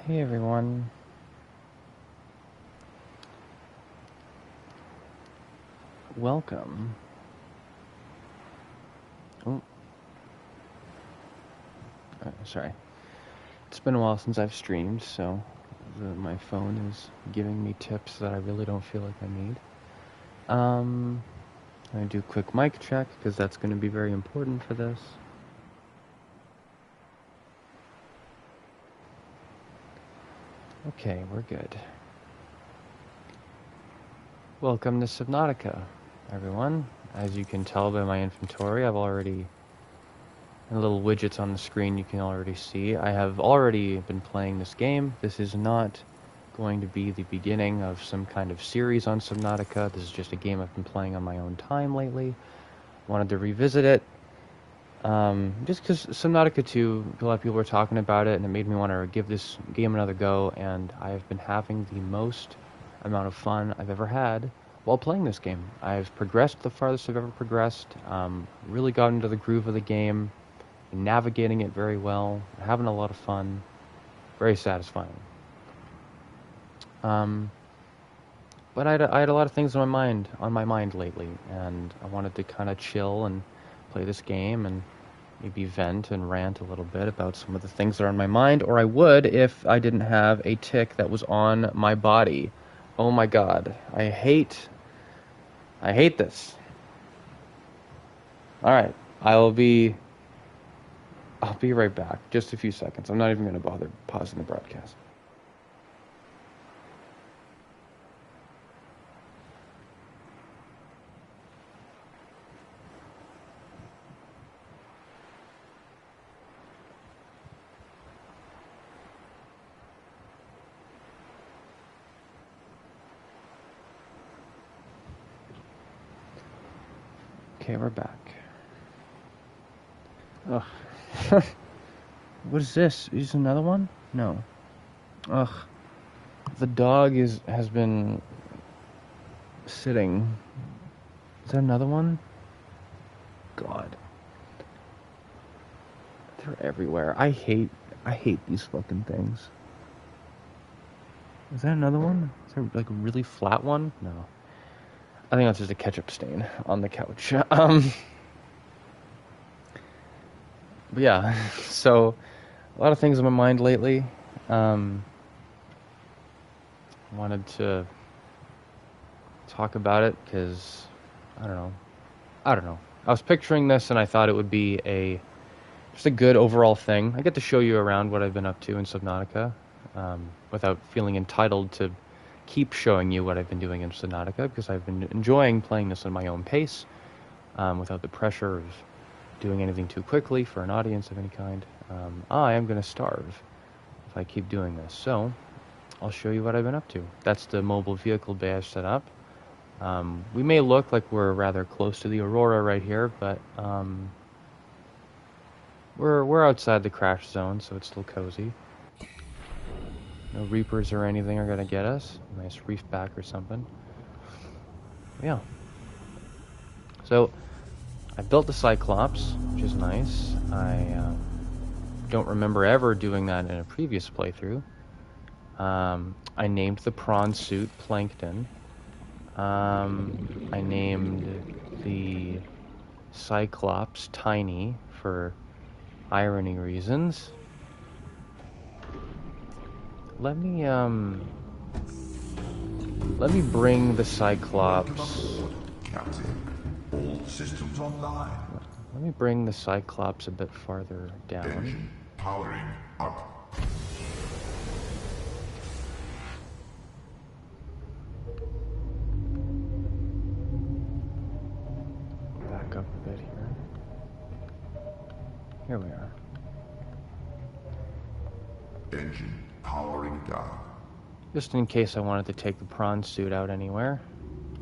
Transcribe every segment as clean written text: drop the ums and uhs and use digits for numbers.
Hey everyone. Welcome. Oh, sorry. It's been a while since I've streamed, so my phone is giving me tips that I really don't feel like I need. I'm gonna do a quick mic check because that's gonna be very important for this. Okay, we're good. Welcome to Subnautica, everyone. As you can tell by my inventory, I've already... and little widgets on the screen you can already see. I have already been playing this game. This is not going to be the beginning of some kind of series on Subnautica. This is just a game I've been playing on my own time lately. Wanted to revisit it. Just because Subnautica 2, a lot of people were talking about it, and it made me want to give this game another go, and I have been having the most amount of fun I've ever had while playing this game. I've progressed the farthest I've ever progressed, really got into the groove of the game, navigating it very well, having a lot of fun, very satisfying. But I had a lot of things on my mind lately, and I wanted to kind of chill and play this game and maybe vent and rant a little bit about some of the things that are on my mind, or I would if I didn't have a tick that was on my body. Oh my god, I hate this. Alright, I'll be right back. Just a few seconds. I'm not even going to bother pausing the broadcast. Okay, we're back. Ugh. What is this? Is another one? No. Ugh. The dog has been sitting. Is that another one? God. They're everywhere. I hate these fucking things. Is that another one? Is there like a really flat one? No. I think that's just a ketchup stain on the couch. But yeah, so a lot of things on my mind lately. Wanted to talk about it because I don't know. I was picturing this and I thought it would be just a good overall thing. I get to show you around what I've been up to in Subnautica, without feeling entitled to keep showing you what I've been doing in Subnautica, because I've been enjoying playing this at my own pace, without the pressure of doing anything too quickly for an audience of any kind. I am going to starve if I keep doing this. So I'll show you what I've been up to. That's the mobile vehicle bay I've set up. We may look like we're rather close to the Aurora right here, but we're outside the crash zone, so it's still cozy. No Reapers or anything are gonna get us. Nice reef back or something. Yeah. So I built the Cyclops, which is nice. I don't remember ever doing that in a previous playthrough. I named the prawn suit Plankton. I named the Cyclops Tiny for irony reasons. Let me bring the Cyclops. Captain, all systems online. Let me bring the Cyclops a bit farther down. Engine powering up. Back up a bit here. Here we are. Engine powering down. Just in case I wanted to take the prawn suit out anywhere.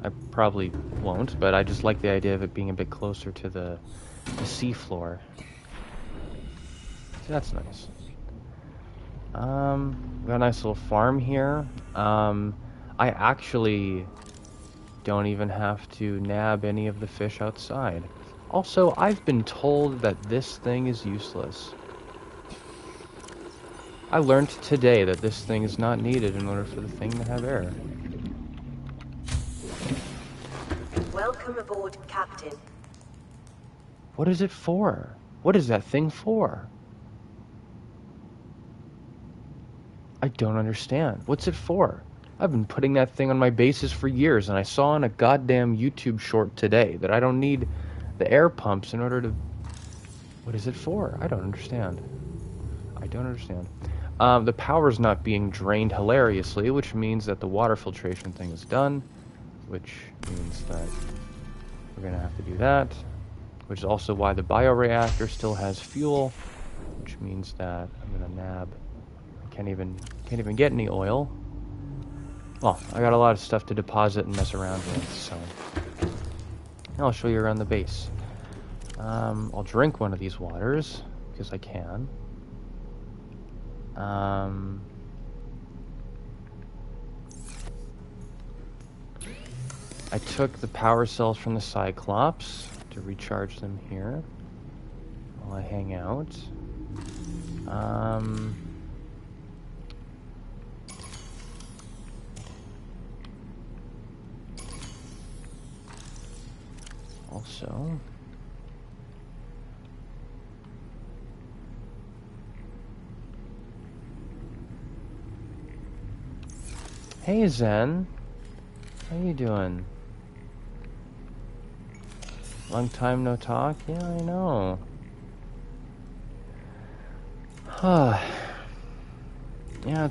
I probably won't, but I just like the idea of it being a bit closer to the seafloor. So that's nice. We got a nice little farm here. I actually don't even have to nab any of the fish outside. Also, I've been told that this thing is useless. I learned today that this thing is not needed in order for the thing to have air. Welcome aboard, Captain. What is it for? What is that thing for? I don't understand. What's it for? I've been putting that thing on my bases for years, and I saw in a goddamn YouTube short today that I don't need the air pumps in order to... What is it for? I don't understand. I don't understand. The power's not being drained hilariously, which means that the water filtration thing is done, which means that we're going to have to do that, which is also why the bioreactor still has fuel, which means that I'm going to nab... Can't even get any oil. Well, I got a lot of stuff to deposit and mess around with, so I'll show you around the base. I'll drink one of these waters because I can. I took the power cells from the Cyclops to recharge them here while I hang out. Also, hey Zen, how you doing? Long time no talk. Yeah, I know. Yeah,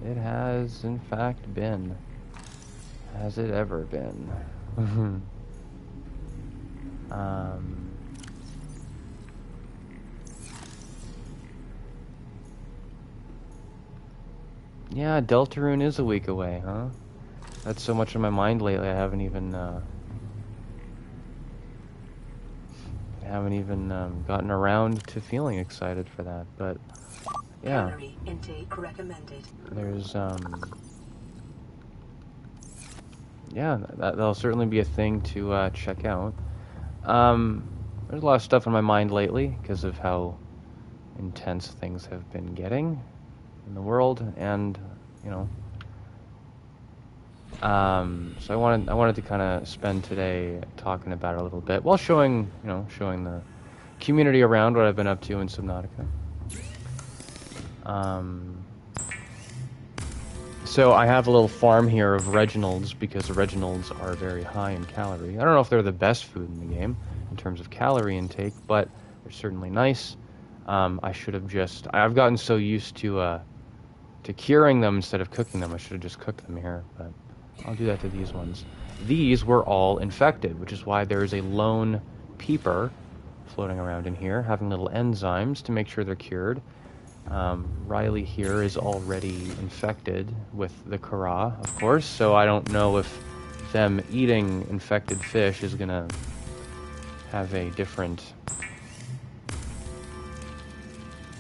it has in fact been. Has it ever been? Yeah, Deltarune is a week away, huh? That's so much on my mind lately. I haven't even gotten around to feeling excited for that. But yeah, Calorie intake recommended. there's yeah, that'll certainly be a thing to check out. There's a lot of stuff on my mind lately because of how intense things have been getting in the world, and you know, so I wanted to kind of spend today talking about it a little bit while showing the community around what I've been up to in Subnautica. So I have a little farm here of Reginalds because the Reginalds are very high in calorie. I don't know if they're the best food in the game in terms of calorie intake, but they're certainly nice. I've gotten so used to curing them instead of cooking them. I should have just cooked them here, but I'll do that to these ones. These were all infected, which is why there is a lone peeper floating around in here, having little enzymes to make sure they're cured. Riley here is already infected with the Kara, of course, so I don't know if them eating infected fish is gonna have a different...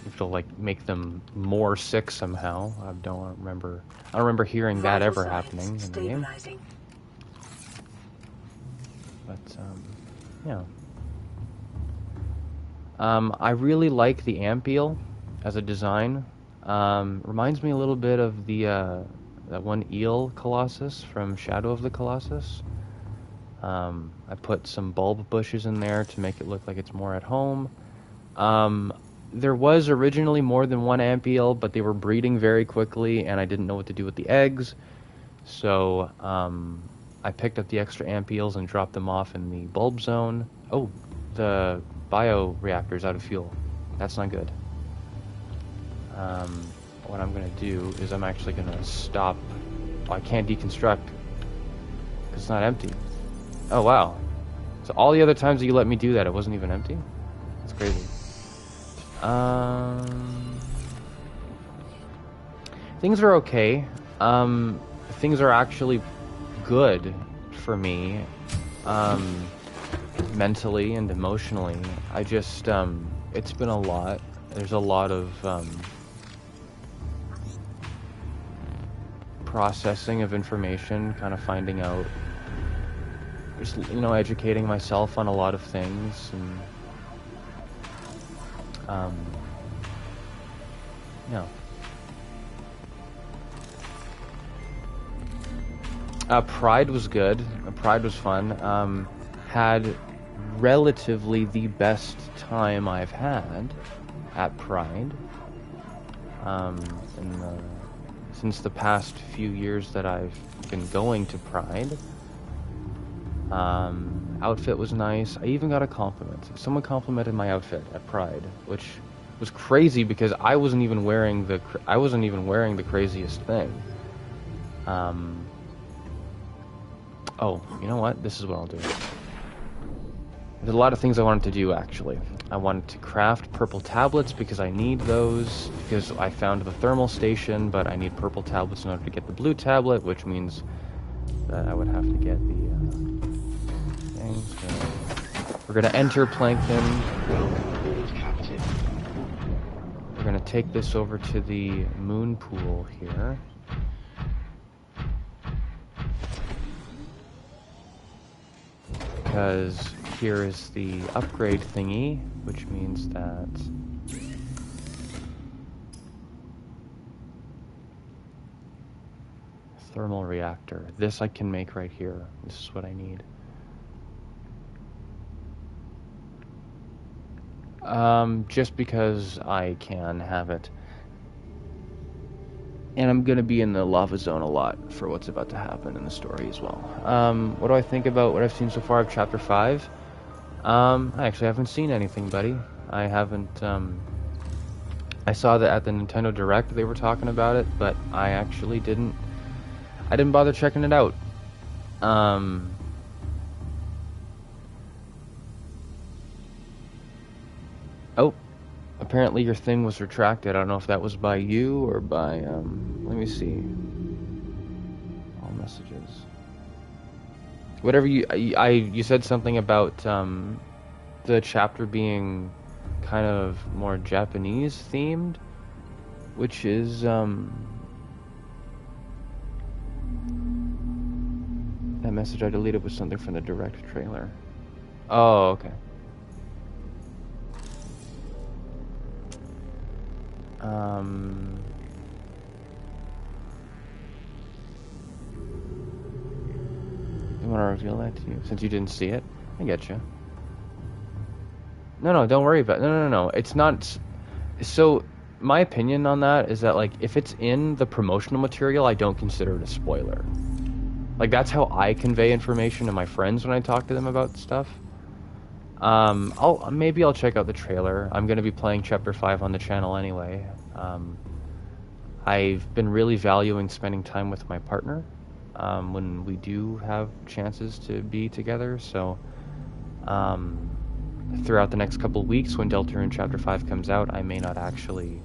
if it'll like make them more sick somehow. I don't remember hearing that ever happening in the game. But yeah. I really like the ant eel as a design. Reminds me a little bit of the that one eel colossus from Shadow of the Colossus. I put some bulb bushes in there to make it look like it's more at home. There was originally more than one ant eel, but they were breeding very quickly, and I didn't know what to do with the eggs. So I picked up the extra ant eels and dropped them off in the bulb zone. Oh, the bioreactor's out of fuel. That's not good. What I'm going to do is I'm actually going to stop. Oh, I can't deconstruct because it's not empty. Oh, wow. So all the other times that you let me do that, it wasn't even empty? That's crazy. Things are okay. Things are actually good for me, mentally and emotionally. I just, it's been a lot. There's a lot of, processing of information, kind of finding out, just, educating myself on a lot of things, No. Pride was good. Pride was fun. Had relatively the best time I've had at Pride. Since the past few years that I've been going to Pride. Outfit was nice. I even got a compliment. Someone complimented my outfit at Pride, which was crazy because I wasn't even wearing the craziest thing. Oh, you know what? This is what I'll do. There's a lot of things I wanted to do, actually. I wanted to craft purple tablets because I need those, because I found the thermal station, but I need purple tablets in order to get the blue tablet, which means that I would have to get the thing. So we're going to enter Plankton. We're going to take this over to the moon pool here. Because here is the upgrade thingy, which means that thermal reactor. This I can make right here. This is what I need. Just because I can have it. And I'm gonna be in the lava zone a lot for what's about to happen in the story as well. What do I think about what I've seen so far of Chapter 5? I actually haven't seen anything, buddy. I haven't, I saw that at the Nintendo Direct they were talking about it, but I actually didn't bother checking it out. Oh, apparently your thing was retracted. I don't know if that was by you or by, let me see. All messages. Whatever you said something about, the chapter being kind of more Japanese themed, which is, that message I deleted was something from the Direct trailer. Oh, okay. You want to reveal that to you since you didn't see it? I get you. No, don't worry about it. No. It's not. So, my opinion on that is that, like, if it's in the promotional material, I don't consider it a spoiler. Like, that's how I convey information to my friends when I talk to them about stuff. Maybe I'll check out the trailer. I'm gonna be playing Chapter 5 on the channel anyway. I've been really valuing spending time with my partner when we do have chances to be together. So, throughout the next couple weeks, when Deltarune Chapter 5 comes out, I may not actually,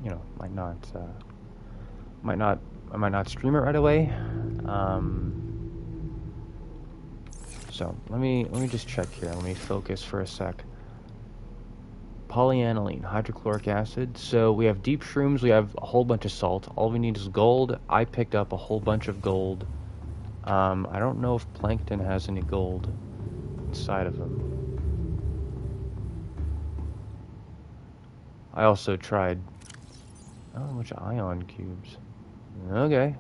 you know, I might not stream it right away. So let me just check here. Let me focus for a sec. Polyaniline, hydrochloric acid. So we have deep shrooms. We have a whole bunch of salt. All we need is gold. I picked up a whole bunch of gold. I don't know if Plankton has any gold inside of him. I also tried. Oh, a bunch of ion cubes. Okay.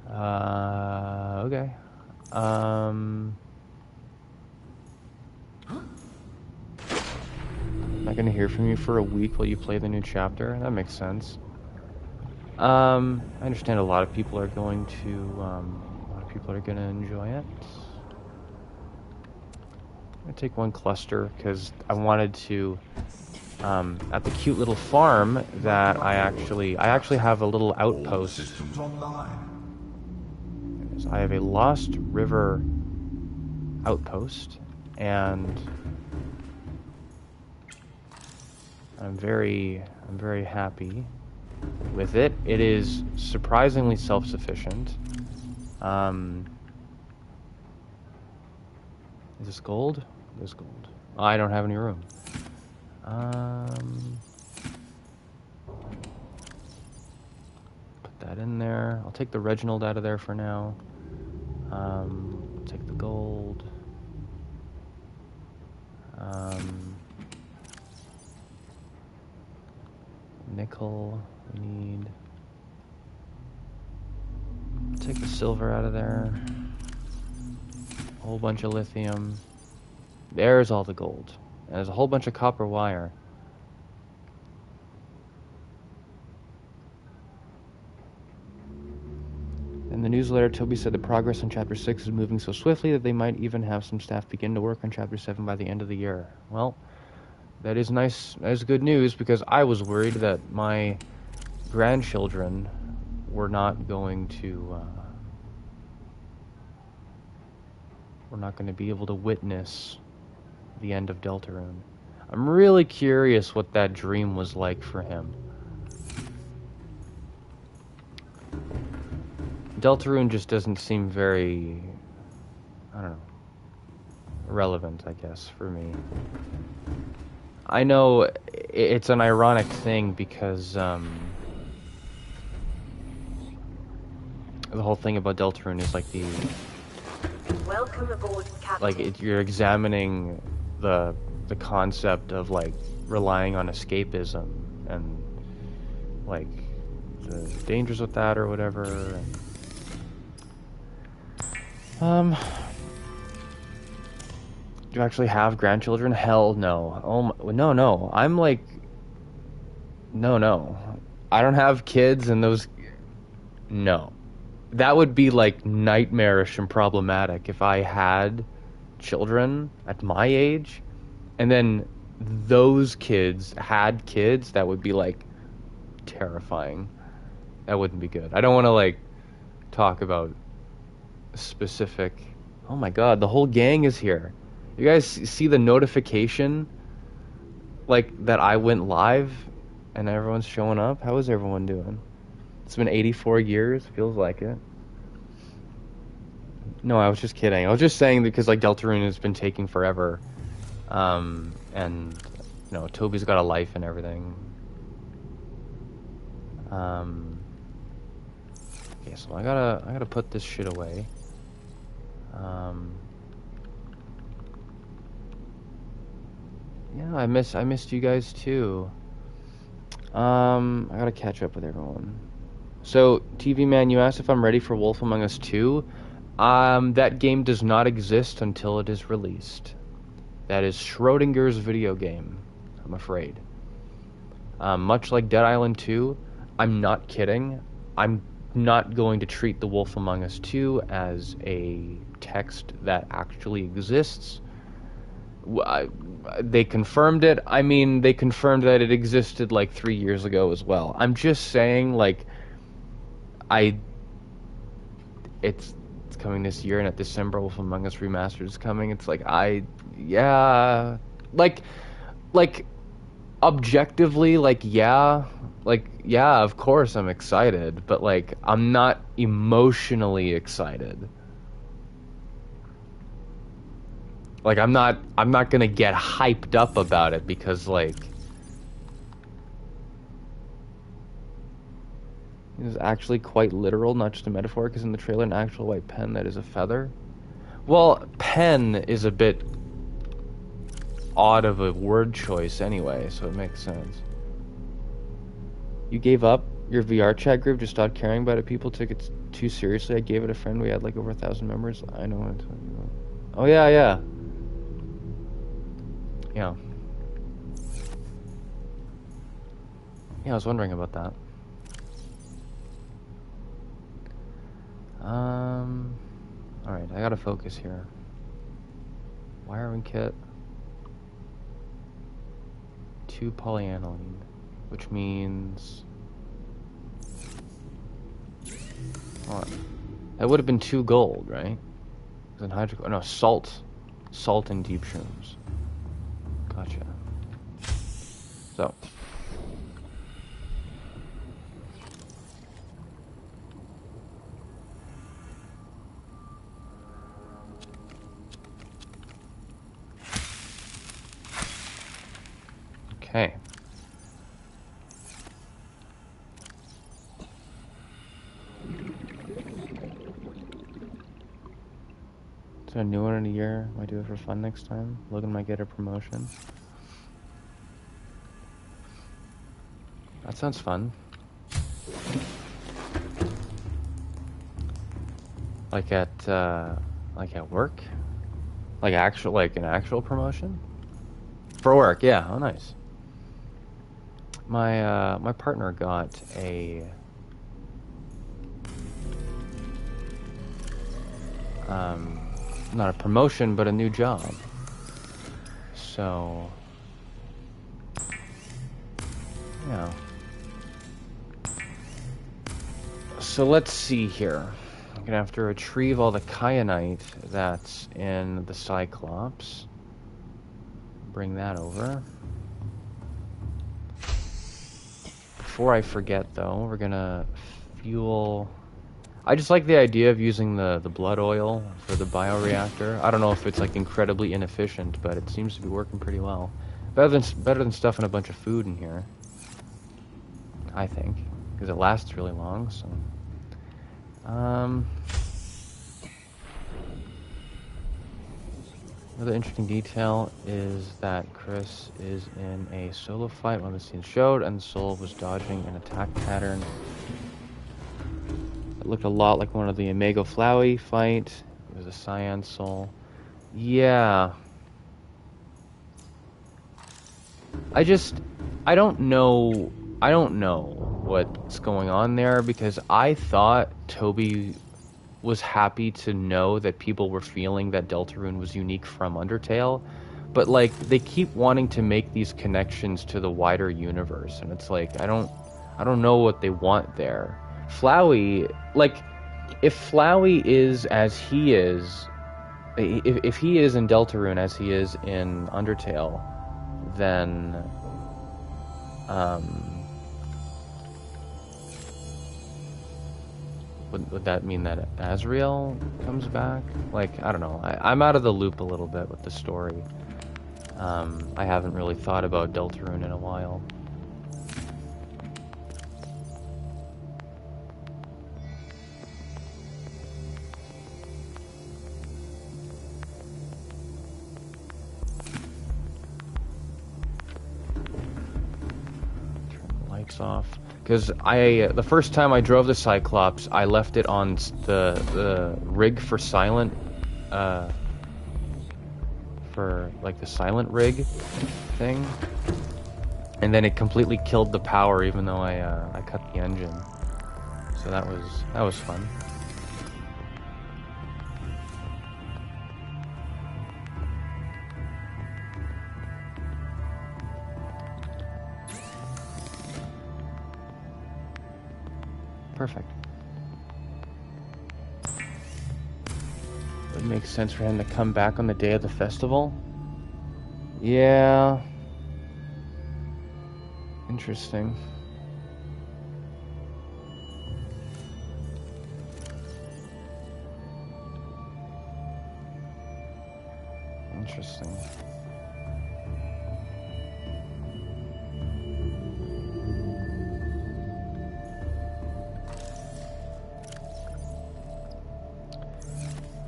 Okay. Not gonna hear from you for a week while you play the new chapter. That makes sense. I understand a lot of people are going to, a lot of people are gonna enjoy it. I'm gonna take one cluster because I wanted to, at the cute little farm that I actually have a little outpost. Systems online. I have a Lost River outpost, and I'm very happy with it. It is surprisingly self-sufficient. Is this gold? This gold. Oh, I don't have any room. Put that in there. I'll take the Reginald out of there for now. Take the gold. Nickel we need. Take the silver out of there. A whole bunch of lithium. There's all the gold. And there's a whole bunch of copper wire. In the newsletter, Toby said the progress on Chapter 6 is moving so swiftly that they might even have some staff begin to work on Chapter 7 by the end of the year. Well, that is nice. That is good news, because I was worried that my grandchildren were not going to... we're not going to be able to witness the end of Deltarune. I'm really curious what that dream was like for him. Deltarune just doesn't seem very, I don't know, relevant, I guess, for me. I know it's an ironic thing because the whole thing about Deltarune is like the... Welcome aboard, Captain. Like, you're examining the concept of, like, relying on escapism and, like, the dangers with that or whatever. And, do you actually have grandchildren? Hell no. Oh my, no. I'm like, no. I don't have kids, and those... No. That would be, like, nightmarish and problematic if I had children at my age, and then those kids had kids. That would be, like, terrifying. That wouldn't be good. I don't want to, like, talk about specific... Oh my god, the whole gang is here. You guys see the notification, like, that I went live and everyone's showing up? How is everyone doing? It's been 84 years, feels like it. No, I was just kidding. I was just saying because, like, Deltarune has been taking forever. And, you know, Toby's got a life and everything. Okay, so I gotta put this shit away. Yeah, I missed you guys too. I gotta catch up with everyone. So, TV Man, you asked if I'm ready for Wolf Among Us 2. That game does not exist until it is released. That is Schrodinger's video game, I'm afraid. Much like Dead Island 2, I'm not kidding. I'm not going to treat The Wolf Among Us 2 as a text that actually exists. They confirmed it. I mean, they confirmed that it existed like 3 years ago as well. I'm just saying, like, it's coming this year, and at December, Wolf Among Us Remastered is coming. It's like, yeah, like, objectively, like, yeah, of course I'm excited, but, like, I'm not emotionally excited. Like, I'm not gonna get hyped up about it because, like, it is actually quite literal, not just a metaphor, because in the trailer, an actual white pen that is a feather. Well, pen is a bit odd of a word choice anyway, so it makes sense. You gave up your VR chat group, just stopped caring about it. People took it too seriously. I gave it a friend. We had like over 1,000 members. I know what I'm talking about. Oh, yeah. Yeah, I was wondering about that. Alright, I gotta focus here. Wiring kit. 2 polyaniline, which means... Hold on. That would have been 2 gold, right? Then hydro... No, salt. Salt and deep shrooms. Gotcha. So... Okay. a new one in a year. Might do it for fun next time. Logan might get a promotion. That sounds fun. Like at work? Like an actual promotion? For work, yeah. Oh, nice. My partner got a not a promotion, but a new job. So, yeah. So let's see here. I'm gonna have to retrieve all the kyanite that's in the Cyclops. Bring that over. Before I forget, though, we're gonna fuel... I just like the idea of using the blood oil for the bioreactor. I don't know if it's like incredibly inefficient, but it seems to be working pretty well. Better than stuffing a bunch of food in here, I think, because it lasts really long. So, another interesting detail is that Chris is in a solo fight, one of the scenes showed, and Soul was dodging an attack pattern. It looked a lot like one of the Omega Flowey fight. It was a Cyan Soul. Yeah. I don't know what's going on there, because I thought Toby was happy to know that people were feeling that Deltarune was unique from Undertale, but like they keep wanting to make these connections to the wider universe, and it's like I don't know what they want there. Flowey, like, if Flowey is as he is, if he is in Deltarune as he is in Undertale, then would that mean that Azrael comes back? Like, I don't know. I'm out of the loop a little bit with the story. I haven't really thought about Deltarune in a while. Turn the lights off. Because the first time I drove the Cyclops, I left it on the rig for silent, for like the silent rig thing, and then it completely killed the power, even though I cut the engine. So that was fun. Perfect. Would make sense for him to come back on the day of the festival. Yeah. Interesting. Interesting.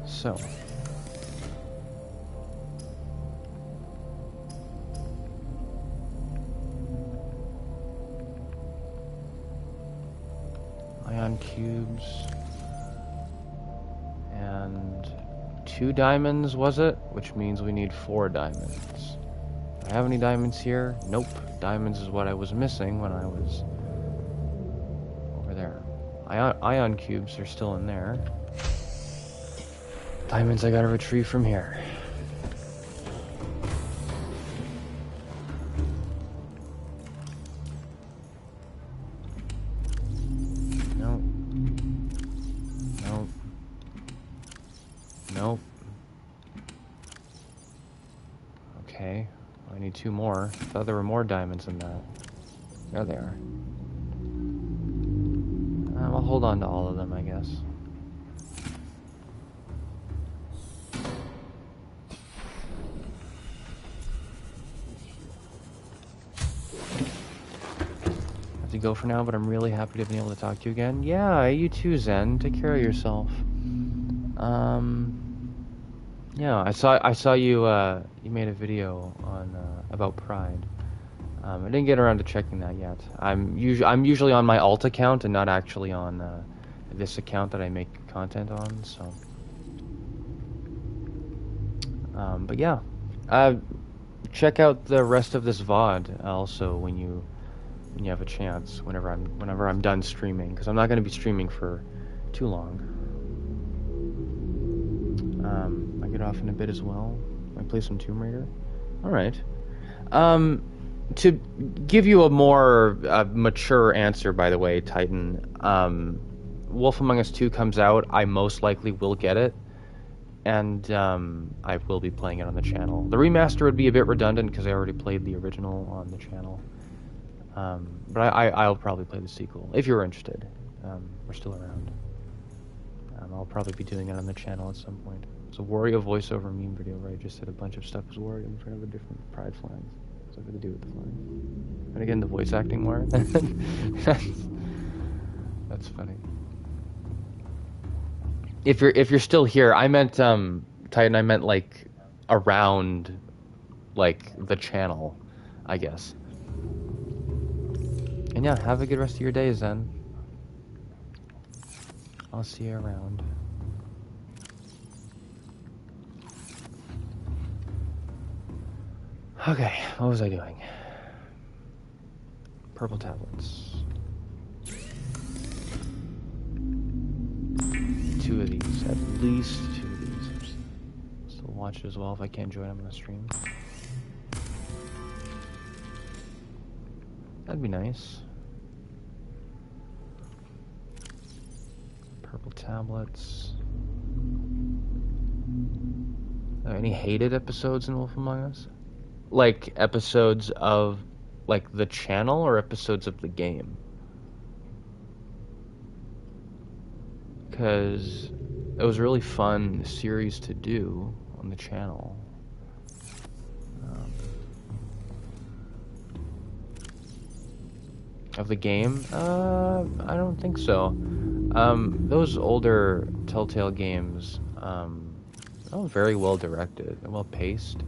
So, ion cubes and 2 diamonds, was it? Which means we need 4 diamonds. Do I have any diamonds here? Nope. Diamonds is what I was missing when I was over there. Ion cubes are still in there. Diamonds I gotta retrieve from here. Nope. Nope. Nope. Okay. I need 2 more. I thought there were more diamonds in that. There they are. I'll hold on to all of them, I guess. Go for now, but I'm really happy to have been able to talk to you again. Yeah, you too, Zen. Take care of yourself. Yeah, I saw you you made a video on about Pride. I didn't get around to checking that yet. I'm usually on my alt account and not actually on this account that I make content on. So, but yeah, check out the rest of this VOD also when you have a chance. Whenever I'm done streaming, because I'm not going to be streaming for too long. I get off in a bit as well. I play some Tomb Raider. All right. To give you a more mature answer, by the way, Titan, Wolf Among Us 2 comes out. I most likely will get it, and I will be playing it on the channel. The remaster would be a bit redundant because I already played the original on the channel. But I'll probably play the sequel if you're interested. We're still around. I'll probably be doing it on the channel at some point. It's a Wario voiceover meme video where I just said a bunch of stuff as Wario in front of a different Pride flag. Something to do with the flag. And again, the voice acting more. That's funny. If you're still here, I meant Titan. I meant like around, like the channel, I guess. And yeah, have a good rest of your days then. I'll see you around. Okay, what was I doing? Purple tablets. 2 of these, at least 2 of these. Still watch it as well if I can't join them on the stream. That'd be nice. Purple tablets. Any hated episodes in Wolf Among Us? Like episodes of like the channel or episodes of the game? Because it was a really fun series to do on the channel. Of the game? I don't think so. Those older Telltale games, very well directed and well paced.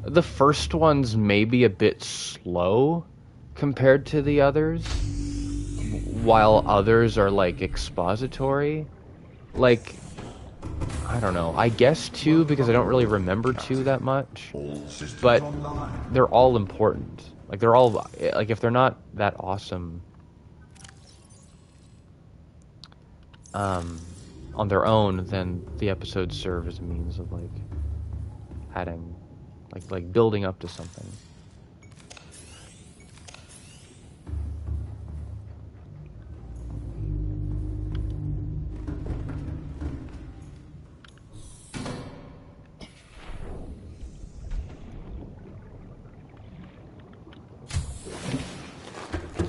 The first one's maybe a bit slow compared to the others, while others are like expository. Like, I don't know. I guess 2 because I don't really remember 2 that much, but they're all important. Like they're all like if they're not that awesome on their own, then the episodes serve as a means of like adding, like building up to something.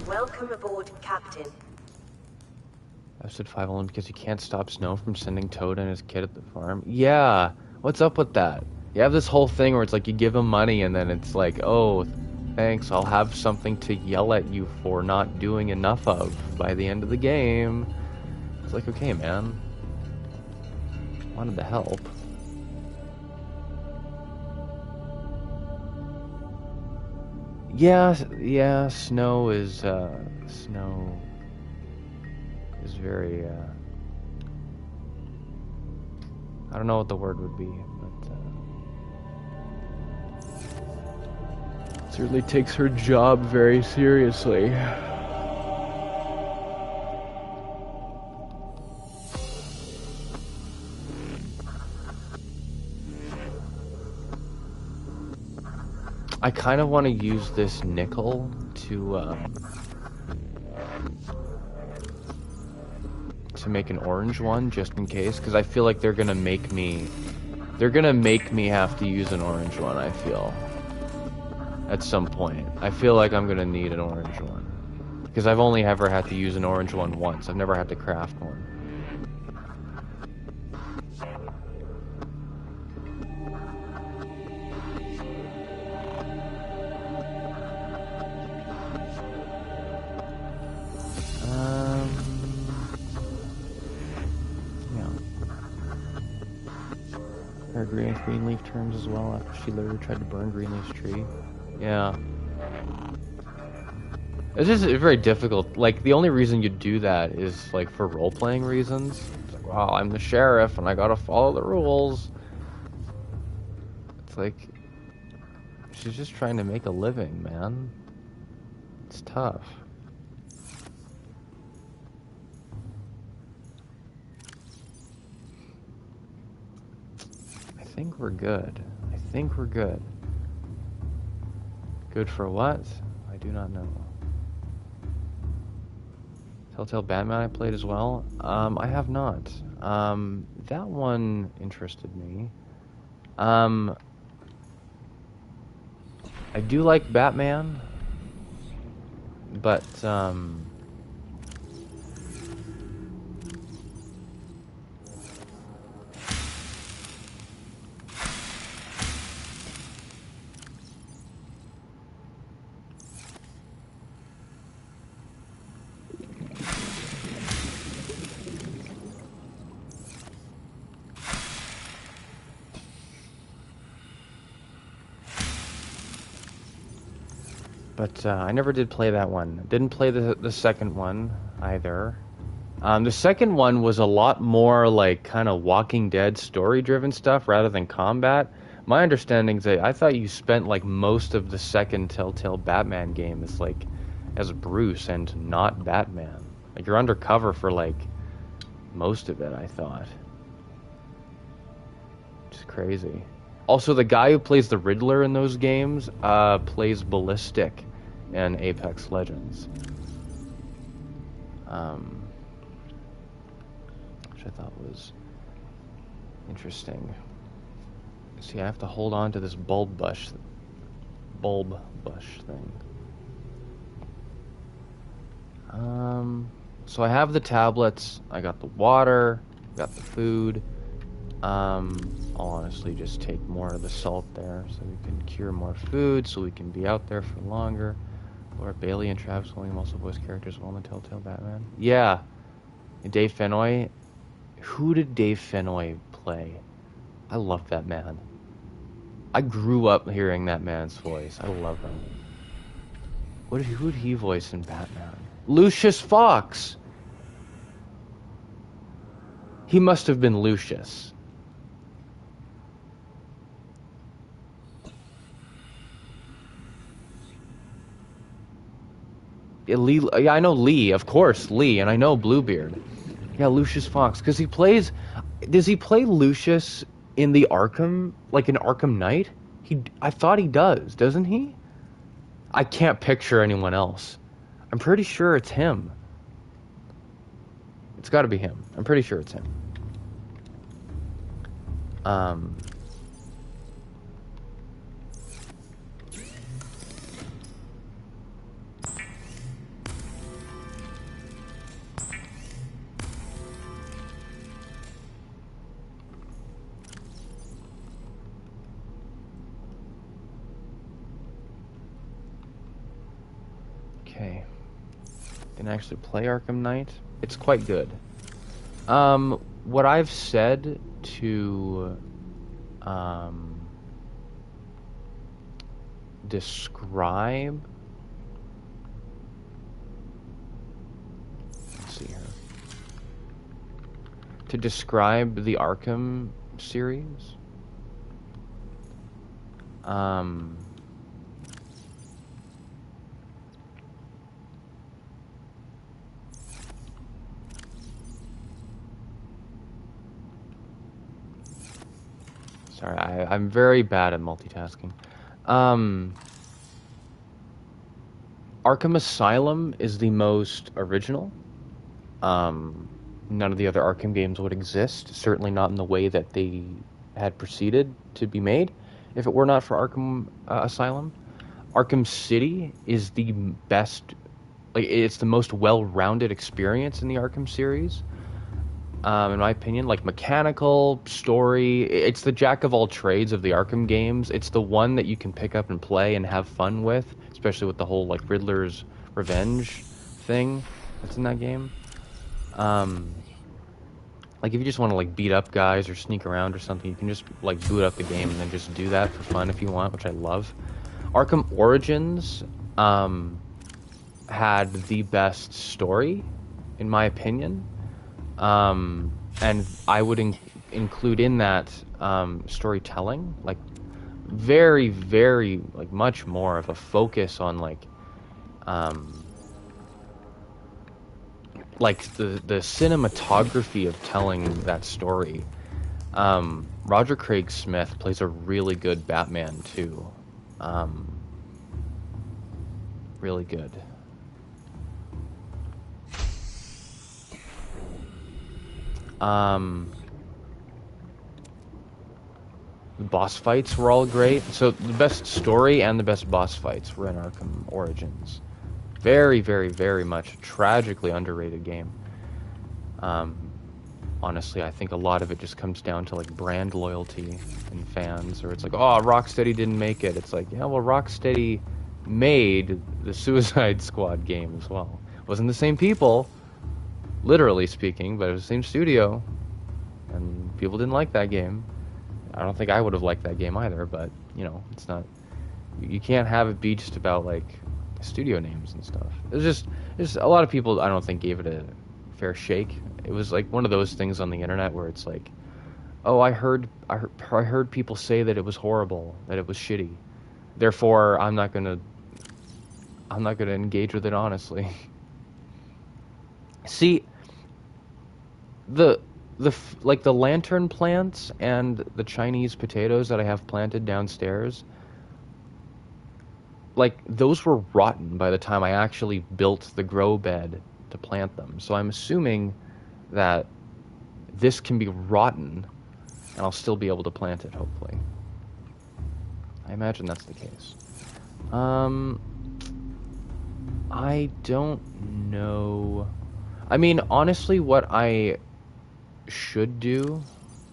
Welcome aboard, Captain. Episode 5 only because you can't stop Snow from sending Toad and his kid at the farm. Yeah, what's up with that? You have this whole thing where it's like you give him money and then it's like, oh, thanks, I'll have something to yell at you for not doing enough of by the end of the game. It's like, okay, man. Wanted to help. Yeah, Snow is very, I don't know what the word would be, but certainly takes her job very seriously. I kind of want to use this nickel to make an orange one, just in case, because I feel like they're gonna make me have to use an orange one, I feel, at some point. I feel like I'm gonna need an orange one, because I've only ever had to use an orange one once. I've never had to craft one. Her agreeing with Greenleaf terms as well after she literally tried to burn Greenleaf's tree. Yeah. It's just very difficult. Like, the only reason you do that is, like, for role-playing reasons. It's like, wow, I'm the sheriff and I gotta follow the rules. It's like, she's just trying to make a living, man. It's tough. I think we're good. I think we're good. Good for what? I do not know. Telltale Batman I played as well. I have not. That one interested me. I do like Batman, but I never did play that one. Didn't play the second one either. The second one was a lot more like kind of Walking Dead story-driven stuff rather than combat. My understanding is that I thought you spent like most of the second Telltale Batman game as Bruce and not Batman. Like you're undercover for like most of it, I thought. It's crazy. Also, the guy who plays the Riddler in those games plays Ballistic in Apex Legends. Which I thought was interesting. See, I have to hold on to this bulb bush thing. So I have the tablets, I got the water, got the food. I'll honestly just take more of the salt there so we can cure more food, so we can be out there for longer. Laura Bailey and Travis William also voice characters well in the Telltale Batman. Yeah. And Dave Fennoy. Who did Dave Fennoy play? I love that man. I grew up hearing that man's voice. I love him. Who did he voice in Batman? Lucius Fox! He must have been Lucius. Lee, yeah, I know Lee, of course, Lee, and I know Bluebeard. Yeah, Lucius Fox, because he plays... Does he play Lucius in the Arkham, like in Arkham Knight? I thought he does, doesn't he? I can't picture anyone else. I'm pretty sure it's him. It's got to be him. I'm pretty sure it's him. Okay. Can actually play Arkham Knight. It's quite good. What I've said to describe, let's see here, to describe the Arkham series, sorry, I'm very bad at multitasking. Arkham Asylum is the most original. None of the other Arkham games would exist, certainly not in the way that they had proceeded to be made, if it were not for Arkham Asylum. Arkham City is the best, like, it's the most well-rounded experience in the Arkham series. In my opinion, like mechanical, story, it's the jack of all trades of the Arkham games. It's the one that you can pick up and play and have fun with, especially with the whole like Riddler's revenge thing that's in that game. Like, if you just want to, like, beat up guys or sneak around or something, you can just, like, boot up the game and then just do that for fun if you want, which I love. Arkham Origins had the best story, in my opinion. And I would include in that storytelling, like, very, very, like, much more of a focus on, like the cinematography of telling that story. Roger Craig Smith plays a really good Batman too. Really good. The boss fights were all great. So the best story and the best boss fights were in Arkham Origins. Very, very, very much a tragically underrated game. Honestly, I think a lot of it just comes down to, like, brand loyalty and fans, or it's like, oh, Rocksteady didn't make it. It's like, yeah, well, Rocksteady made the Suicide Squad game as well. It wasn't the same people, literally speaking, but it was the same studio, and people didn't like that game. I don't think I would have liked that game either, but, you know, it's not... You can't have it be just about, like, studio names and stuff. It's just a lot of people, I don't think, gave it a fair shake. It was like one of those things on the internet where it's like, oh, I heard people say that it was horrible, that it was shitty. Therefore, I'm not gonna engage with it honestly. See, like the lantern plants and the Chinese potatoes that I have planted downstairs, like, those were rotten by the time I actually built the grow bed to plant them. So I'm assuming that this can be rotten and I'll still be able to plant it, hopefully. I imagine that's the case. I don't know. I mean, honestly, what I should do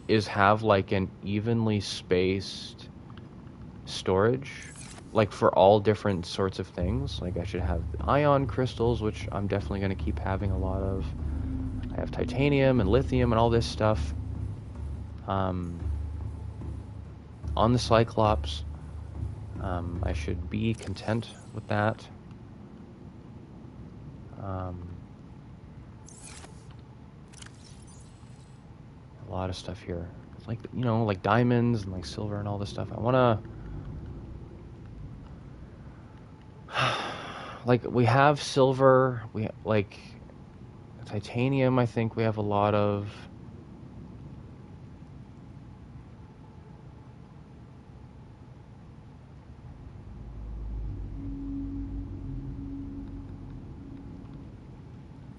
is have, like, an evenly spaced storage, like, for all different sorts of things. Like, I should have ion crystals, which I'm definitely going to keep having a lot of. I have titanium and lithium and all this stuff. On the Cyclops, I should be content with that. A lot of stuff here, like, you know, like diamonds and like silver and all this stuff. I wanna, like, we have silver, we like titanium. I think we have a lot of.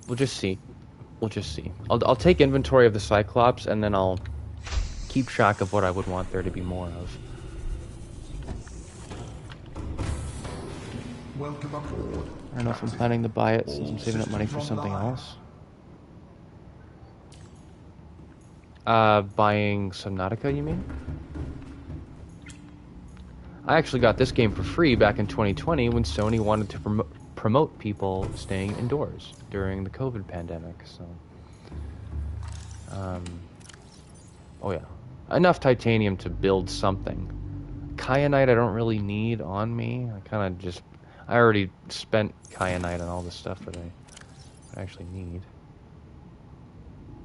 We'll just see. We'll just see. I'll take inventory of the Cyclops, and then I'll keep track of what I would want there to be more of. Welcome aboard. I don't know if I'm planning to buy it since I'm saving up money for something else. Buying Subnautica, you mean? I actually got this game for free back in 2020 when Sony wanted to promote people staying indoors during the COVID pandemic, so... oh yeah. Enough titanium to build something. Kyanite I don't really need on me. I already spent kyanite on all the stuff that I actually need.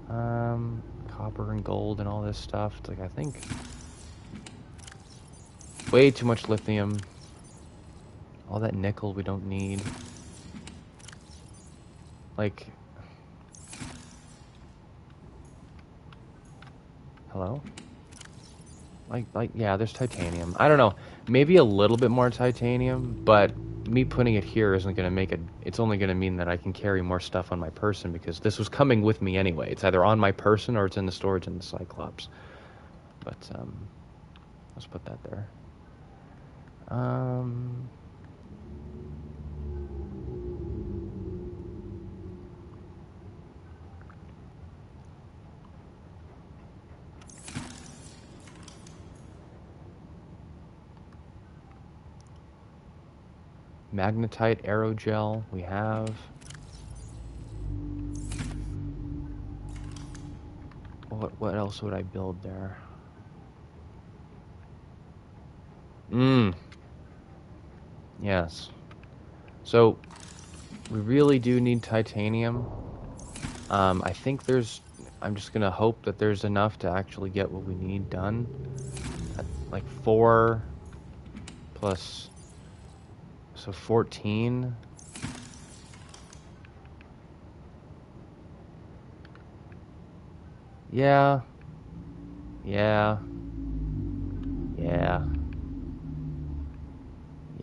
Copper and gold and all this stuff. It's like, I think... way too much lithium. All that nickel we don't need. Like... Hello? Like, yeah, there's titanium. I don't know. Maybe a little bit more titanium, but me putting it here isn't going to make it... It's only going to mean that I can carry more stuff on my person, because this was coming with me anyway. It's either on my person or it's in the storage in the Cyclops. But, let's put that there. Magnetite aerogel we have. What else would I build there? Yes. So we really do need titanium. I think I'm just gonna hope that there's enough to actually get what we need done. Like 4 plus, so 14. Yeah. Yeah. Yeah.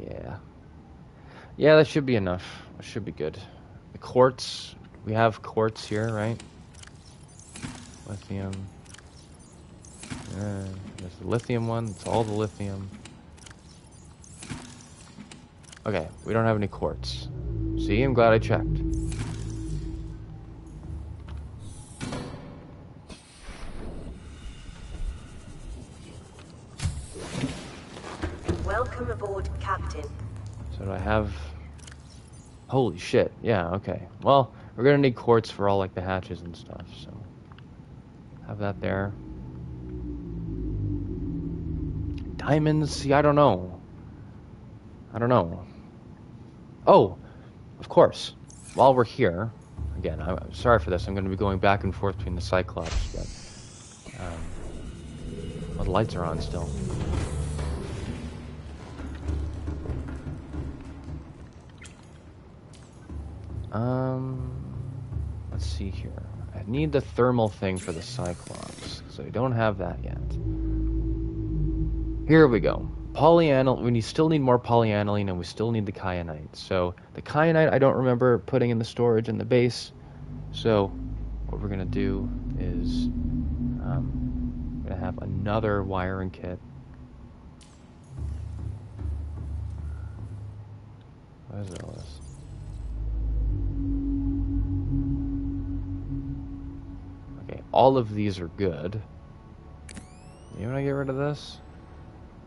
Yeah. Yeah, that should be enough. That should be good. The quartz, we have quartz here, right? Lithium. There's the lithium one. It's all the lithium. Okay, we don't have any quartz. See, I'm glad I checked. Welcome aboard, Captain. So do I have... Holy shit, yeah, okay. Well, we're gonna need quartz for all, like, the hatches and stuff, so... Have that there. Diamonds? See, I don't know. I don't know. Oh, of course. While we're here... Again, I'm sorry for this. I'm going to be going back and forth between the Cyclops, but... Well, the lights are on still. Let's see here. I need the thermal thing for the Cyclops, so I don't have that yet. Here we go. Polyaniline. We still need more polyaniline, and we still need the kyanite. So the kyanite I don't remember putting in the storage in the base. So what we're gonna do is I'm gonna have another wiring kit. What is all this? Okay, all of these are good. You wanna get rid of this?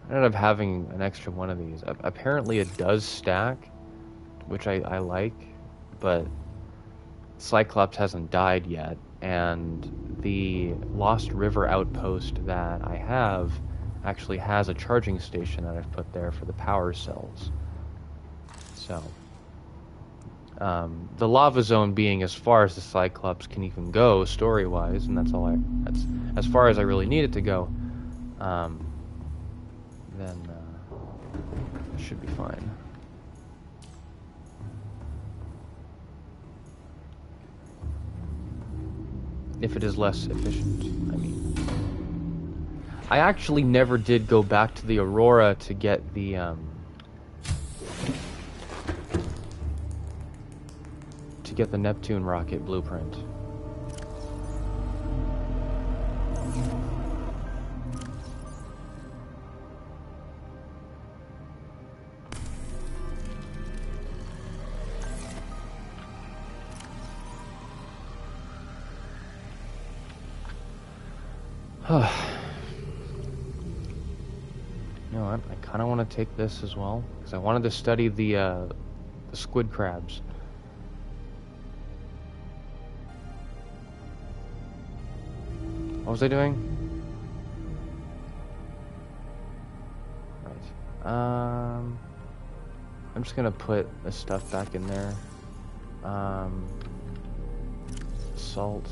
I ended up having an extra one of these. Apparently it does stack, which I like, but Cyclops hasn't died yet, and the Lost River outpost that I have actually has a charging station that I've put there for the power cells. So, the lava zone being as far as the Cyclops can even go story-wise, and that's as far as I really need it to go. Then it should be fine. If it is less efficient, I mean. I actually never did go back to the Aurora to get the Neptune rocket blueprint. You know what? I kind of want to take this as well because I wanted to study the squid crabs. What was I doing? Right. I'm just gonna put this stuff back in there. Salt.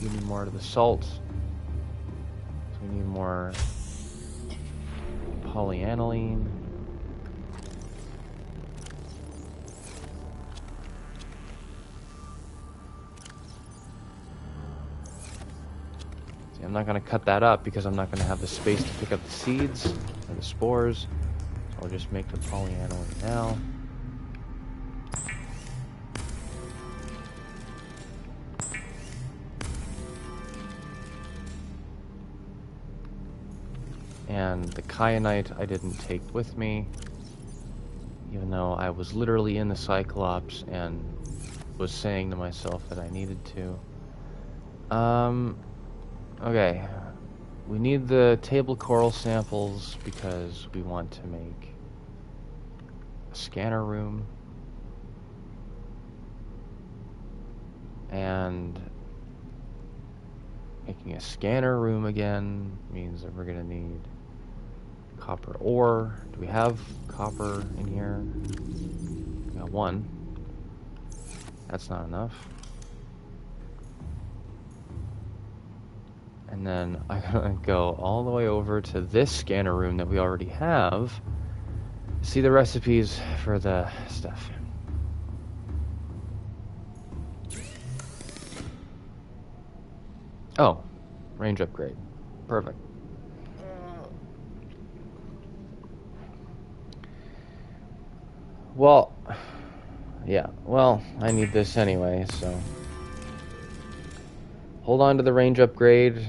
We need more of the salt. So we need more polyaniline. See, I'm not going to cut that up because I'm not going to have the space to pick up the seeds or the spores. So I'll just make the polyaniline now. And the kyanite I didn't take with me, even though I was literally in the Cyclops and was saying to myself that I needed to. Okay. We need the table coral samples because we want to make a scanner room. And Making a scanner room again means that we're gonna need copper ore. Do we have copper in here? We got one. That's not enough. And then I'm gonna go all the way over to this scanner room that we already have. See the recipes for the stuff. Oh, range upgrade. Perfect. Well, yeah, well, I need this anyway, so. Hold on to the range upgrade.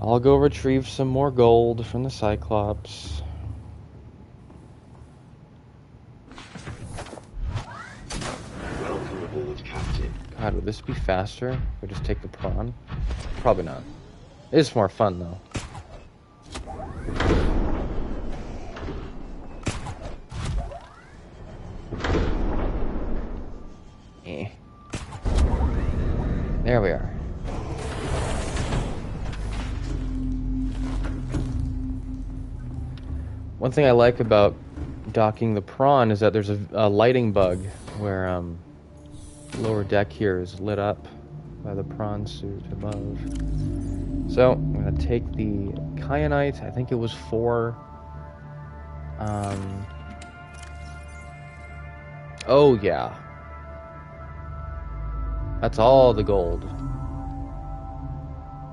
I'll go retrieve some more gold from the Cyclops. Welcome aboard, Captain. God, would this be faster if we just take the prawn? Probably not. It is more fun, though. Eh. There we are. One thing I like about docking the prawn is that there's a lighting bug where lower deck here is lit up by the prawn suit above. So I'm gonna take the kyanite. I think it was 4. Oh yeah, that's all the gold.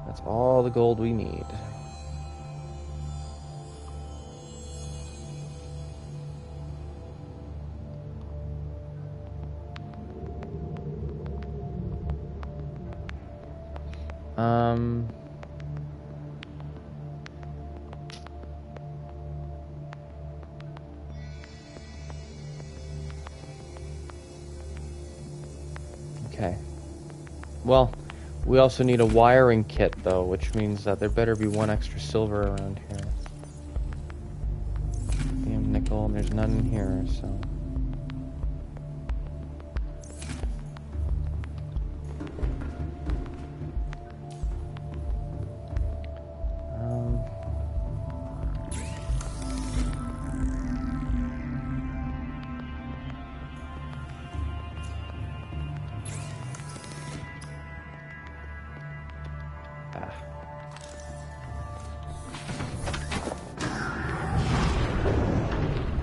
That's all the gold we need. Okay. Well, we also need a wiring kit, though, which means that there better be 1 extra silver around here. Damn nickel, and there's none in here, so...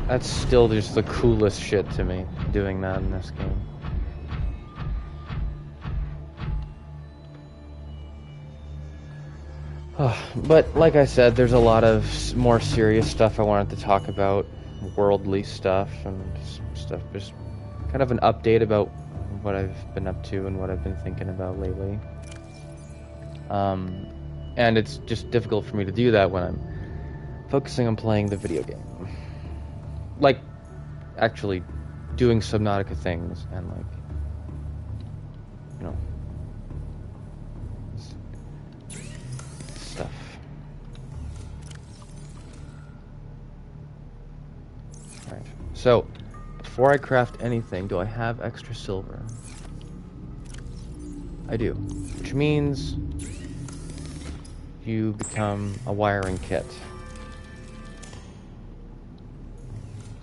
That's still just the coolest shit to me, doing that in this game. But, like I said, there's a lot of more serious stuff I wanted to talk about. Worldly stuff and stuff. Just kind of an update about what I've been up to and what I've been thinking about lately. And it's just difficult for me to do that when I'm focusing on playing the video game. Like, actually doing Subnautica things and, like, you know, stuff. Alright, so, before I craft anything, do I have extra silver? I do, which means you become a wiring kit.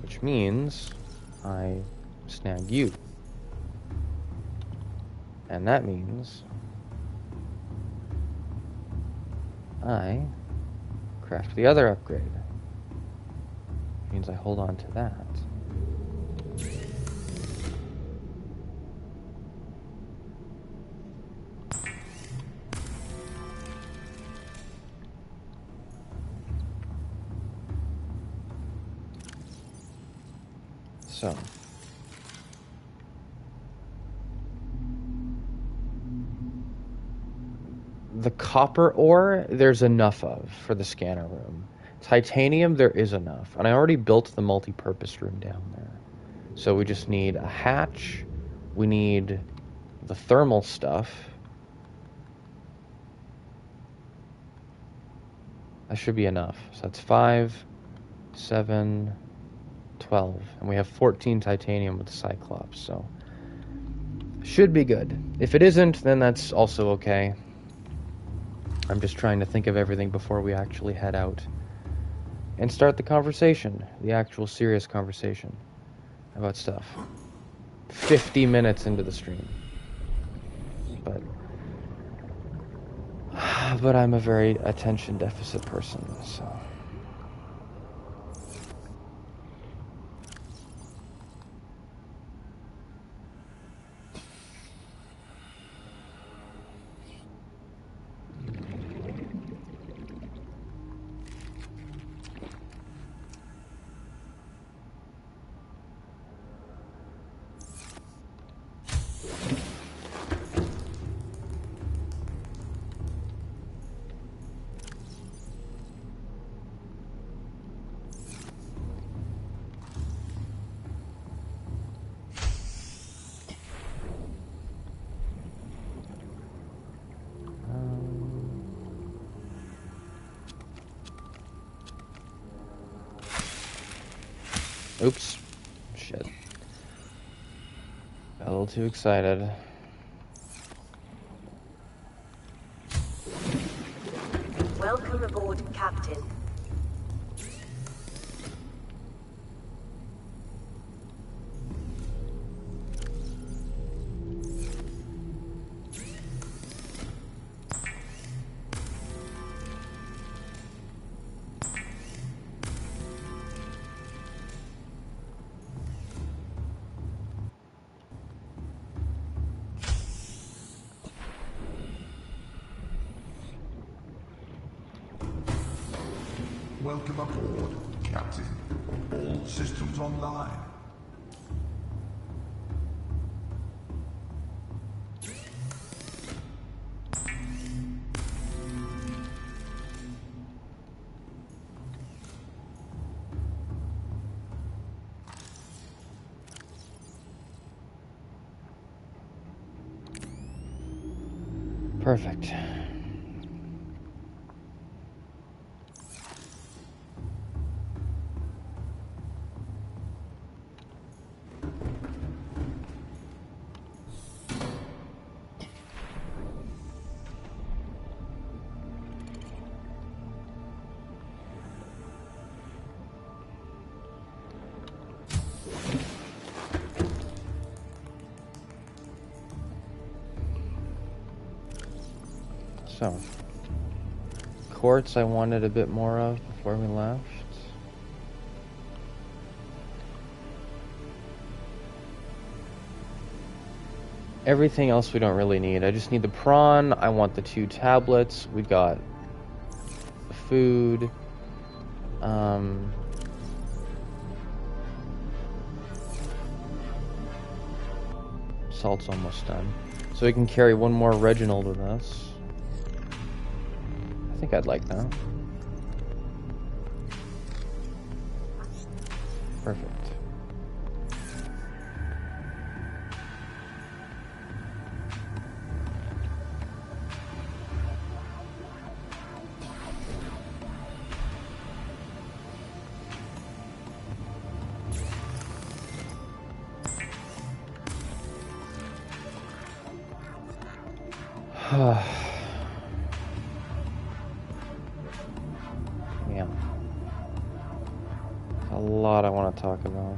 Which means I snag you. And that means I craft the other upgrade. Means I hold on to that. So, the copper ore, there's enough of for the scanner room. Titanium, there is enough. And I already built the multi-purpose room down there. So we just need a hatch. We need the thermal stuff. That should be enough. So that's 5, 7, 12. And we have 14 titanium with the Cyclops, so... Should be good. If it isn't, then that's also okay. I'm just trying to think of everything before we actually head out and start the conversation, the actual serious conversation about stuff. 50 minutes into the stream. But I'm a very attention deficit person, so. Oops. Shit. Got a little too excited. Welcome aboard, Captain. Welcome aboard, Captain. All systems online. Perfect. So, quartz I wanted a bit more of before we left. Everything else we don't really need. I just need the prawn. I want the 2 tablets. We got the food. Salt's almost done. So we can carry one more Reginald with us. I think I'd like that. Perfect. Yeah. A lot I want to talk about.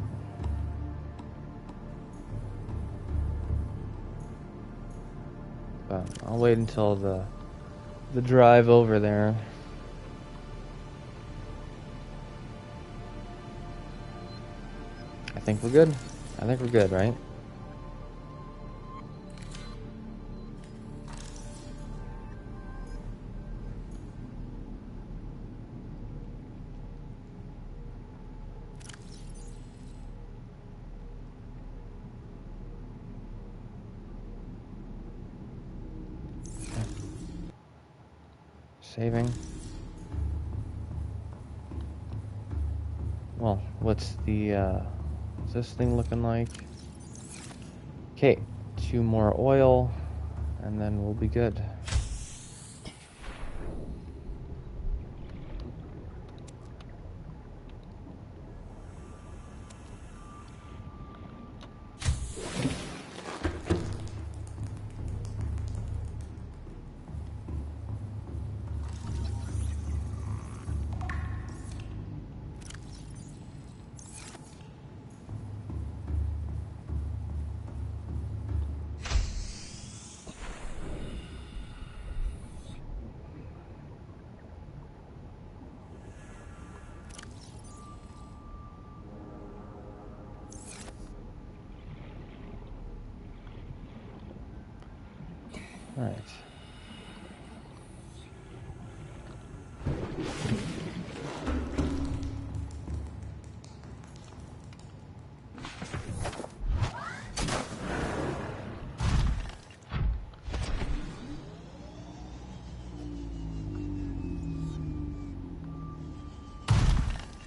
But I'll wait until the drive over there. I think we're good. I think we're good, right? Saving. Well, what's this thing looking like? Okay, 2 more oil, and then we'll be good. Right.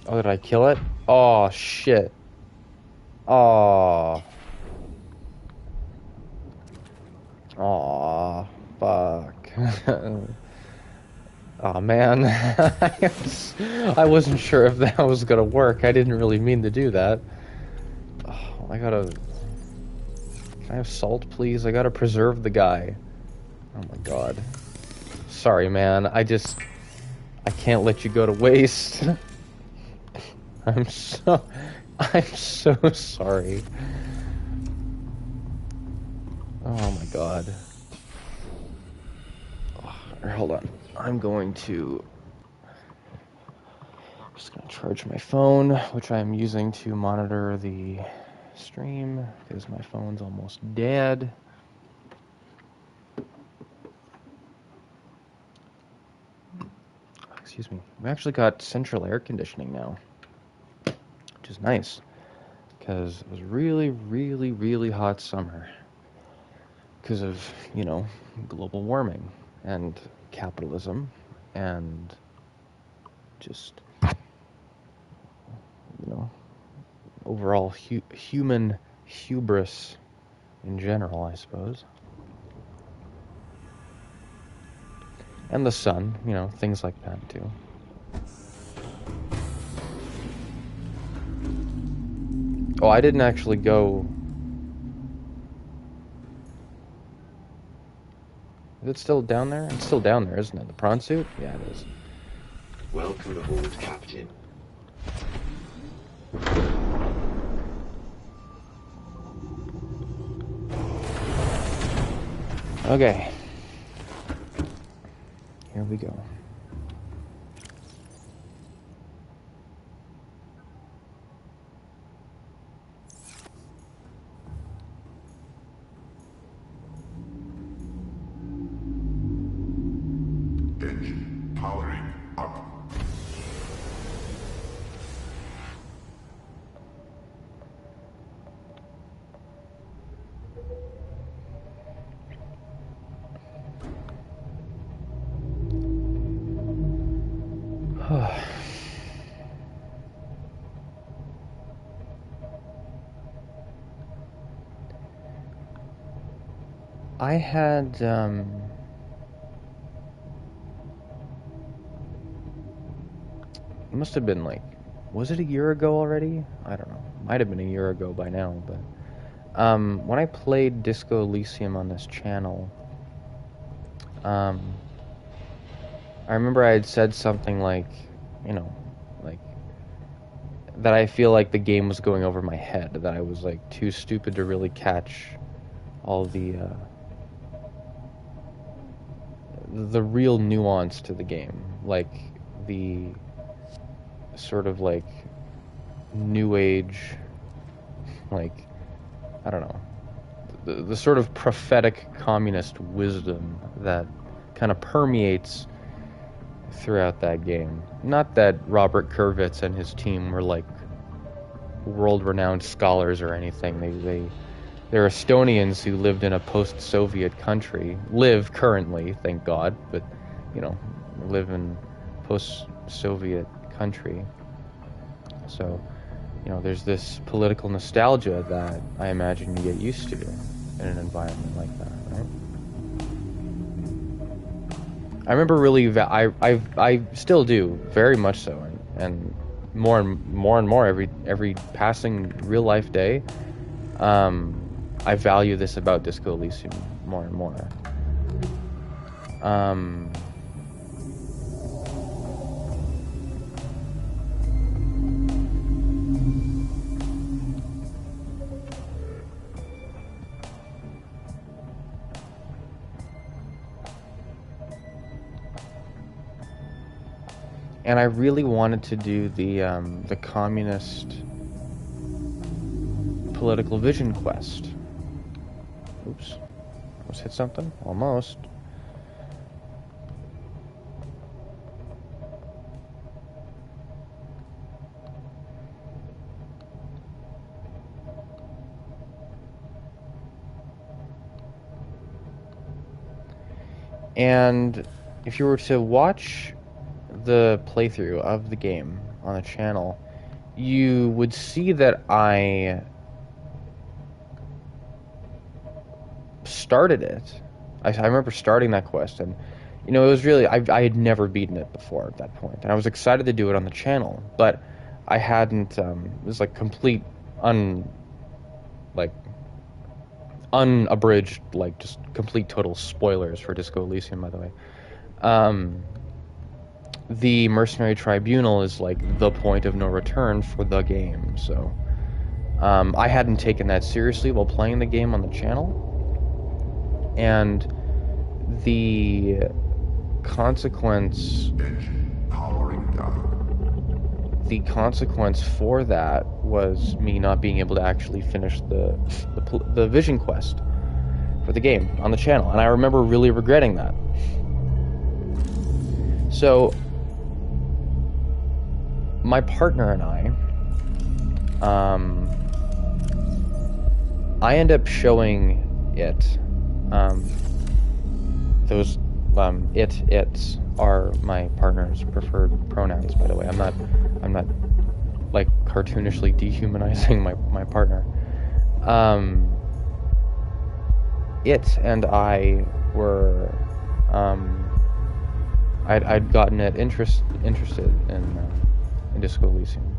Oh, did I kill it? Oh, shit. Oh. Oh, fuck. Oh, man. I wasn't sure if that was gonna work. I didn't really mean to do that. Oh, I gotta... Can I have salt, please? I gotta preserve the guy. Oh my god. Sorry, man. I can't let you go to waste. I'm so sorry. Oh my god. Oh, hold on. I'm just gonna charge my phone, which I'm using to monitor the stream because my phone's almost dead. Excuse me. We actually got central air conditioning now, which is nice because it was really, really, really hot summer because of, global warming and capitalism and just, overall human hubris in general, I suppose. And the sun, things like that too. Oh, I didn't actually go... Is it still down there? It's still down there, isn't it? The prawn suit? Yeah, it is. Welcome aboard, Captain. Okay. Here we go. Engine powering up. I had, it must have been like, was it a year ago already? I don't know. Might have been a year ago by now, but when I played Disco Elysium on this channel, I remember I had said something like, like that I feel like the game was going over my head, that I was like too stupid to really catch all the real nuance to the game, like the sort of like new age, like, I don't know, the sort of prophetic communist wisdom that kind of permeates throughout that game. Not that Robert Kurvitz and his team were like world-renowned scholars or anything. They're Estonians who lived in a post-Soviet country, live currently, thank God, but live in post-Soviet country. So, there's this political nostalgia that I imagine you get used to in an environment like that, right? I remember really, I still do, very much so, and more and more every passing real life day, I value this about Disco Elysium more and more. And I really wanted to do the communist political vision quest. Oops. Almost hit something? Almost. And if you were to watch the playthrough of the game on the channel, you would see that I started it. I remember starting that quest, and it was really I had never beaten it before at that point, and I was excited to do it on the channel, but I hadn't. It was like complete unabridged, like just complete total spoilers for Disco Elysium, by the way. The Mercenary Tribunal is like the point of no return for the game, so I hadn't taken that seriously while playing the game on the channel, and the consequence Engine powering down. the consequence for that was me not being able to actually finish the vision quest for the game on the channel, and I remember really regretting that. So my partner and I end up showing it. Those its are my partner's preferred pronouns, by the way. I'm not like cartoonishly dehumanizing my partner. It and I were I'd gotten it interested in Disco Elysium,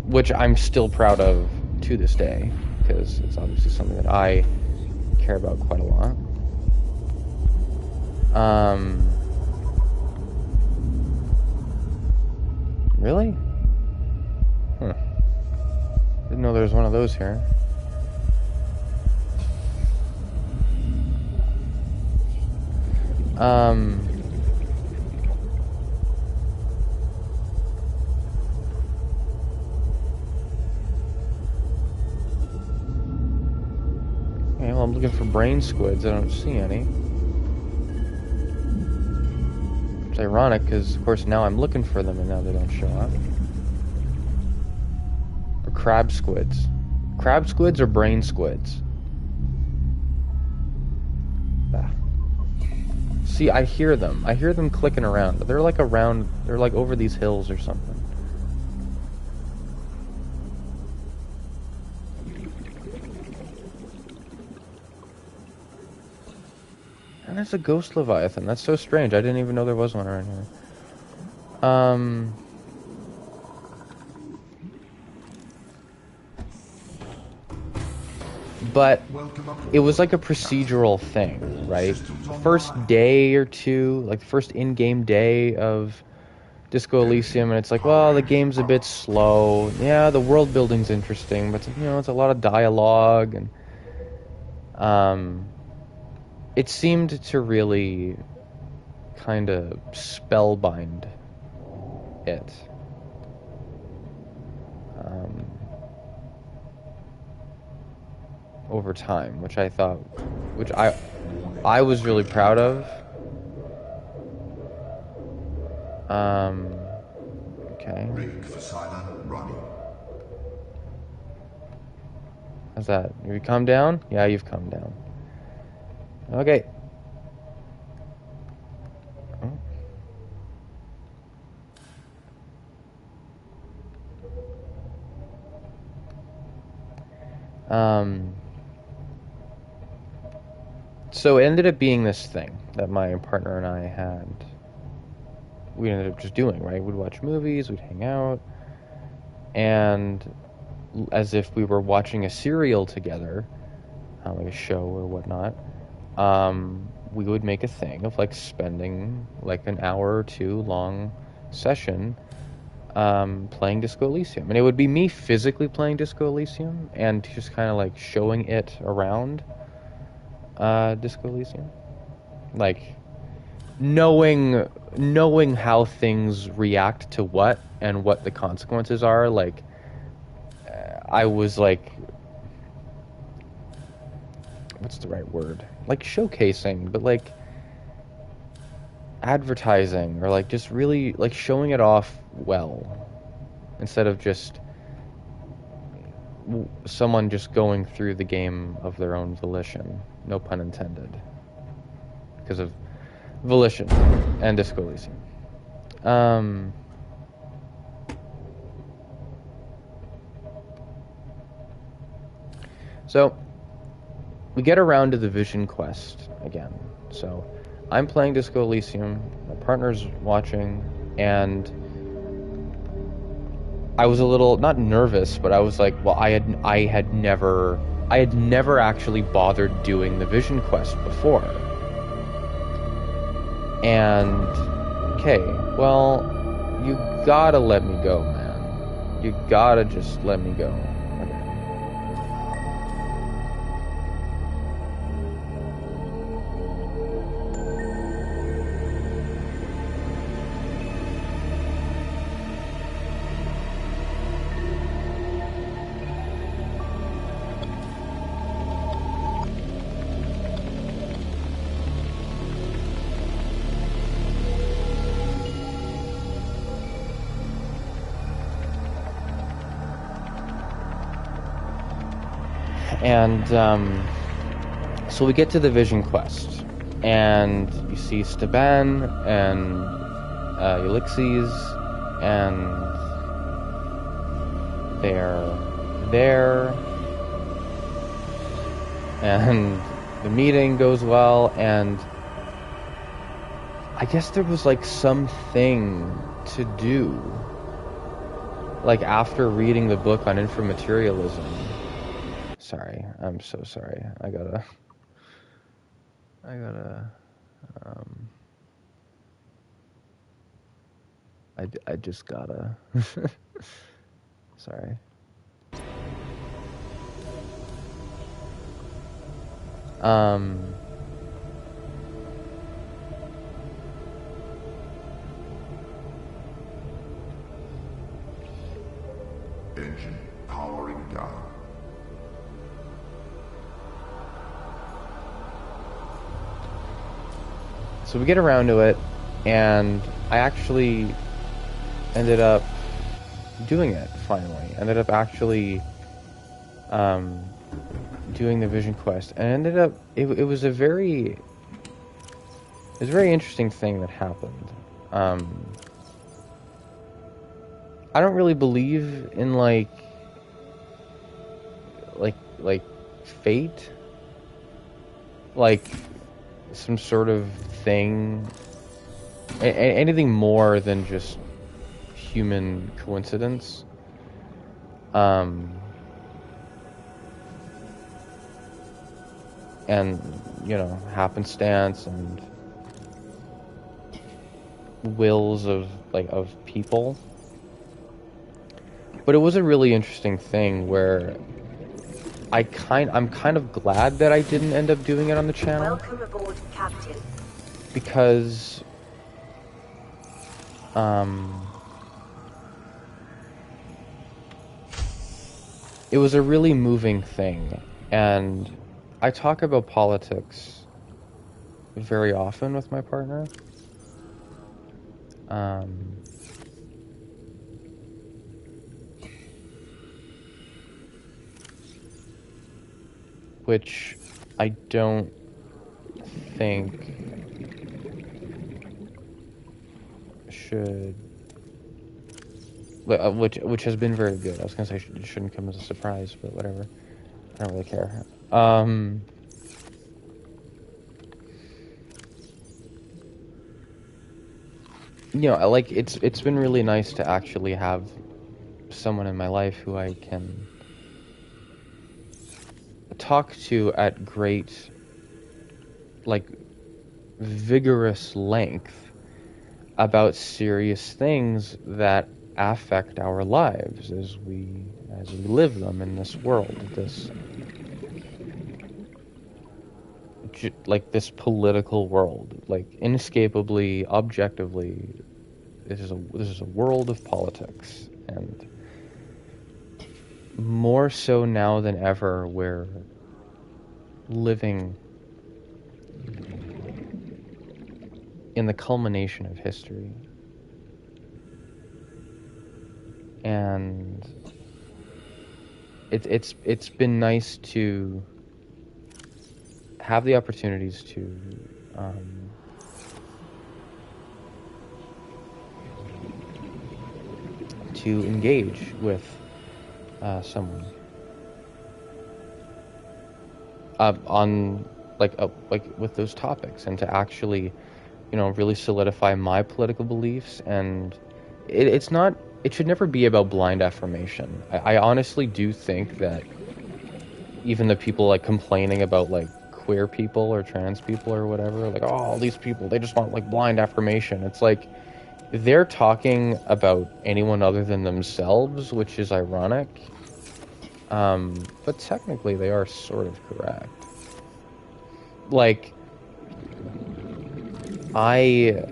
which I'm still proud of to this day, because it's obviously something that I care about quite a lot. Really? Didn't know there was one of those here. Okay, well, I'm looking for brain squids. I don't see any. It's ironic, because, of course, now I'm looking for them, and now they don't show up. Or crab squids. Crab squids or brain squids? Ah. See, I hear them. I hear them clicking around. But they're like around... They're like over these hills or something. And there's a ghost leviathan. That's so strange. I didn't even know there was one around here. But it was like a procedural thing, right? First day or two, like the first in-game day of Disco Elysium, and it's like, well, the game's a bit slow. Yeah, the world building's interesting, but it's a lot of dialogue, and it seemed to really kind of spellbind it. Over time, which I was really proud of. Okay. Rig for silent running. How's that? Have you calmed down? Yeah, you've calmed down. Okay. So it ended up being this thing that my partner and I had. We ended up just doing, right? We'd watch movies, we'd hang out, and as if we were watching a serial together, like a show or whatnot, we would make a thing of like spending like an hour or two long session playing Disco Elysium. And it would be me physically playing Disco Elysium and just kind of like showing it around Disco Elysium. Like knowing how things react to what and what the consequences are. Like I was like what's the right word? Like showcasing, but like advertising, or like just really like showing it off well, instead of just someone just going through the game of their own volition. No pun intended. Because of volition and Disco Elysium. So we get around to the Vision Quest again. So I'm playing Disco Elysium, my partner's watching, and I was a little, not nervous, but I was like, well, I had never actually bothered doing the Vision Quest before. And okay, well, you gotta let me go, man. You gotta just let me go. And so we get to the Vision Quest, and you see Staban and Ulixes, and they're there, and the meeting goes well, and I guess there was like something to do, like after reading the book on inframaterialism. Sorry, I'm so sorry. I gotta, I just gotta, sorry. Engine powering down. So we get around to it, and I actually ended up doing it finally. Ended up actually doing the Vision Quest, and ended up it was a very interesting thing that happened. I don't really believe in like fate, like some sort of thing, anything more than just human coincidence. And you know, happenstance and wills of people. But it was a really interesting thing where I'm kind of glad that I didn't end up doing it on the channel. Welcome aboard, Captain. Because it was a really moving thing, and I talk about politics very often with my partner. Which I don't think should, which has been very good. I was gonna say it shouldn't come as a surprise, but whatever. I don't really care. You know, like it's been really nice to actually have someone in my life who I can talk to at great, like, vigorous length about serious things that affect our lives as we live them in this world, this political world, like inescapably, objectively, this is a world of politics, and more so now than ever, where living in the culmination of history. And it's been nice to have the opportunities to engage with someone on like with those topics, and to actually, really solidify my political beliefs. And it should never be about blind affirmation. I honestly do think that even the people like complaining about like queer people or trans people or whatever, like, oh, all these people, they just want like blind affirmation. It's like they're talking about anyone other than themselves, which is ironic. But technically they are sort of correct. Like, I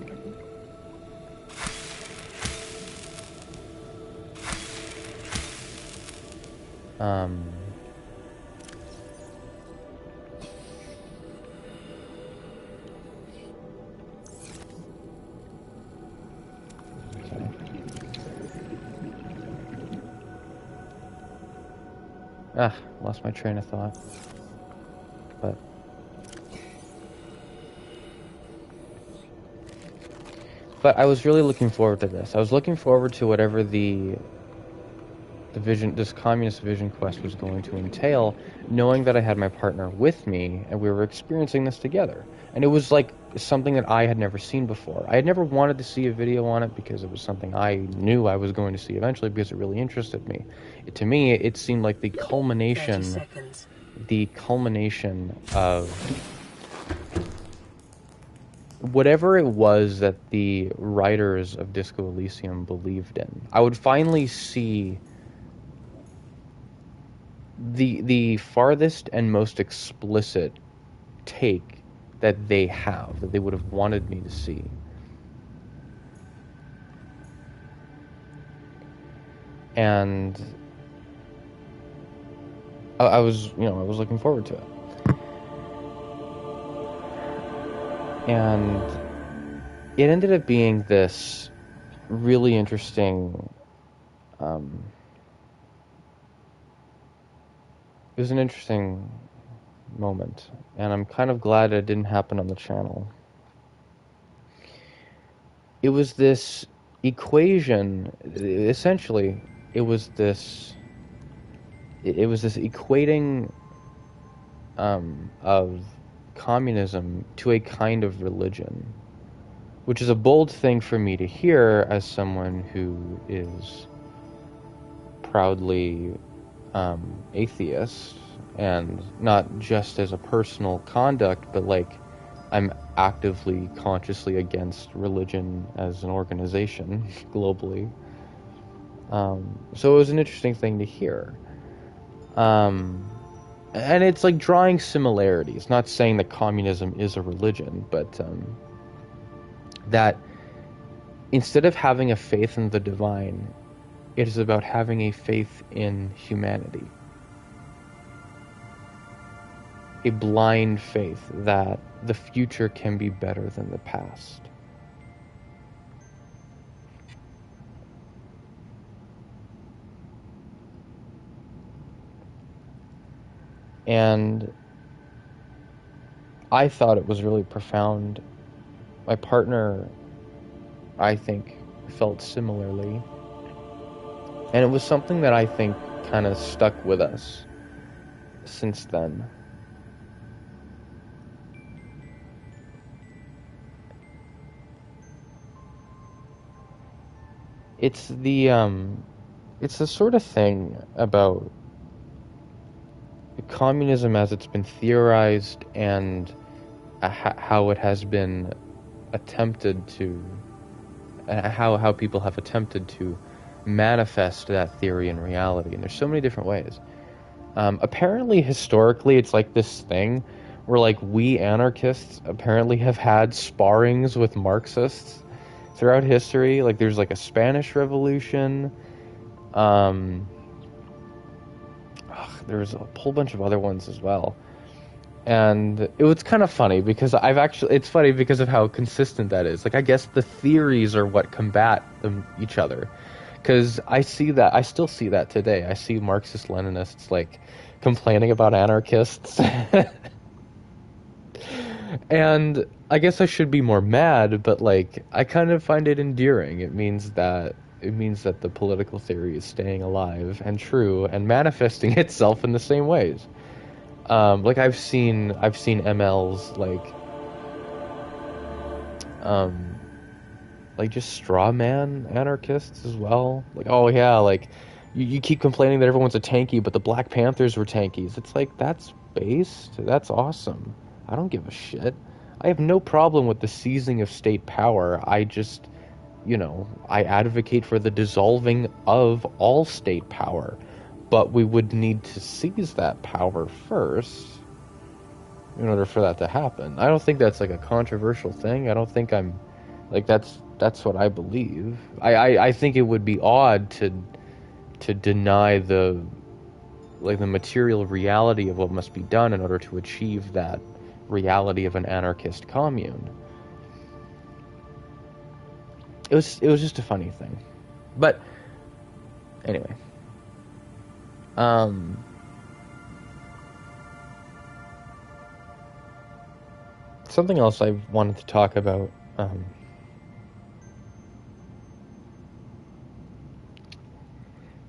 lost my train of thought. But I was really looking forward to this. I was looking forward to whatever the vision, this communist vision quest was going to entail, knowing that I had my partner with me and we were experiencing this together. And it was like something that I had never seen before. I had never wanted to see a video on it because it was something I knew I was going to see eventually because it really interested me. To me, it seemed like the culmination of whatever it was that the writers of Disco Elysium believed in. I would finally see the farthest and most explicit take that they have, that they would have wanted me to see. And I was looking forward to it. And it ended up being this really interesting, it was an interesting moment, and I'm kind of glad it didn't happen on the channel. It was this equation, essentially, it was this equating of communism to a kind of religion, which is a bold thing for me to hear as someone who is proudly atheist, and not just as a personal conduct, but like I'm actively, consciously against religion as an organization globally. So it was an interesting thing to hear. And it's like drawing similarities, not saying that communism is a religion, but that instead of having a faith in the divine, it is about having a faith in humanity. A blind faith that the future can be better than the past. And I thought it was really profound. My partner, I think, felt similarly. And it was something that I think kind of stuck with us since then. It's the sort of thing about communism as it's been theorized, and how it has been attempted to, how people have attempted to manifest that theory in reality. And there's so many different ways. Apparently, historically, it's like this thing where like we anarchists apparently have had sparrings with Marxists throughout history. Like there's like a Spanish Revolution. There's a whole bunch of other ones as well. And it was kind of funny because it's funny because of how consistent that is. Like, I guess the theories are what combat each other. Because I still see that today. I see Marxist-Leninists, like, complaining about anarchists. And I guess I should be more mad, but, like, I kind of find it endearing. It means that the political theory is staying alive and true and manifesting itself in the same ways. Like I've seen MLs like just straw man anarchists as well. Like, oh yeah, like you keep complaining that everyone's a tanky, but the Black Panthers were tankies. It's like, that's based. That's awesome. I don't give a shit. I have no problem with the seizing of state power. I just, I advocate for the dissolving of all state power. But we would need to seize that power first in order for that to happen. I don't think that's like a controversial thing. I don't think I'm like that's what I believe. I think it would be odd to deny the material reality of what must be done in order to achieve that reality of an anarchist commune. It was just a funny thing. But anyway. Something else I wanted to talk about.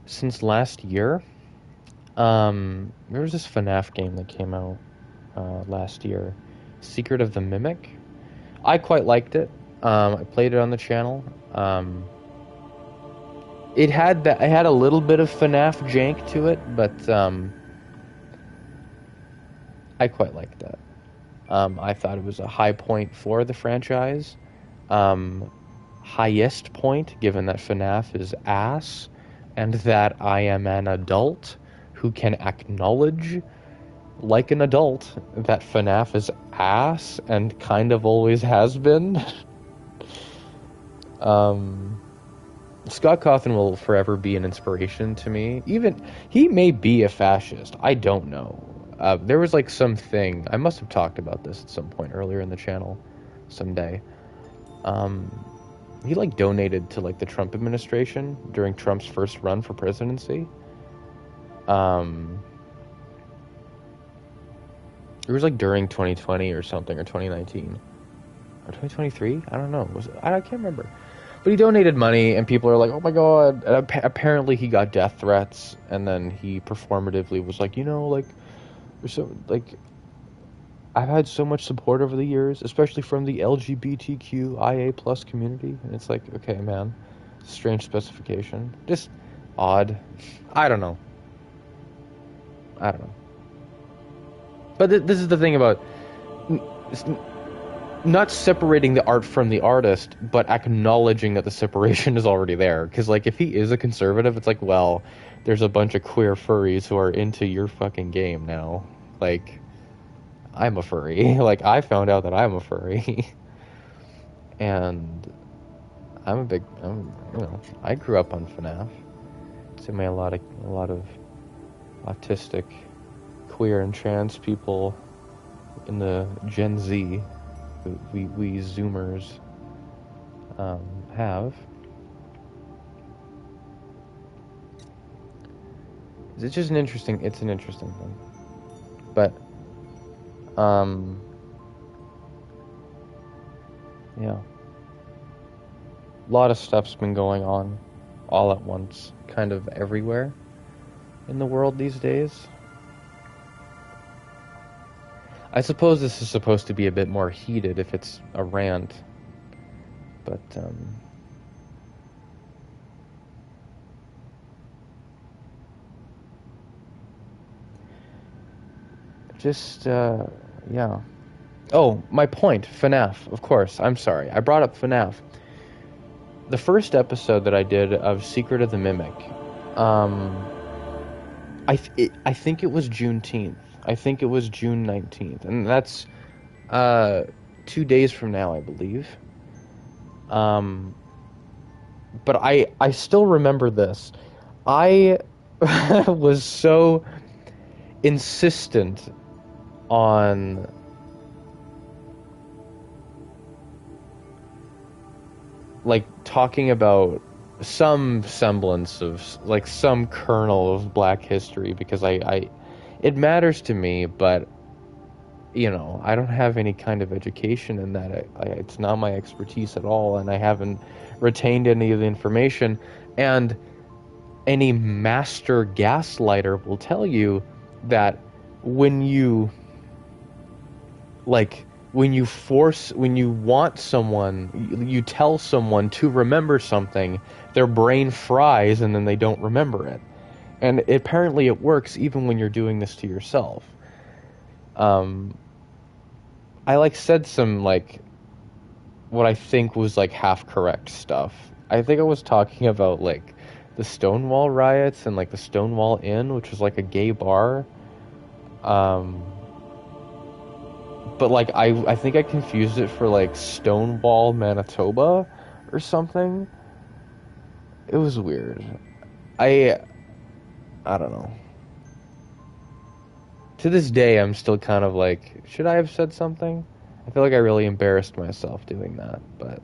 Since last year, there was this FNAF game that came out last year, Secret of the Mimic. I quite liked it. I played it on the channel. It had a little bit of FNAF jank to it, but I quite liked that. I thought it was a high point for the franchise. Highest point, given that FNAF is ass, and that I am an adult who can acknowledge, like an adult, that FNAF is ass and kind of always has been. Scott Cawthon will forever be an inspiration to me. Even he may be a fascist. I don't know. There was like something, I must have talked about this at some point earlier in the channel someday. He like donated to like the Trump administration during Trump's first run for presidency. It was like during 2020 or something, or 2019 or 2023. I don't know. I can't remember. But he donated money, and people are like, "Oh my god!" And apparently, he got death threats, and then he performatively was like, like, so like, I've had so much support over the years, especially from the LGBTQIA plus community, and it's like, okay, man, strange specification, just odd. I don't know. But this is the thing about not separating the art from the artist, but acknowledging that the separation is already there. Because, like, if he is a conservative, it's like, well, there's a bunch of queer furries who are into your fucking game now. Like, I'm a furry. Like, I found out that I'm a furry. And I grew up on FNAF. It's in my a lot of autistic, queer, and trans people in the Gen Z, we Zoomers have. It's just an interesting thing. But yeah, a lot of stuff's been going on all at once, kind of everywhere in the world these days. I suppose this is supposed to be a bit more heated if it's a rant, but yeah. Oh, my point, FNAF, of course. I'm sorry, I brought up FNAF. The first episode that I did of Secret of the Mimic, I think it was Juneteenth. I think it was June 19th, and that's 2 days from now, I believe. But I still remember this. I was so insistent on like talking about some semblance of like some kernel of Black history, because I it matters to me, but you know, I don't have any kind of education in that. It's not my expertise at all, and I haven't retained any of the information. And any master gaslighter will tell you that when you like when you want someone, you tell someone to remember something, their brain fries and then they don't remember it. And apparently it works even when you're doing this to yourself. I like said some like what I think was like half correct stuff. I think I was talking about like the Stonewall riots and like the Stonewall Inn, which was like a gay bar. But like I think I confused it for like Stonewall, Manitoba or something. It was weird. I don't know. To this day, I'm still kind of like, should I have said something? I feel like I really embarrassed myself doing that, but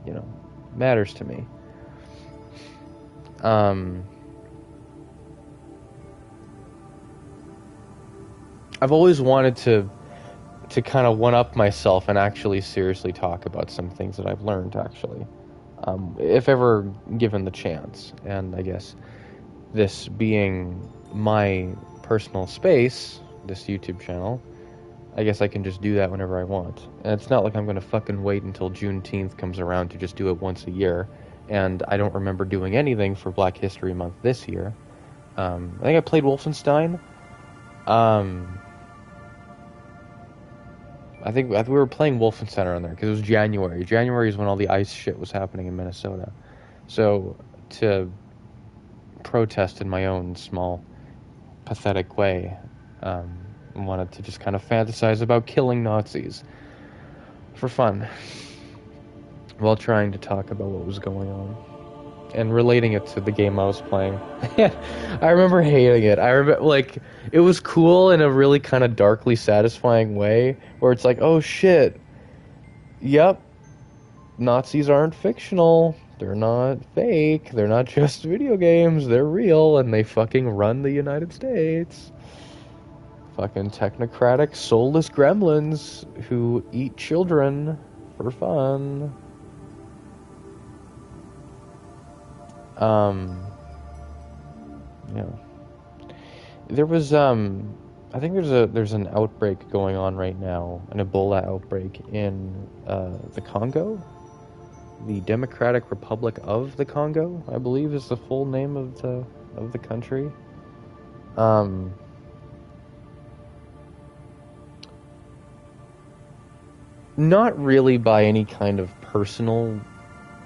you know, matters to me. I've always wanted to kind of one up myself and actually seriously talk about some things that I've learned, actually, if ever given the chance. And I guess this being my personal space, this YouTube channel, I guess I can just do that whenever I want. And it's not like I'm going to fucking wait until Juneteenth comes around to just do it once a year. And I don't remember doing anything for Black History Month this year. I think I played Wolfenstein. I think we were playing Wolfenstein on there because it was January. January is when all the ice shit was happening in Minnesota. So to protest in my own small, pathetic way, wanted to just kind of fantasize about killing Nazis for fun while trying to talk about what was going on and relating it to the game I was playing. I remember hating it. I remember, like, it was cool in a really kind of darkly satisfying way, where it's like, oh shit, yep, Nazis aren't fictional, they're not fake, they're not just video games, they're real, and they fucking run the United States. Fucking technocratic, soulless gremlins who eat children for fun. Yeah. There was I think there's an outbreak going on right now, an Ebola outbreak in the Congo, the Democratic Republic of the Congo, I believe is the full name of the country. Not really by any kind of personal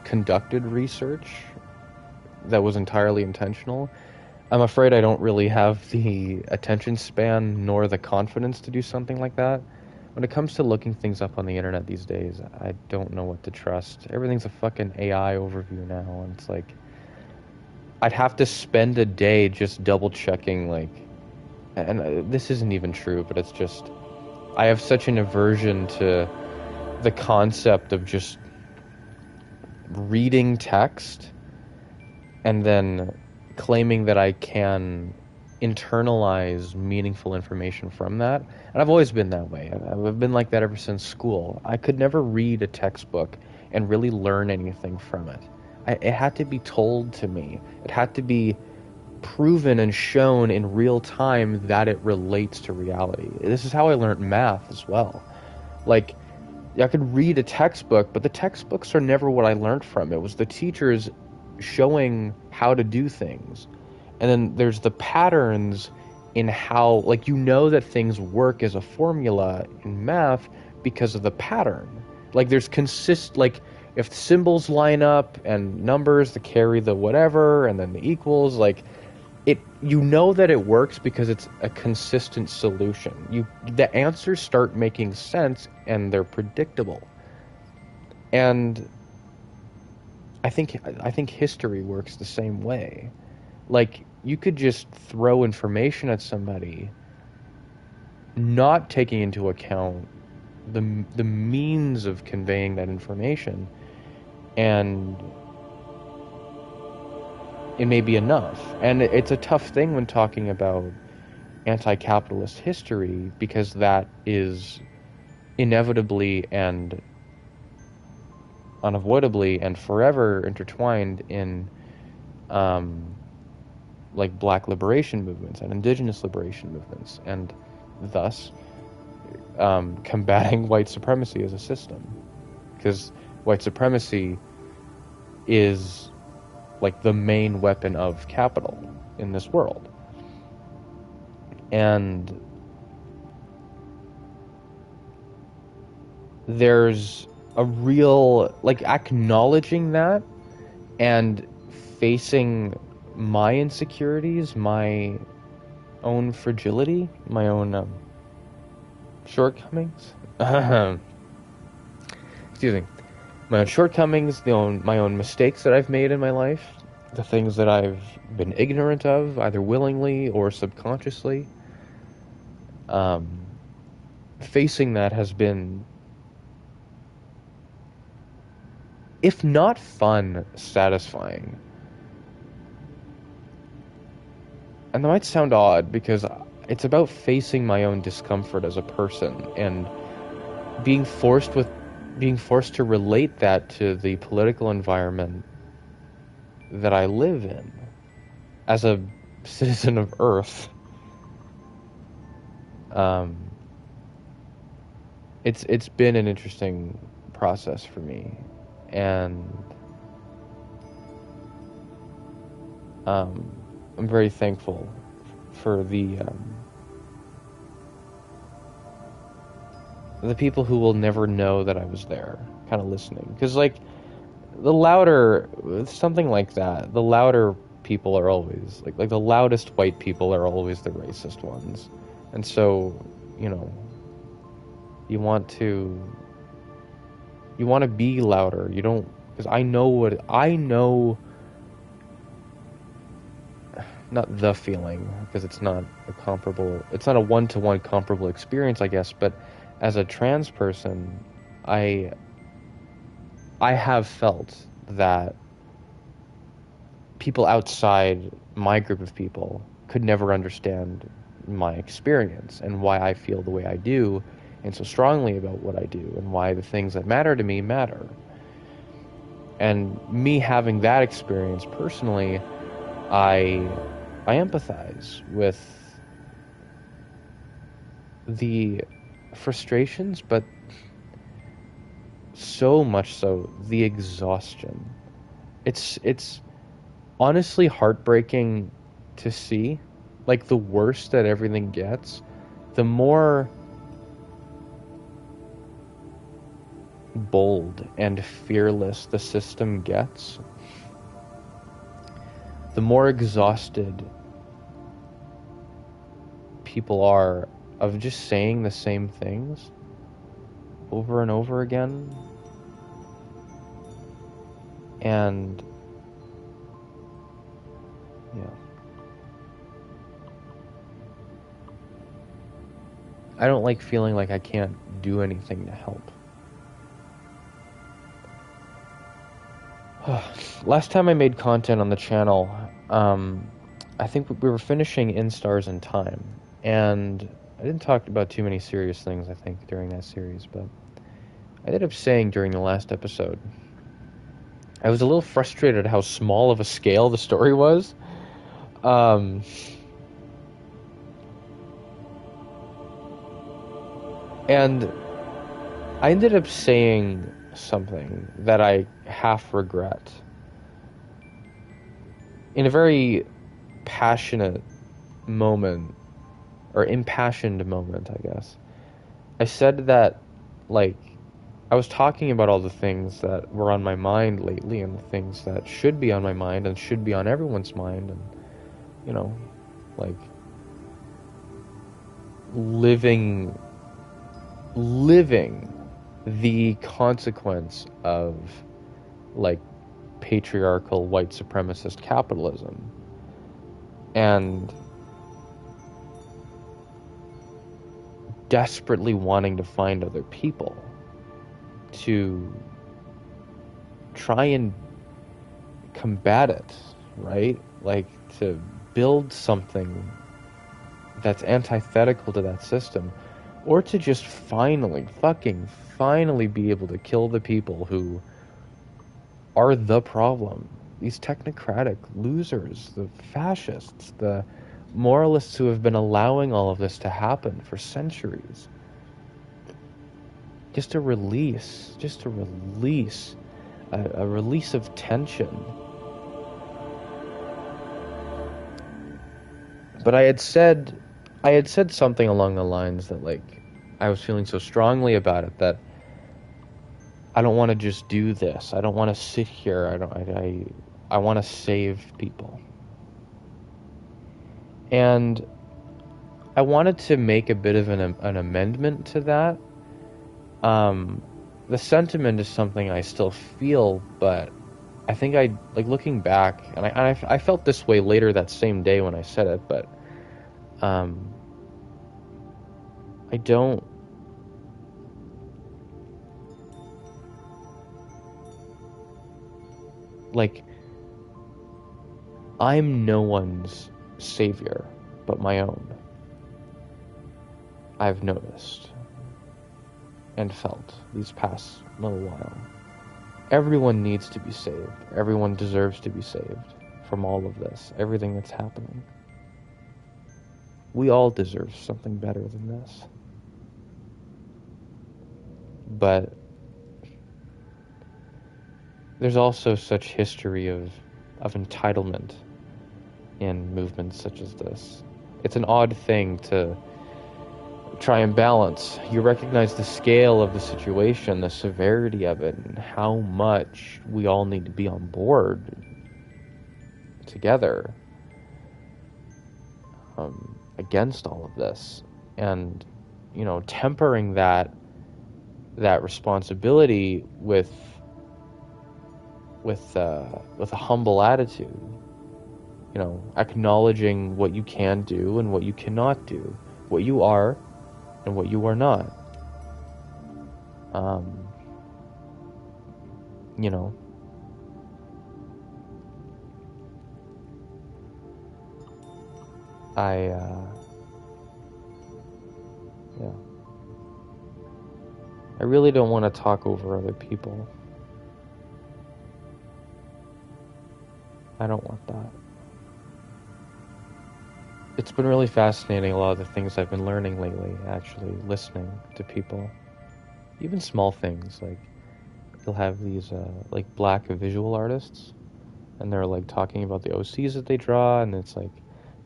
conducted research that was entirely intentional. I'm afraid I don't really have the attention span nor the confidence to do something like that. When it comes to looking things up on the internet these days, I don't know what to trust. Everything's a fucking AI overview now, and it's like, I'd have to spend a day just double checking, like, and this isn't even true, but it's just, I have such an aversion to the concept of just reading text and then claiming that I can internalize meaningful information from that. And I've always been that way. I've been like that ever since school. I could never read a textbook and really learn anything from it. It had to be told to me. It had to be proven and shown in real time that it relates to reality. This is how I learned math as well. Like, I could read a textbook, but the textbooks are never what I learned from. It was the teachers showing how to do things. And then there's the patterns in how, like, you know that things work as a formula in math because of the pattern. Like, there's like, if symbols line up and numbers, the carry, the whatever, and then the equals, like, you know that it works because it's a consistent solution. The answers start making sense and they're predictable. And I think history works the same way. Like, you could just throw information at somebody not taking into account the means of conveying that information, and it may be enough. And it's a tough thing when talking about anti-capitalist history, because that is inevitably and unavoidably and forever intertwined in like black liberation movements and indigenous liberation movements, and thus combating white supremacy as a system, because white supremacy is like the main weapon of capital in this world. And there's a real, like, acknowledging that and facing my insecurities, my own fragility, my own shortcomings. Excuse me. My own shortcomings, my own mistakes that I've made in my life, the things that I've been ignorant of, either willingly or subconsciously. Facing that has been, if not fun, satisfying. And that might sound odd, because it's about facing my own discomfort as a person and being forced to relate that to the political environment that I live in as a citizen of Earth. It's been an interesting process for me, and I'm very thankful for the people who will never know that I was there, kind of listening. Because, like, something like that, the louder people are always, like the loudest white people are always the racist ones. And so, you know, you want to be louder. You don't, because I know, not the feeling, because it's not a one-to-one comparable experience, I guess, but as a trans person, I have felt that people outside my group of people could never understand my experience and why I feel the way I do and so strongly about what I do, and why the things that matter to me matter. And me having that experience personally, I empathize with the frustrations, but so much so the exhaustion. It's honestly heartbreaking to see. Like, the worse that everything gets, the more bold and fearless the system gets, the more exhausted people are of just saying the same things over and over again. And yeah, I don't like feeling like I can't do anything to help. Last time I made content on the channel, I think we were finishing In Stars in Time, and I didn't talk about too many serious things, I think, during that series, but I ended up saying during the last episode, I was a little frustrated at how small of a scale the story was. And I ended up saying something that I half regret. In a very passionate moment, or impassioned moment, I guess, I said that, like, I was talking about all the things that were on my mind lately, and the things that should be on my mind and should be on everyone's mind, and, you know, like, living the consequence of, like, patriarchal white supremacist capitalism. And desperately wanting to find other people to try and combat it, right? Like, to build something that's antithetical to that system, or to just finally be able to kill the people who are the problem. These technocratic losers, the fascists, the moralists who have been allowing all of this to happen for centuries. Just a release, a release of tension. But I had said something along the lines that, like, I was feeling so strongly about it that I don't want to just do this. I don't want to sit here. I want to save people. And I wanted to make a bit of an amendment to that. The sentiment is something I still feel, but I think like, looking back, and I felt this way later that same day when I said it, but I don't. Like, I'm no one's savior but my own. I've noticed and felt these past little while. Everyone needs to be saved. Everyone deserves to be saved from all of this, everything that's happening. We all deserve something better than this. But there's also such history of entitlement in movements such as this. It's an odd thing to try and balance. You recognize the scale of the situation, the severity of it, and how much we all need to be on board together against all of this. And, you know, tempering that responsibility with a humble attitude, you know, acknowledging what you can do and what you cannot do, what you are and what you are not. You know, yeah, I really don't want to talk over other people. I don't want that. It's been really fascinating, a lot of the things I've been learning lately, actually listening to people. Even small things, like, you'll have these like black visual artists, and they're like talking about the OCs that they draw, and it's like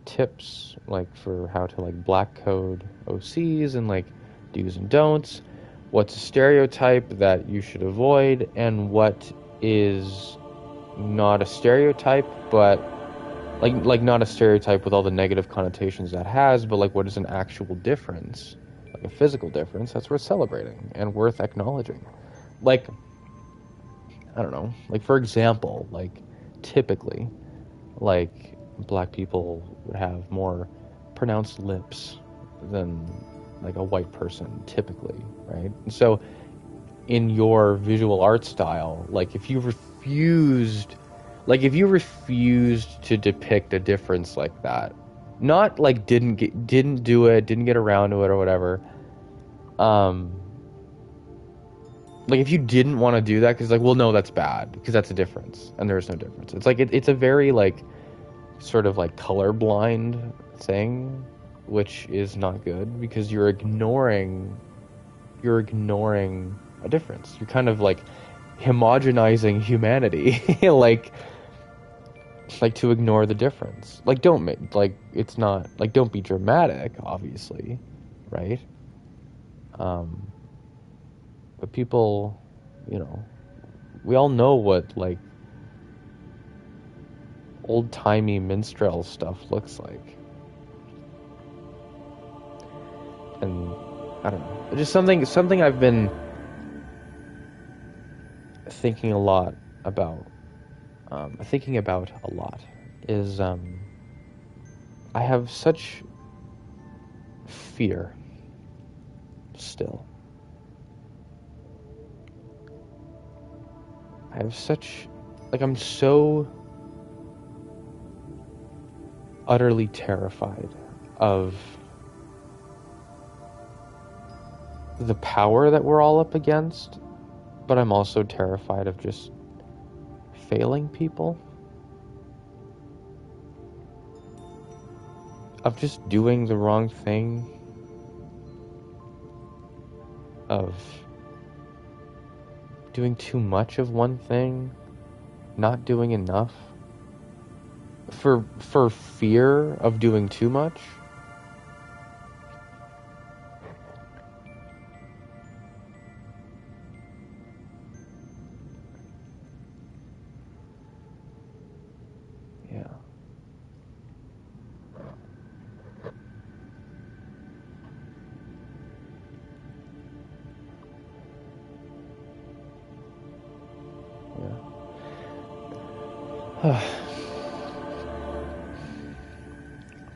tips like for how to like black code OCs and like do's and don'ts, what's a stereotype that you should avoid, and what is not a stereotype, but like not a stereotype with all the negative connotations that has, but like what is an actual difference, like a physical difference that's worth celebrating and worth acknowledging. Like, I don't know, like, for example, like, typically, like, black people would have more pronounced lips than like a white person typically, right? And so in your visual art style, like, if you refused to depict a difference like that, not like didn't do it, didn't get around to it or whatever, like, if you didn't want to do that because, like, well, no, that's bad because that's a difference and there's no difference. It's like it's a very like sort of like colorblind thing, which is not good because you're ignoring a difference. You're kind of like homogenizing humanity, like to ignore the difference. Like, don't make, like, it's not like, don't be dramatic, obviously, right? But people, you know, we all know what like old-timey minstrel stuff looks like. And I don't know, just something I've been thinking a lot about a lot is I have such fear still. I have such, like, I'm so utterly terrified of the power that we're all up against, but I'm also terrified of just failing people, of just doing the wrong thing, of doing too much of one thing, not doing enough, for fear of doing too much. Yeah. Yeah.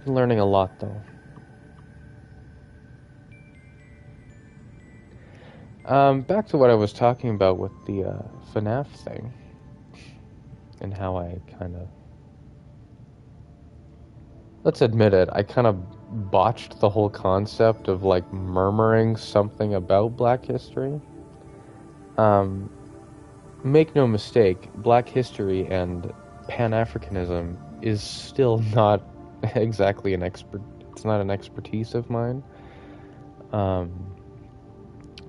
Learning a lot, though. Back to what I was talking about with the FNAF thing, and how I kind of, let's admit it, I kind of botched the whole concept of, like, murmuring something about Black history. Make no mistake, Black history and Pan-Africanism is still not exactly it's not an expertise of mine.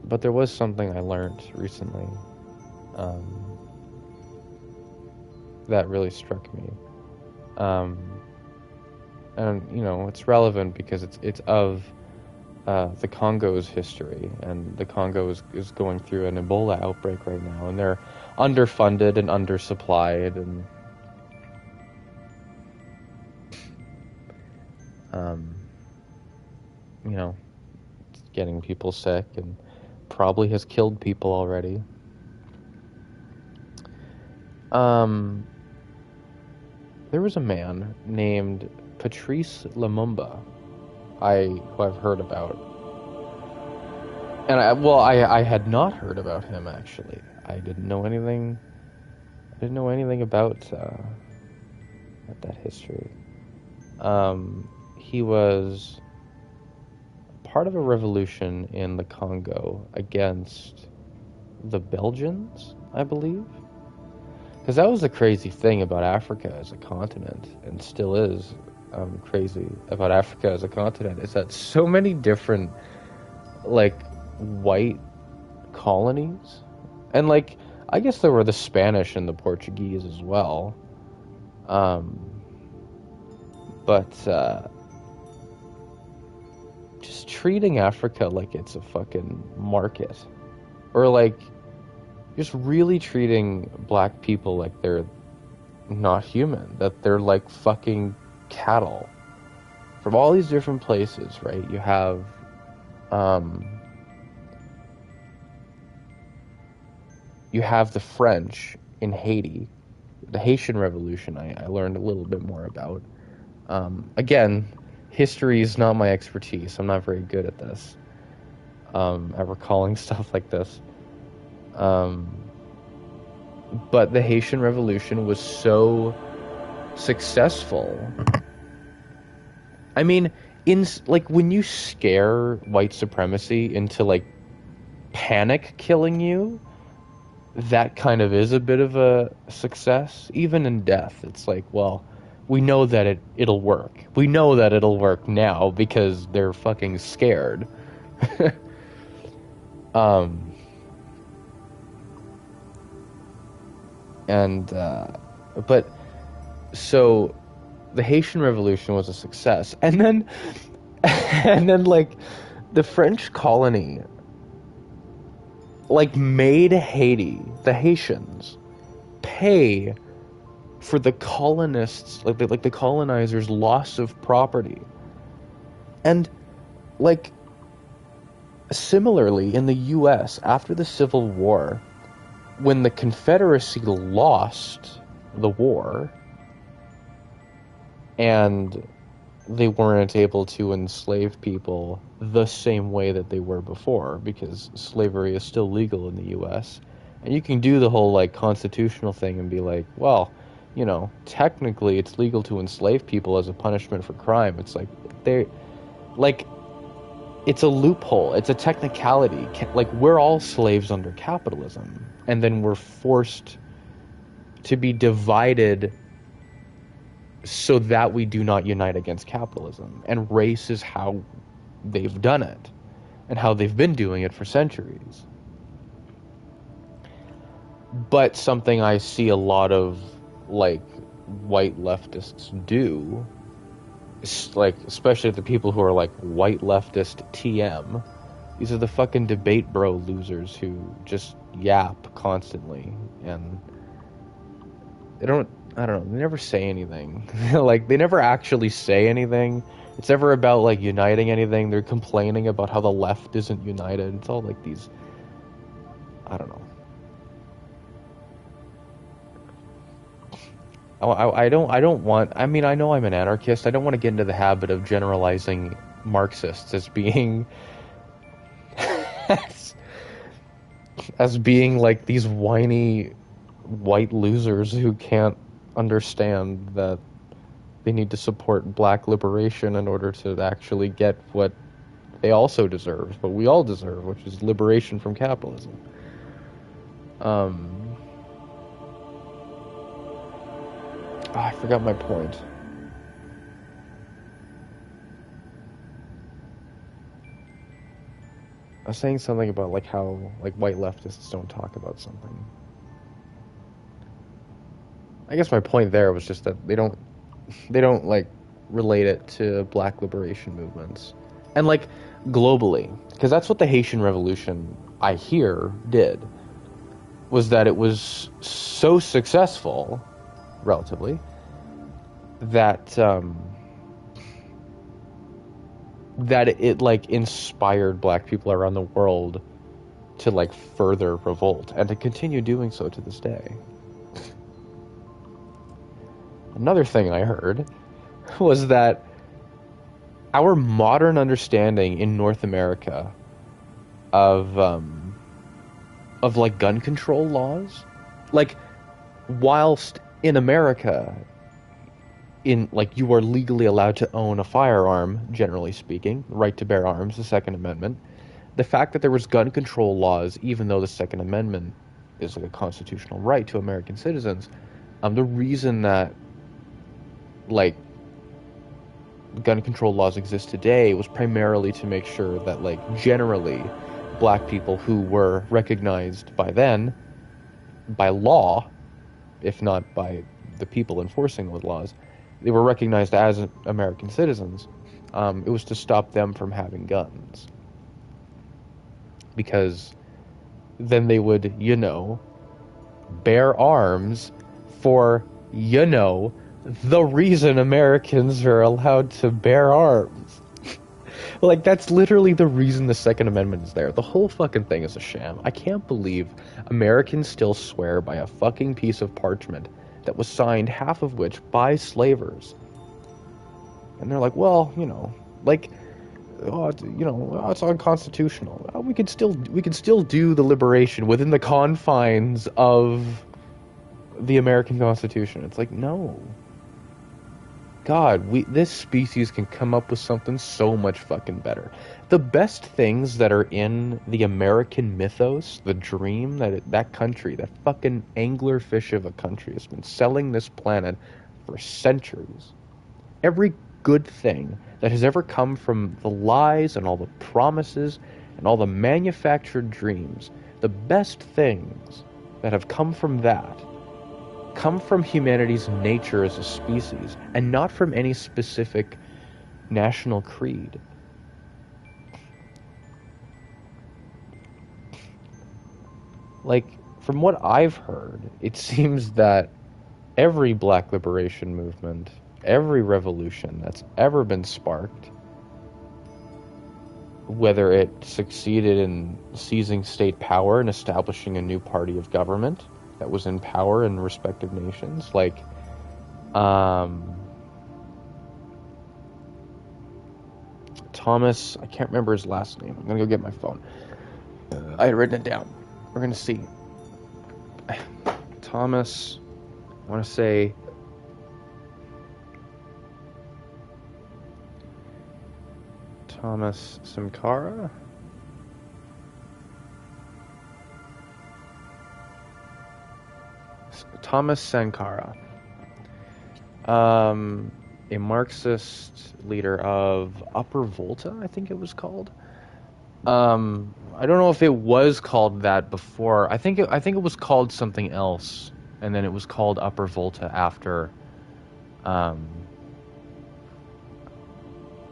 But there was something I learned recently that really struck me. And, you know, it's relevant because it's of the Congo's history, and the Congo is going through an Ebola outbreak right now, and they're underfunded and undersupplied, and you know, it's getting people sick and probably has killed people already. There was a man named Patrice Lumumba who I've heard about. And I had not heard about him, actually. I didn't know anything about that history. He was part of a revolution in the Congo against the Belgians, I believe. Because that was the crazy thing about Africa as a continent, and still is crazy about Africa as a continent, is that so many different, like, white colonies, and, like, I guess there were the Spanish and the Portuguese as well, but just treating Africa like it's a fucking market, or, like, just really treating Black people like they're not human, that they're like fucking cattle from all these different places, right? You have the French in Haiti, the Haitian Revolution. I learned a little bit more about. Again, history is not my expertise. I'm not very good at this, at recalling stuff like this. But the Haitian Revolution was so successful. I mean, like, when you scare white supremacy into, like, panic killing you, that kind of is a bit of a success. Even in death, it's like, well, we know that it'll work. We know that it'll work now because they're fucking scared. But so the Haitian Revolution was a success, and then like the French colony, like, made Haiti, the Haitians, pay for the colonists, like the colonizers' loss of property. And, like, similarly in the US after the Civil War, when the Confederacy lost the war and they weren't able to enslave people the same way that they were before, because slavery is still legal in the U.S. And you can do the whole, like, constitutional thing and be like, well, you know, technically it's legal to enslave people as a punishment for crime. It's like, like, it's a loophole. It's a technicality. Like, we're all slaves under capitalism. And then we're forced to be divided so that we do not unite against capitalism. And race is how they've done it, and how they've been doing it for centuries. But something I see a lot of, like, white leftists do, like, especially the people who are like white leftist TM, these are the fucking debate bro losers who just yap constantly, and I don't know, they never say anything. Like, they never actually say anything. It's never about, like, uniting anything. They're complaining about how the left isn't united. It's all like these, I don't know. I don't want, I mean, I know I'm an anarchist. I don't want to get into the habit of generalizing Marxists as being as being like these whiny white losers who can't understand that they need to support black liberation in order to actually get what they also deserve, what we all deserve, which is liberation from capitalism. I forgot my point. I was saying something about, like, how, like, white leftists don't talk about something. I guess my point there was just that they don't like relate it to black liberation movements, and, like, globally, because that's what the Haitian Revolution, I hear, did, was that it was so successful, relatively, that that it, like, inspired black people around the world to, like, further revolt, and to continue doing so to this day. Another thing I heard was that our modern understanding in North America of like, gun control laws, like, whilst in America, in, like, you are legally allowed to own a firearm, generally speaking, right to bear arms, the Second Amendment, the fact that there was gun control laws, even though the Second Amendment is, like, a constitutional right to American citizens, the reason that, like, gun control laws exist today was primarily to make sure that, like, generally black people who were recognized by then by law, if not by the people enforcing those laws, they were recognized as American citizens. It was to stop them from having guns, because then they would, you know, bear arms for, you know, the reason Americans are allowed to bear arms. Like, that's literally the reason the Second Amendment is there. The whole fucking thing is a sham. I can't believe Americans still swear by a fucking piece of parchment that was signed, half of which by slavers. And they're like, well, you know, like, oh, you know, oh, it's unconstitutional. Well, we can still do the liberation within the confines of the American Constitution. It's like, no. God, this species can come up with something so much fucking better. The best things that are in the American mythos, the dream that country, that fucking anglerfish of a country, has been selling this planet for centuries. Every good thing that has ever come from the lies and all the promises and all the manufactured dreams, the best things that have come from that come from humanity's nature as a species, and not from any specific national creed. Like, from what I've heard, it seems that every black liberation movement, every revolution that's ever been sparked, whether it succeeded in seizing state power and establishing a new party of government that was in power in respective nations, like, Thomas, I can't remember his last name. I'm gonna go get my phone. I had written it down. We're gonna see. Thomas, I want to say Thomas Sankara. Thomas Sankara. A Marxist leader of Upper Volta, I think it was called. I don't know if it was called that before. I think it was called something else, and then it was called Upper Volta after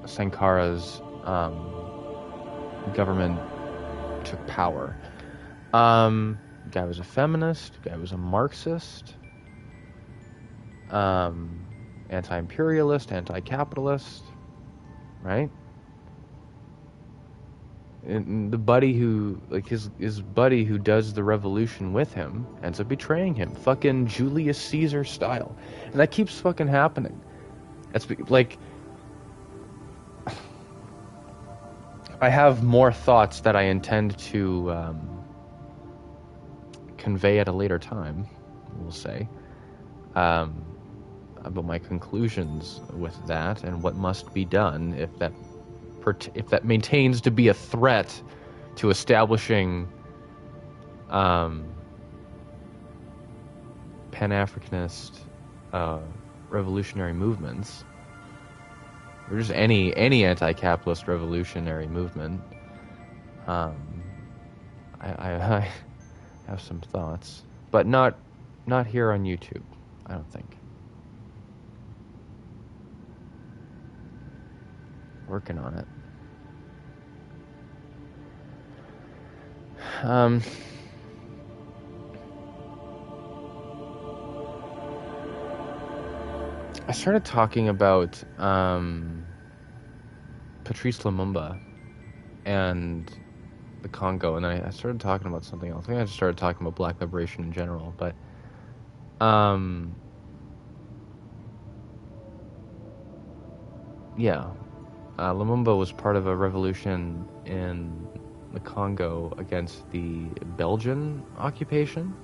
Sankara's government took power. Guy was a feminist. Guy was a Marxist. Anti-imperialist, anti-capitalist, right? And the buddy who, like his buddy who does the revolution with him ends up betraying him, fucking Julius Caesar style, and that keeps fucking happening. That's like, I have more thoughts that I intend to convey at a later time, we'll say, about my conclusions with that and what must be done if that maintains to be a threat to establishing Pan-Africanist revolutionary movements, or just any anti-capitalist revolutionary movement. I have some thoughts, but not here on YouTube, I don't think. Working on it. I started talking about Patrice Lumumba and the Congo, and then I started talking about something else. I think I just started talking about black liberation in general, but yeah. Lumumba was part of a revolution in the Congo against the Belgian occupation.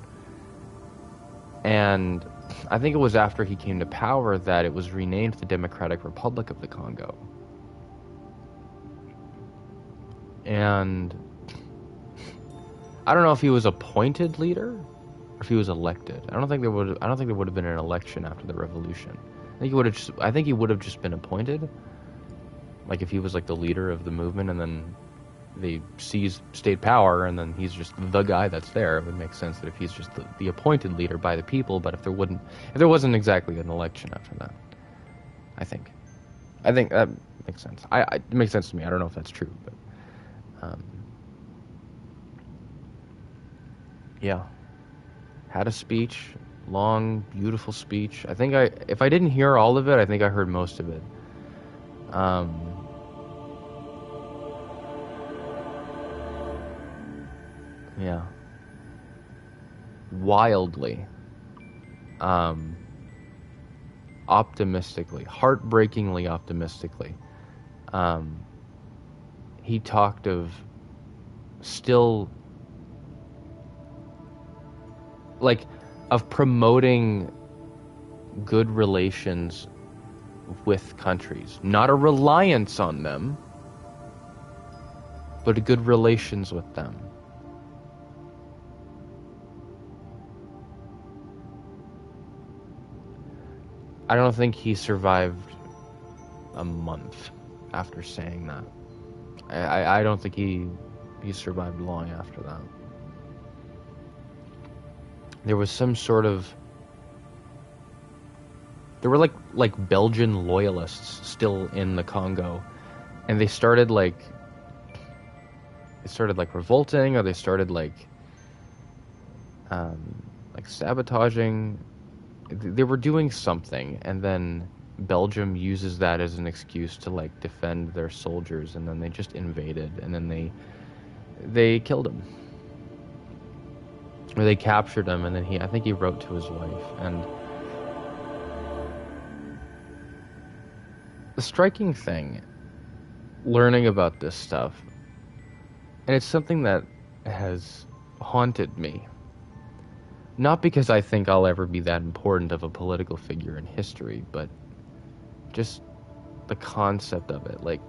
And I think it was after he came to power that it was renamed the Democratic Republic of the Congo. And I don't know if he was appointed leader or if he was elected. I don't think there would have been an election after the revolution. I think he would have just been appointed. Like if he was like the leader of the movement and then they seized state power and then he's just the guy that's there, it would make sense that if he's just the appointed leader by the people, but if there wasn't exactly an election after that, I think that makes sense. It makes sense to me. I don't know if that's true, but yeah. Had a speech, long, beautiful speech. I think if I didn't hear all of it, I think I heard most of it. Yeah. Wildly. Optimistically. Heartbreakingly optimistically. He talked of still, like, of promoting good relations with countries. Not a reliance on them, but a good relations with them. I don't think he survived a month after saying that. I don't think he survived long after that. There was some sort of... There were like Belgian loyalists still in the Congo, and they started like revolting, or they started like sabotaging. They were doing something, and then Belgium uses that as an excuse to like defend their soldiers, and then they just invaded, and then they killed him, or they captured him, and then I think he wrote to his wife. And the striking thing learning about this stuff, and it's something that has haunted me. Not because I think I'll ever be that important of a political figure in history, but just the concept of it. Like,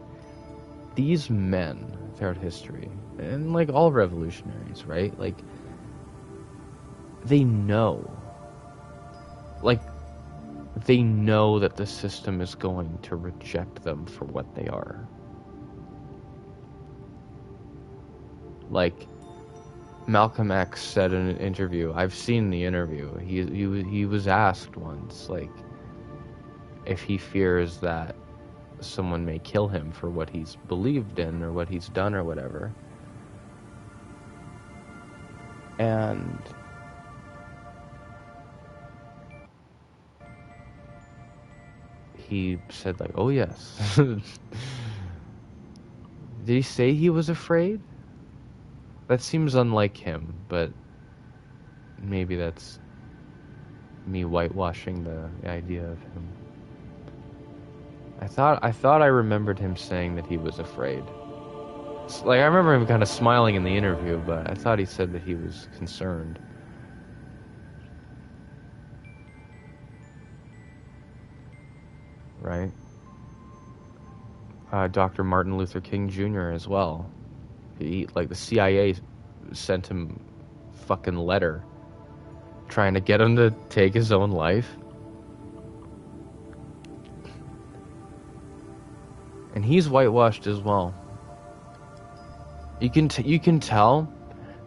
these men throughout history, and like all revolutionaries, right? Like, they know. Like, they know that the system is going to reject them for what they are. Like, Malcolm X said in an interview, I've seen the interview, he was asked once, like, if he fears that someone may kill him for what he's believed in or what he's done or whatever. And he said, like, oh yes. Did he say he was afraid? That seems unlike him, but maybe that's me whitewashing the idea of him. I thought I remembered him saying that he was afraid. Like, I remember him kind of smiling in the interview, but I thought he said that he was concerned. Right? Dr. Martin Luther King Jr. as well. Like, the CIA sent him a fucking letter trying to get him to take his own life. And he's whitewashed as well. You can tell,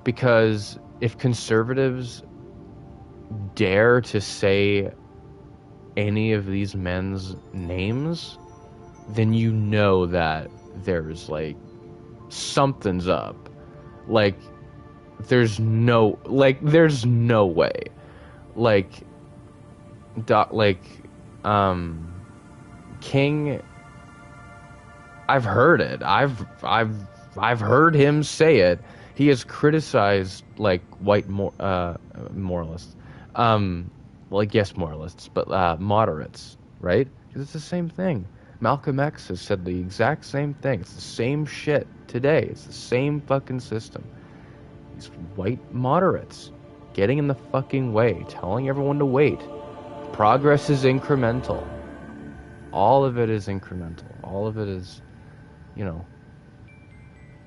because if conservatives dare to say any of these men's names, then you know that there's, like, something's up. Like, there's no way. Like, King, I've heard it. I've heard him say it. He has criticized, like, white moralists. Like, yes, moralists, but moderates, right? Because it's the same thing. Malcolm X has said the exact same thing. It's the same shit today. It's the same fucking system. These white moderates getting in the fucking way, telling everyone to wait. Progress is incremental. All of it is incremental. All of it is, you know.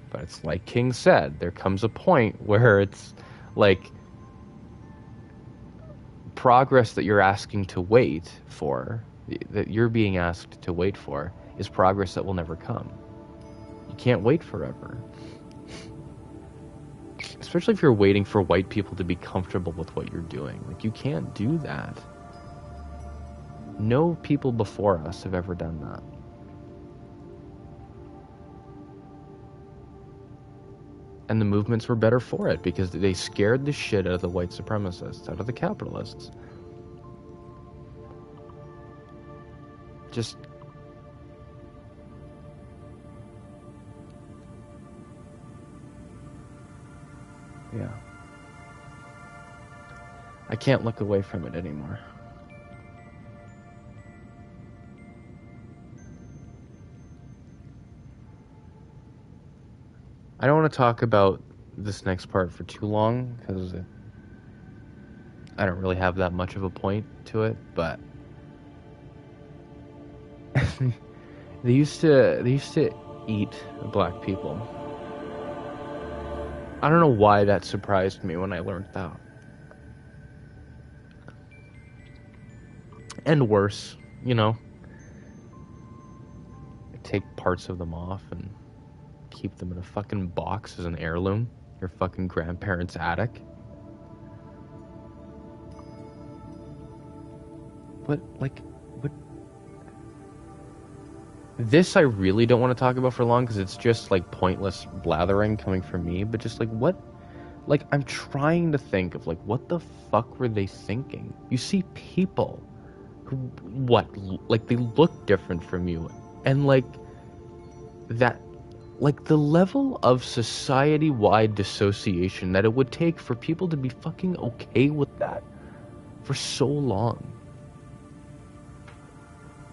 But it's like King said, there comes a point where it's like progress that you're asking to wait for, that you're being asked to wait for, is progress that will never come. You can't wait forever. Especially if you're waiting for white people to be comfortable with what you're doing. Like, you can't do that. No people before us have ever done that. And the movements were better for it, because they scared the shit out of the white supremacists, out of the capitalists. Just... yeah. I can't look away from it anymore. I don't want to talk about this next part for too long, because I don't really have that much of a point to it, but they used to eat black people. I don't know why that surprised me when I learned that. And worse, you know. Take parts of them off and keep them in a fucking box as an heirloom. Your fucking grandparents' attic. But, like, what... This I really don't want to talk about for long, because it's just, like, pointless blathering coming from me, but just, like, what... Like, I'm trying to think of, like, what the fuck were they thinking? You see people who, what, like, they look different from you, and, like, that... Like, the level of society-wide dissociation that it would take for people to be fucking okay with that for so long.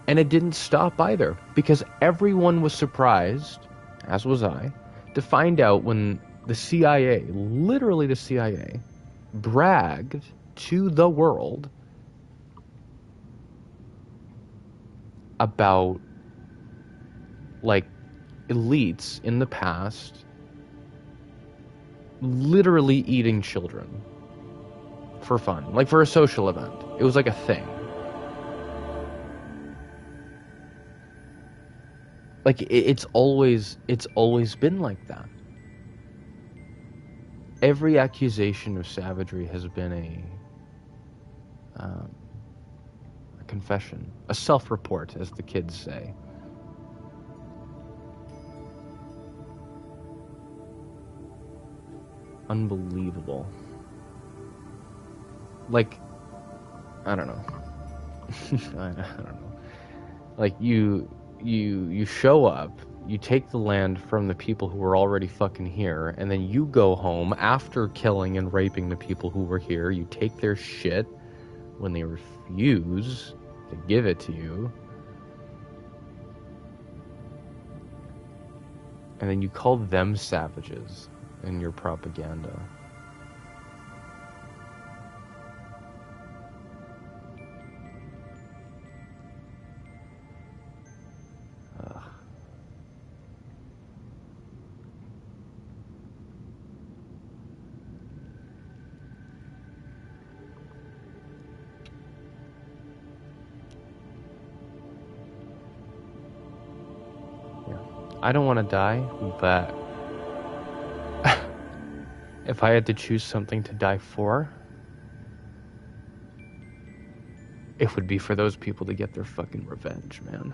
And it didn't stop either, because everyone was surprised, as was I, to find out when the CIA, literally the CIA, bragged to the world about, like, elites in the past literally eating children for fun, like for a social event. It was like a thing. Like, it's always been like that. Every accusation of savagery has been a confession, a self-report, as the kids say. Unbelievable. Like, I don't know. I don't know. Like, you show up, you take the land from the people who were already fucking here, and then you go home after killing and raping the people who were here. You take their shit when they refuse to give it to you. And then you call them savages in your propaganda. I don't want to die, but if I had to choose something to die for, it would be for those people to get their fucking revenge, man.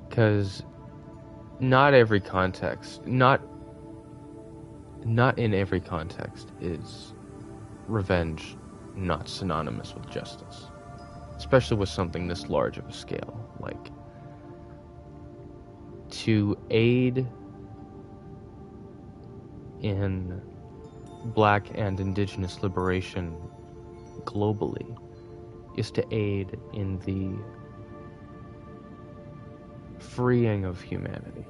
Because not every context, not in every context is revenge not synonymous with justice, especially with something this large of a scale. Like, to aid in Black and Indigenous liberation globally is to aid in the freeing of humanity.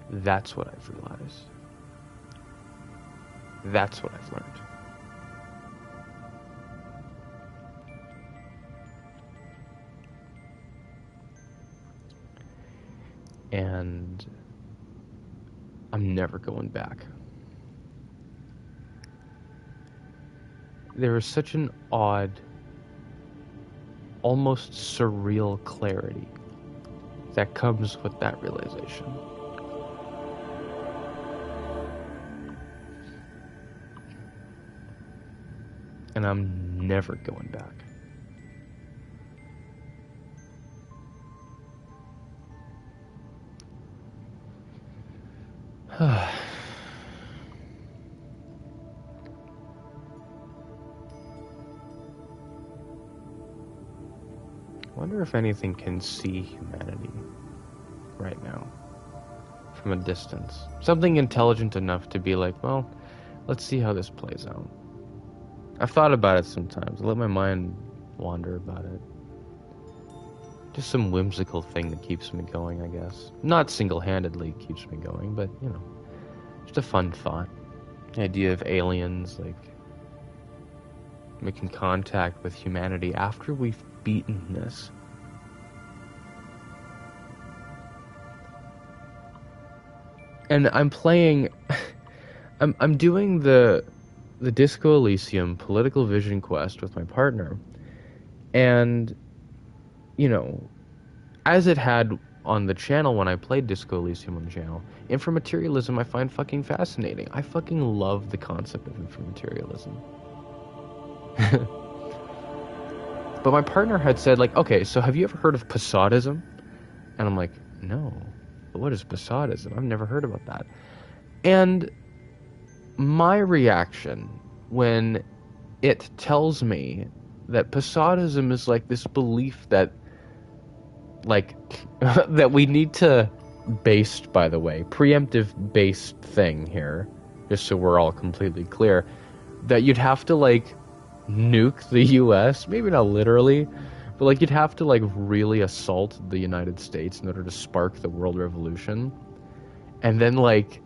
That's what I've realized. That's what I've learned. And I'm never going back. There is such an odd, almost surreal clarity that comes with that realization. And I'm never going back. Wonder if anything can see humanity right now from a distance. Something intelligent enough to be like, well, let's see how this plays out. I've thought about it sometimes. I let my mind wander about it. Just some whimsical thing that keeps me going, I guess. Not single-handedly keeps me going, but, you know, just a fun thought. The idea of aliens, like, making contact with humanity after we've beaten this. And I'm playing... I'm doing the Disco Elysium political vision quest with my partner. And, you know, as it had on the channel when I played Disco Elysium on the channel, inframaterialism I find fucking fascinating. I fucking love the concept of inframaterialism. But my partner had said, like, okay, so have you ever heard of Posadism? And I'm like, no. But what is Posadism? I've never heard about that. And my reaction when it tells me that Posadism is like this belief that, like, that we need to, based, by the way, preemptive based thing here, just so we're all completely clear, that you'd have to, like, nuke the US, maybe not literally, but, like, you'd have to, like, really assault the United States in order to spark the world revolution. And then, like,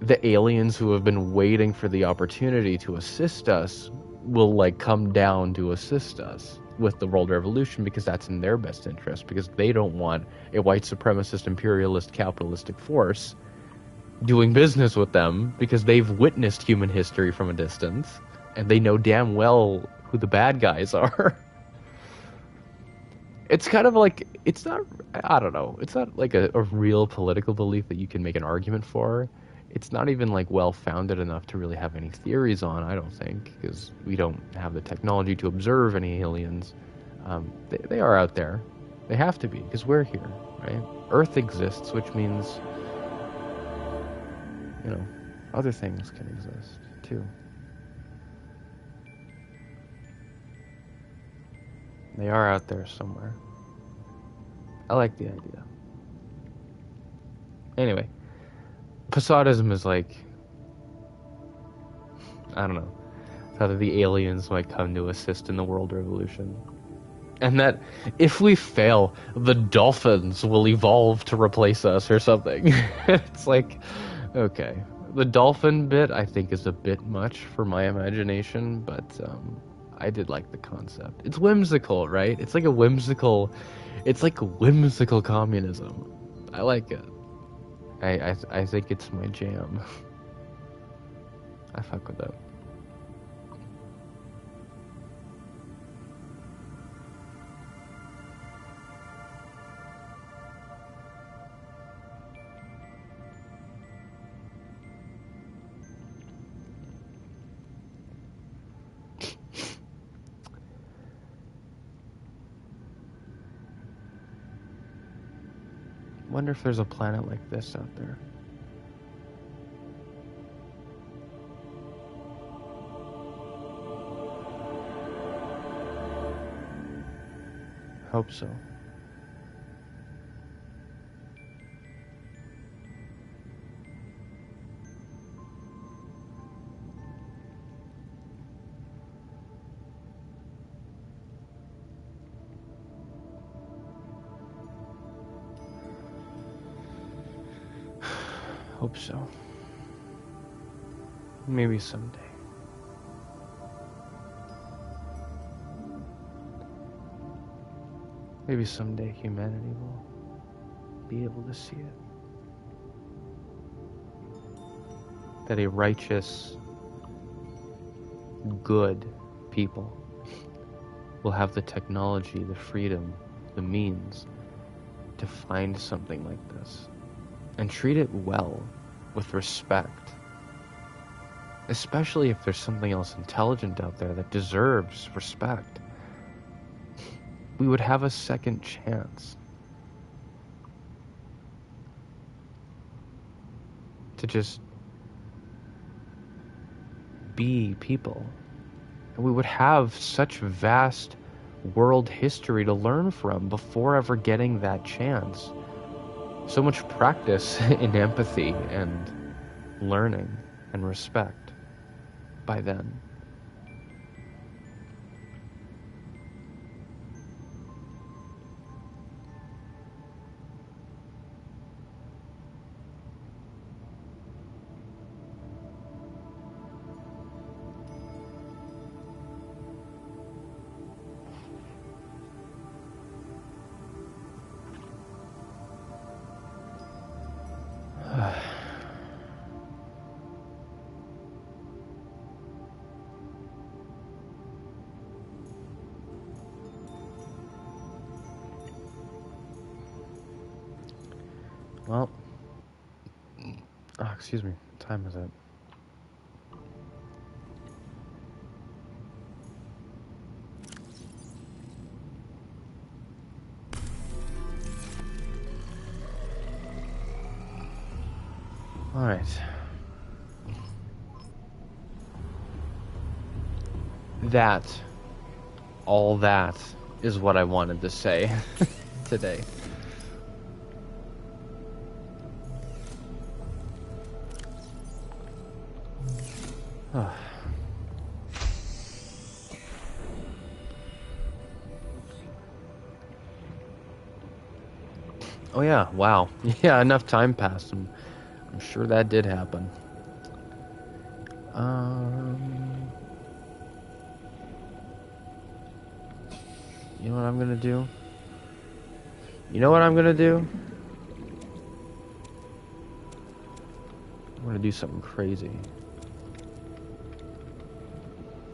the aliens who have been waiting for the opportunity to assist us will, like, come down to assist us with the world revolution, because that's in their best interest, because they don't want a white supremacist, imperialist, capitalistic force doing business with them, because they've witnessed human history from a distance, and they know damn well who the bad guys are. It's kind of like, it's not, I don't know, it's not like a real political belief that you can make an argument for. It's not even, like, well-founded enough to really have any theories on, I don't think, because we don't have the technology to observe any aliens. They are out there. They have to be, because we're here, right? Earth exists, which means, you know, other things can exist, too. They are out there somewhere. I like the idea. Anyway, Posadism is like, I don't know, how the aliens might come to assist in the world revolution. And that if we fail, the dolphins will evolve to replace us or something. It's like, okay. The dolphin bit, I think, is a bit much for my imagination, but I did like the concept. It's whimsical, right? It's like whimsical communism. I like it. I think it's my jam. I fuck with it. Wonder if there's a planet like this out there. Hope so. Hope so. Maybe someday. Maybe someday humanity will be able to see it. That a righteous, good people will have the technology, the freedom, the means to find something like this. And treat it well, with respect. Especially if there's something else intelligent out there that deserves respect. We would have a second chance to just be people. And we would have such vast world history to learn from before ever getting that chance. So much practice in empathy and learning and respect by then. Well, oh, excuse me, what time is it? All right. All that is what I wanted to say today. Oh yeah, wow. Yeah, enough time passed. I'm sure that did happen. You know what I'm gonna do? You know what I'm gonna do? I'm gonna do something crazy.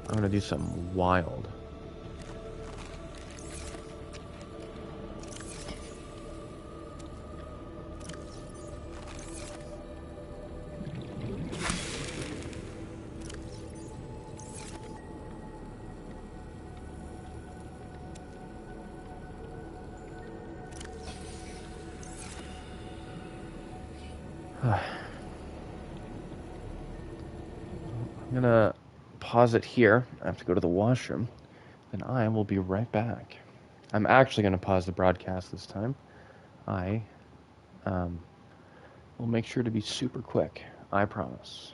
I'm gonna do something wild. I'm gonna pause it here. I have to go to the washroom. Then I will be right back. I'm actually gonna pause the broadcast this time. I will make sure to be super quick. I promise.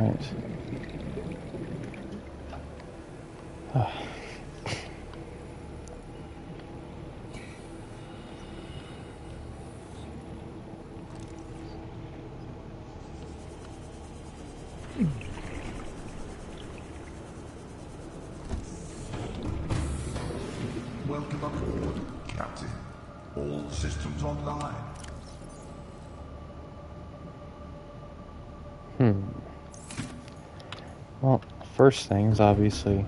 Alright. Welcome aboard, Captain. All systems online. Well, first things, obviously,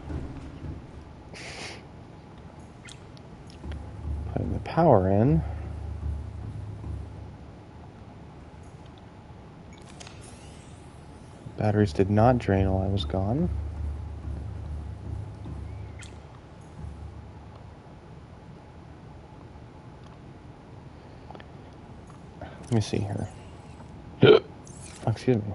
putting the power in. Batteries did not drain while I was gone. Let me see here. Excuse me.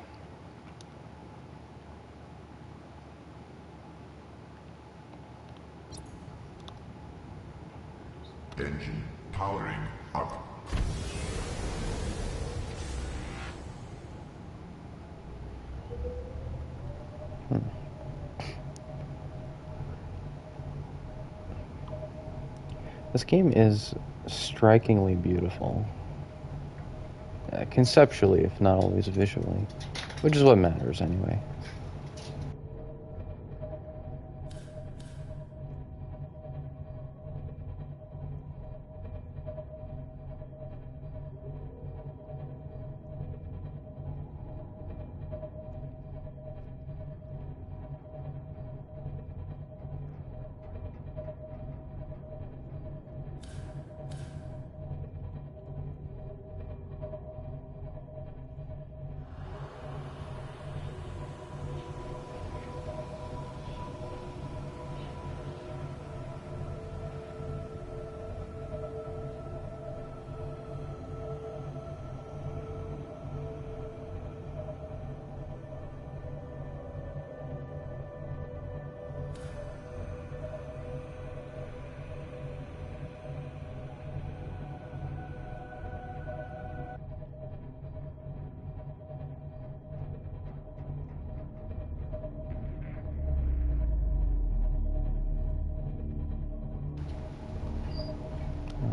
Engine powering up. This game is strikingly beautiful. Conceptually, if not always visually. Which is what matters, anyway.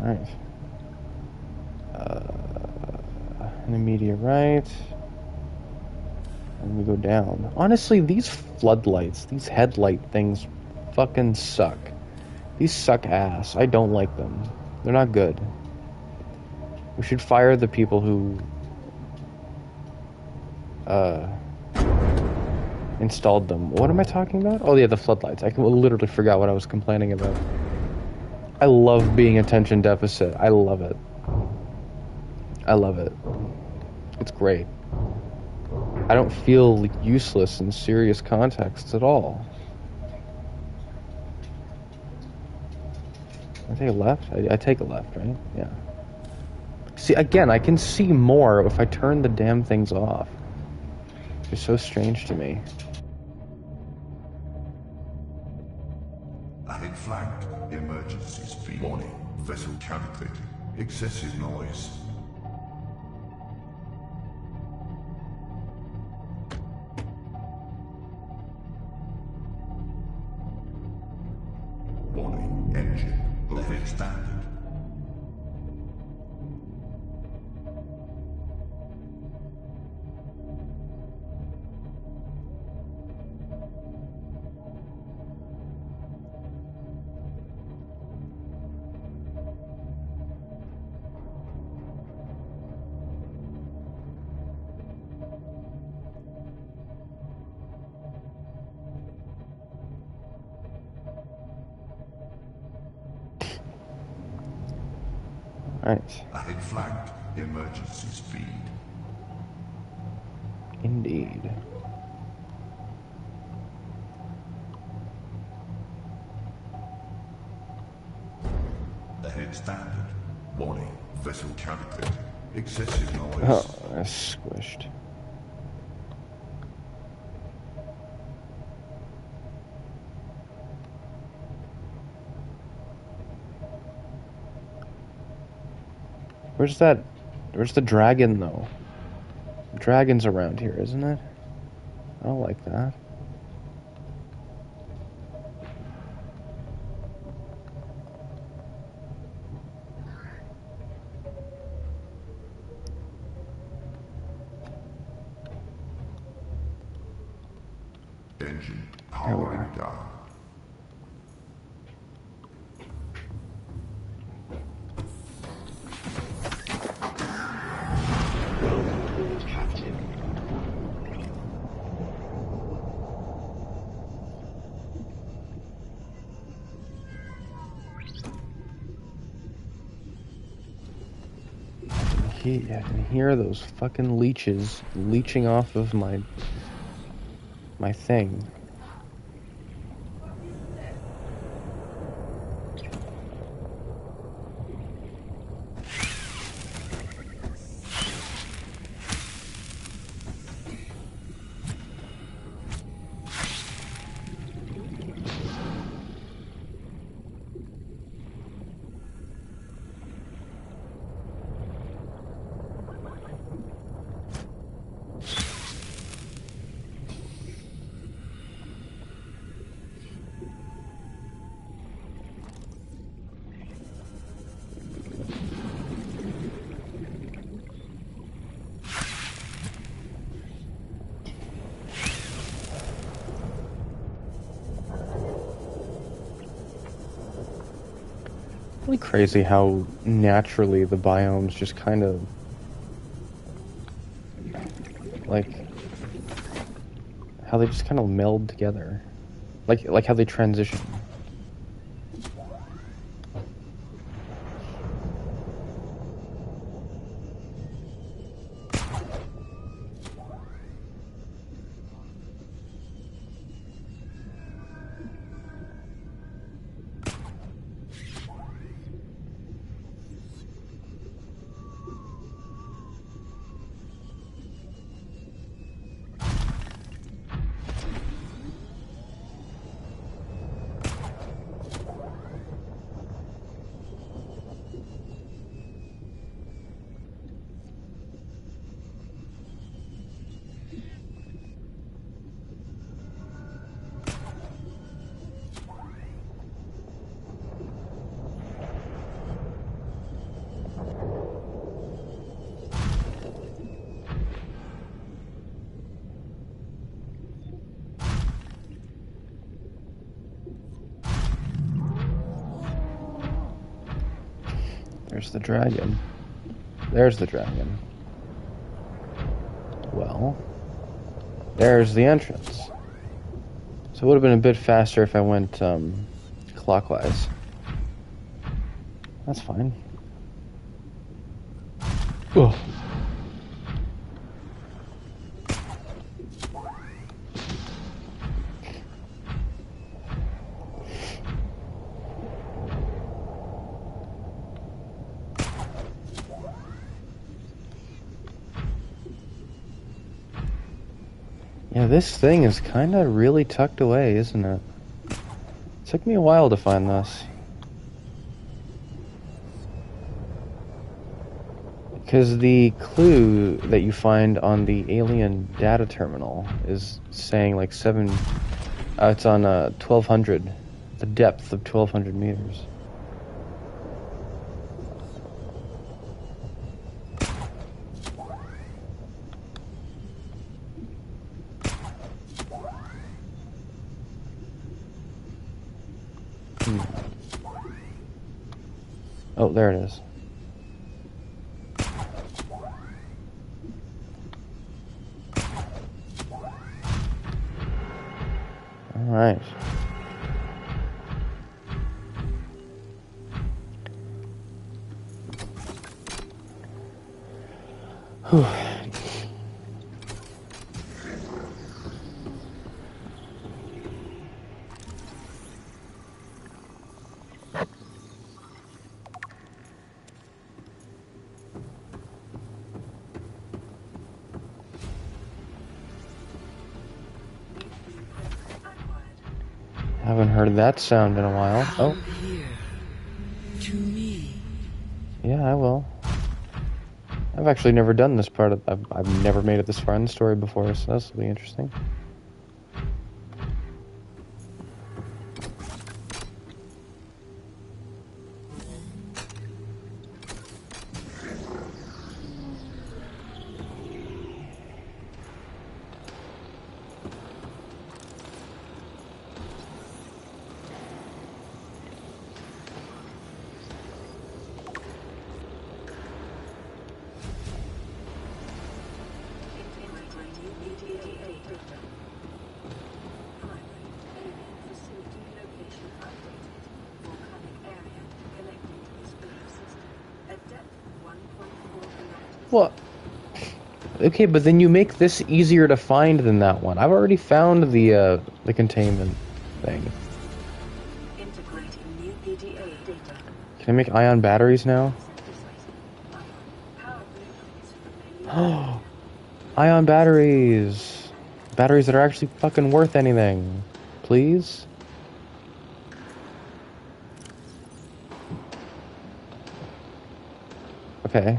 Alright. An immediate right. And we go down. Honestly, these floodlights, these headlight things fucking suck. These suck ass. I don't like them. They're not good. We should fire the people who installed them. What am I talking about? Oh yeah, the floodlights. I literally forgot what I was complaining about. I love being attention deficit. I love it. I love it. It's great. I don't feel useless in serious contexts at all. I take a left? I take a left, right? Yeah. See, again, I can see more if I turn the damn things off. It's so strange to me. Ahead flanked. Emergency speed. Warning. Vessel calculated. Excessive noise. Warning. Engine. Ahead standard. Alright. Ahead flanked. Emergency speed. Indeed. Ahead standard. Warning. Vessel calculated. Excessive noise. Oh, that's squished. Where's the dragon, though? The dragon's around here, isn't it? I don't like that. Engine There we powering are. down. Welcome aboard, Captain. I can hear those fucking leeches leeching off of my thing. Really crazy how naturally the biomes just kind of like how they just kind of meld together, like how they transition. There's the dragon. There's the dragon. Well, there's the entrance. So it would have been a bit faster if I went clockwise. That's fine. Ugh. Yeah, this thing is kind of really tucked away, isn't it? It took me a while to find this. Because the clue that you find on the alien data terminal is saying like it's on 1200, the depth of 1200 meters. Oh, there it is. All right. Whew. Haven't heard that sound in a while. Oh. Here. To me. Yeah, I will. I've actually never done this part of... I've never made it this far in the story before, so this will be interesting. Well, okay, but then you make this easier to find than that one. I've already found the containment thing. Integrating new PDA data. Can I make ion batteries now? Power blueprints for the main Oh, ion batteries. Batteries that are actually fucking worth anything. Please? Okay.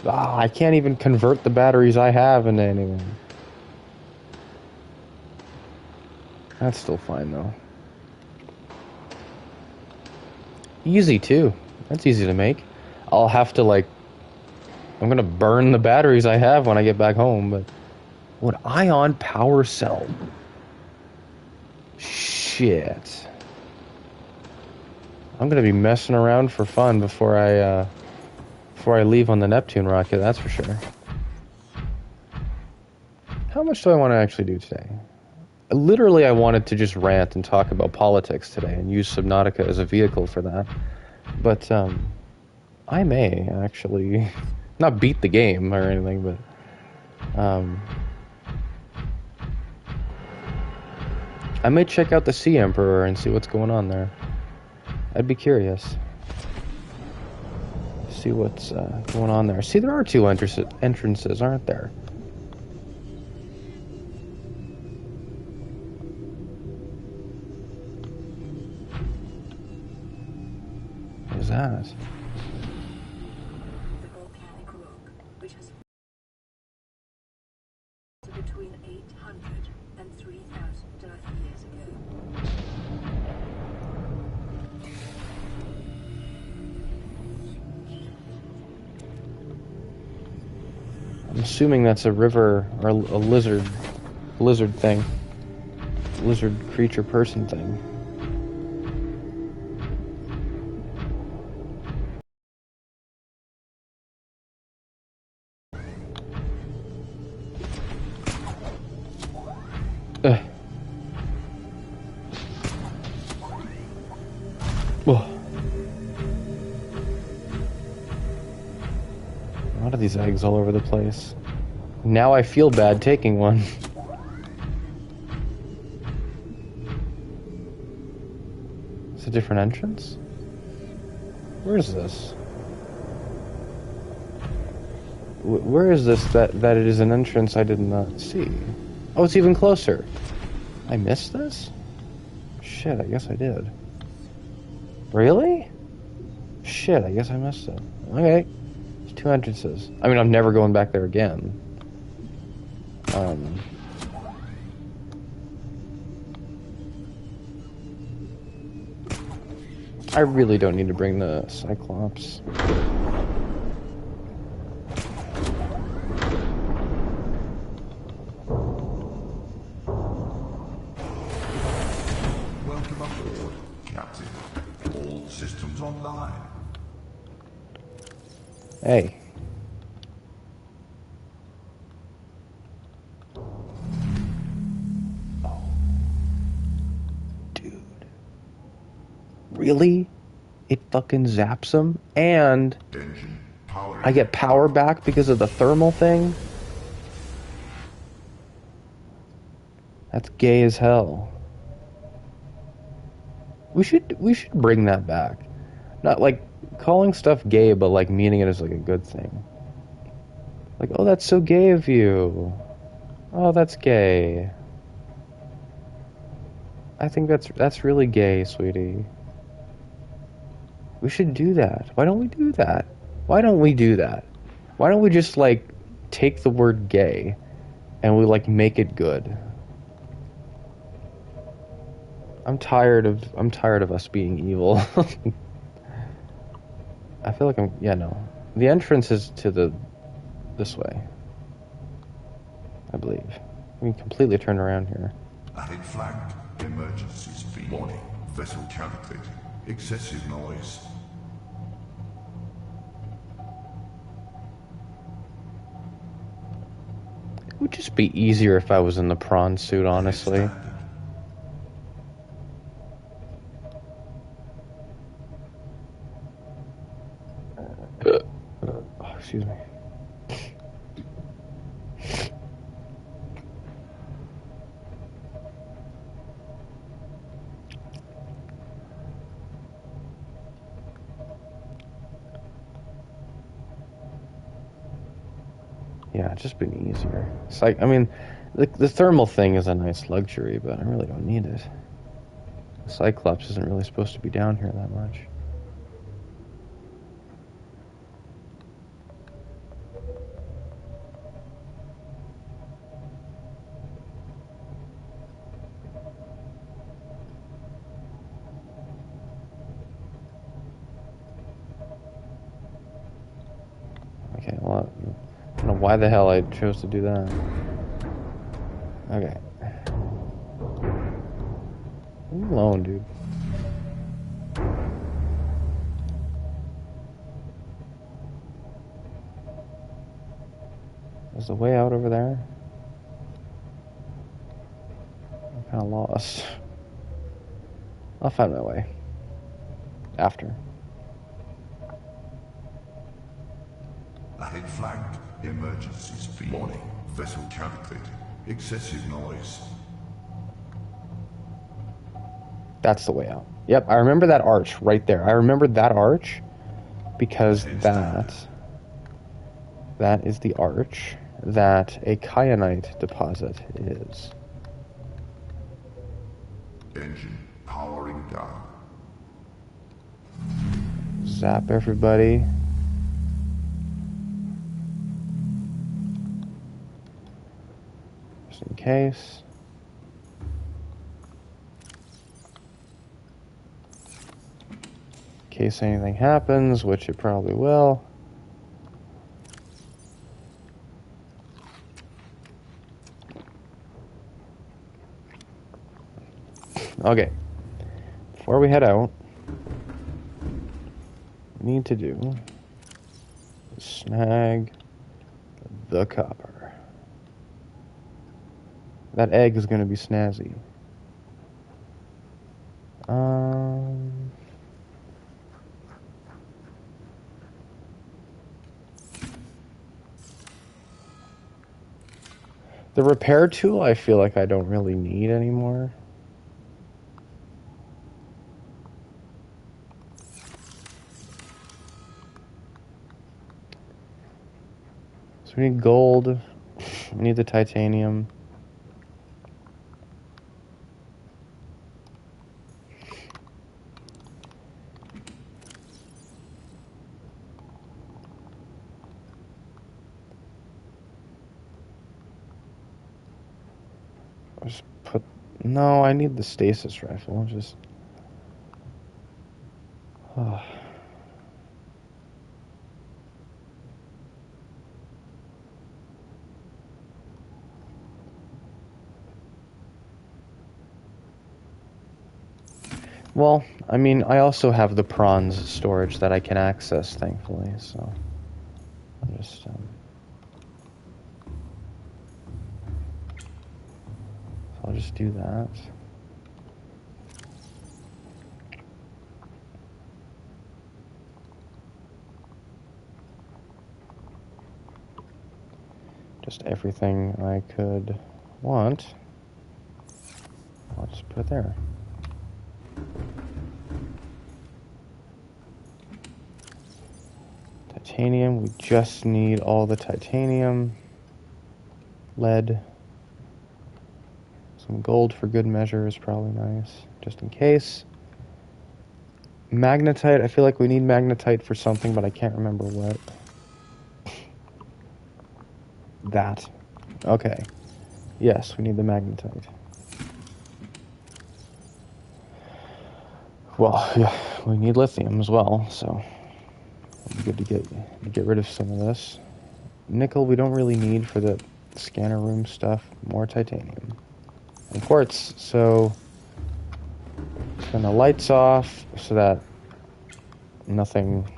Ah, I can't even convert the batteries I have into anything. That's still fine, though. Easy, too. That's easy to make. I'll have to, like... I'm gonna burn the batteries I have when I get back home, but... What ion power cell? Shit. I'm gonna be messing around for fun before I leave on the Neptune rocket, that's for sure. How much do I want to actually do today? Literally, I wanted to just rant and talk about politics today and use Subnautica as a vehicle for that. But, I may actually not beat the game or anything, but, I may check out the Sea Emperor and see what's going on there. I'd be curious. See what's going on there. See, there are two entrances, aren't there? What is that? the volcanic rock, which has between 800 and 3,000 Earth years ago. I'm assuming that's a river or a lizard thing. Lizard creature person thing. Ugh. Oh. A lot of these eggs all over the place. Now I feel bad taking one. It's a different entrance? Where is this? Where is this that it is an entrance I did not see? Oh, it's even closer. I missed this? Shit, I guess I did. Really? Shit, I guess I missed it. Okay. There's two entrances. I mean, I'm never going back there again. I really don't need to bring the Cyclops. Welcome aboard, Captain. All systems online. Hey. Oh. Dude. Really? It fucking zaps him? And Engine power. I get power back because of the thermal thing? That's gay as hell. We should bring that back. Not like calling stuff gay, but like meaning it as like a good thing. Like, oh, that's so gay of you. Oh, that's gay. I think that's really gay, sweetie. We should do that. Why don't we do that? Why don't we do that? Why don't we just like take the word gay and we like make it good? I'm tired of us being evil. I feel like no. The entrance is to this way. I believe. We can completely turn around here. Added flagged. Emergency speed. Warning. Vessel calculating. Excessive noise. It would just be easier if I was in the prawn suit, honestly. Oh, excuse me. Yeah, it's just been easier. It's like, I mean, the thermal thing is a nice luxury, but I really don't need it. The Cyclops isn't really supposed to be down here that much. Okay, well, I don't know why the hell I chose to do that. Okay. Leave me alone, dude. Is the way out over there? I'm kind of lost. I'll find my way. After. Ahead flagged. Emergency speed. Warning. Vessel calculated. Excessive noise. That's the way out. Yep, I remember that arch right there. I remember that arch because that is the arch that a kyanite deposit is. Engine powering down. Zap everybody. Just in case. In case anything happens, which it probably will. Okay. Before we head out, we need to do snag the copper. That egg is going to be snazzy. The repair tool, I feel like I don't really need anymore. So we need gold. We need the titanium. Just put... No, I need the stasis rifle. Just... Well, I mean, I also have the prawns storage that I can access, thankfully, so... I'll just, I'll just do that. Just everything I could want. I'll just put it there. Titanium, we just need all the titanium. Lead. Some gold for good measure is probably nice, just in case. Magnetite, I feel like we need magnetite for something, but I can't remember what. That. Okay. Yes, we need the magnetite. Well, yeah, we need lithium as well, so it'd be good to get rid of some of this. Nickel we don't really need for the scanner room stuff. More titanium. And quartz, so turn the lights off so that nothing...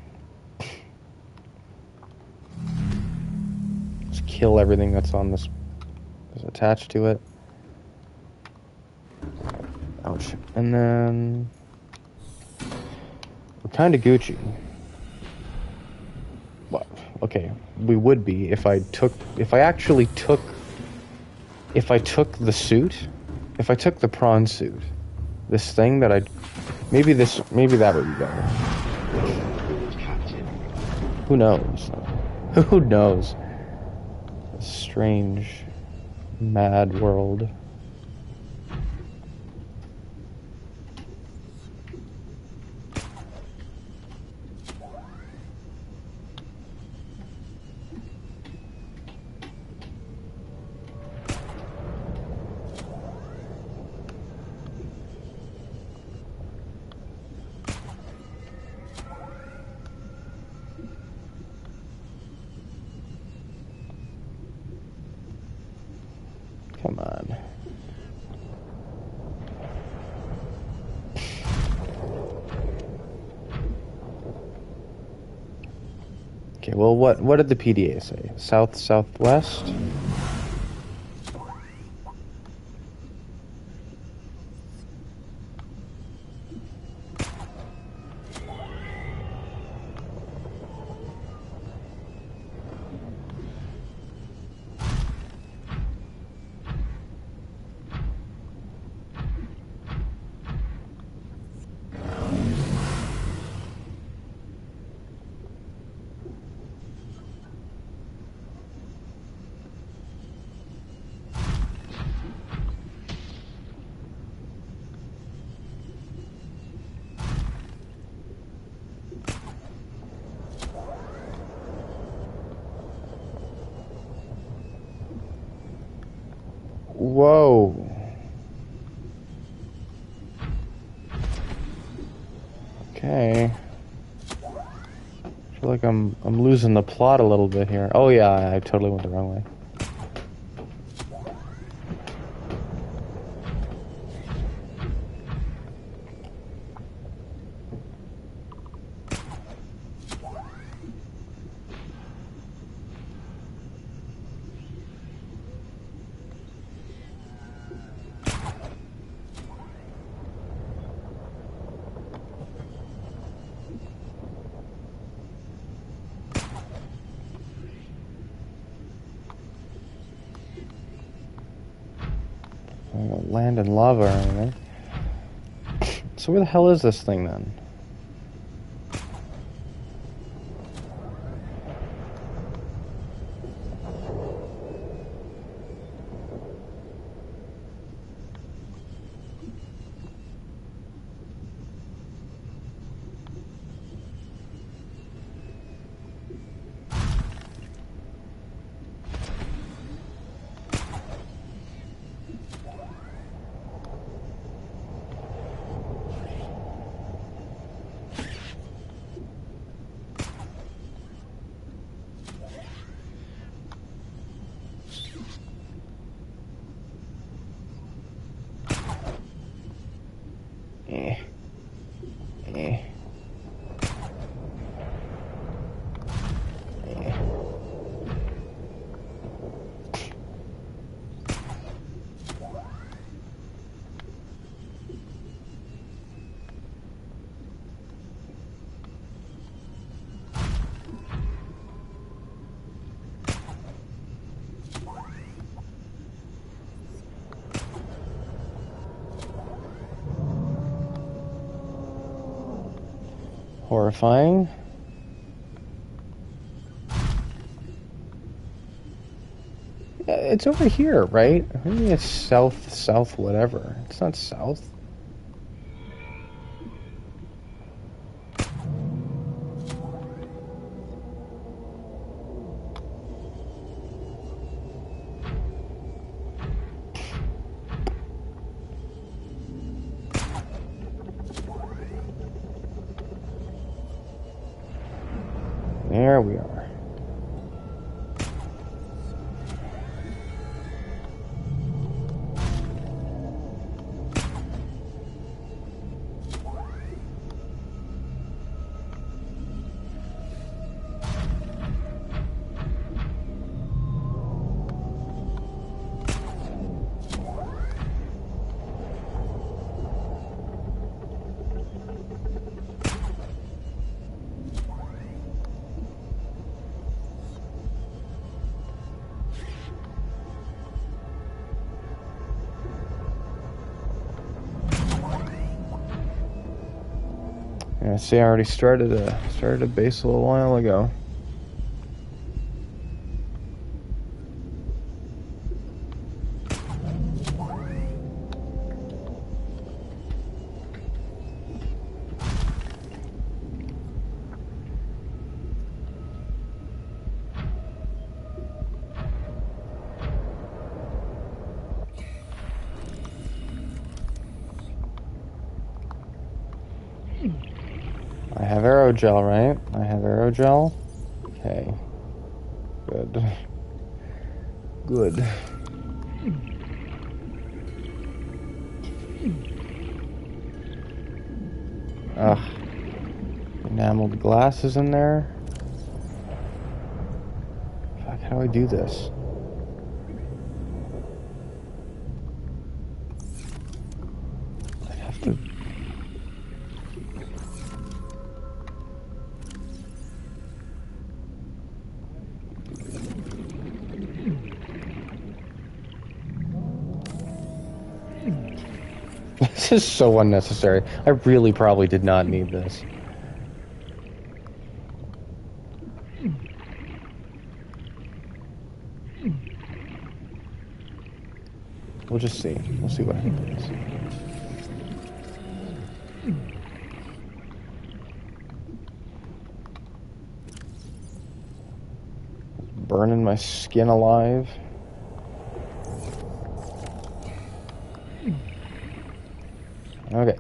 Just kill everything that's on this, is attached to it. Ouch. And then we're kind of Gucci. What? okay, we would be if I took the suit, if I took the prawn suit, this thing that maybe that would be better. Captain. Who knows? Who knows? A strange, mad world. Come on. Okay, well, what did the PDA say? Southwest? Whoa. Okay. I feel like I'm losing the plot a little bit here. Oh yeah, I totally went the wrong way. Land and lava or anything. So where the hell is this thing then? Eh. Eh. Eh. Horrifying. It's over here, right? Maybe it's south, whatever. It's not south. There we are. Yeah, see, I already started a base a little while ago. I have aerogel, right? I have aerogel. Okay. Good. Good. Ugh. Enameled glasses in there. Fuck, how do I do this? I have to... This is so unnecessary. I really probably did not need this. We'll just see. We'll see what happens. Burning my skin alive. Okay.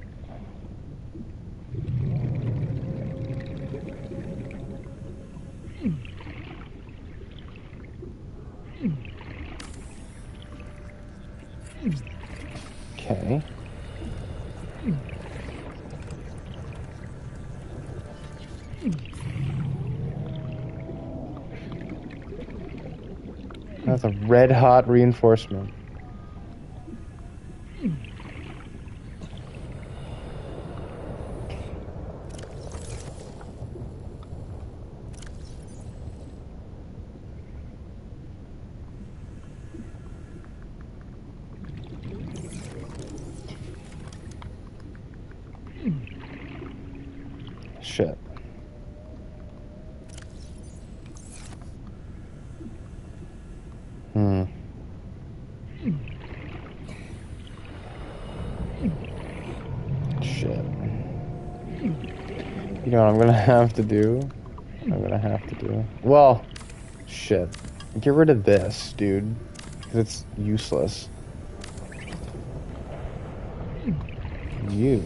Okay. That's a red hot reinforcement. Shit. Shit. You know what I'm gonna have to do? Well, shit. Get rid of this, dude. Because it's useless. You.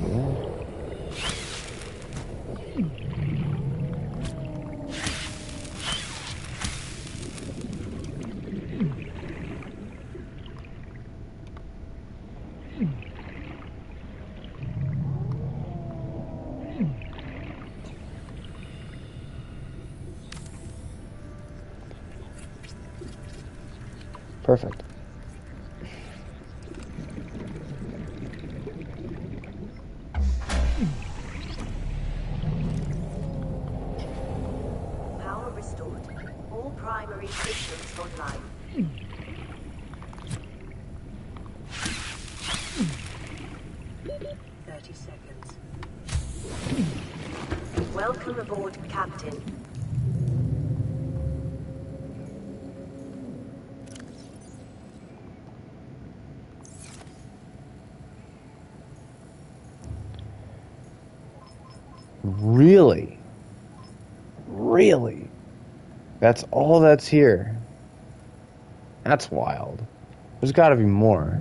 Perfect. Power restored. All primary systems online. 30 seconds. Welcome aboard, Captain. Really? Really? That's all that's here? That's wild. There's gotta be more.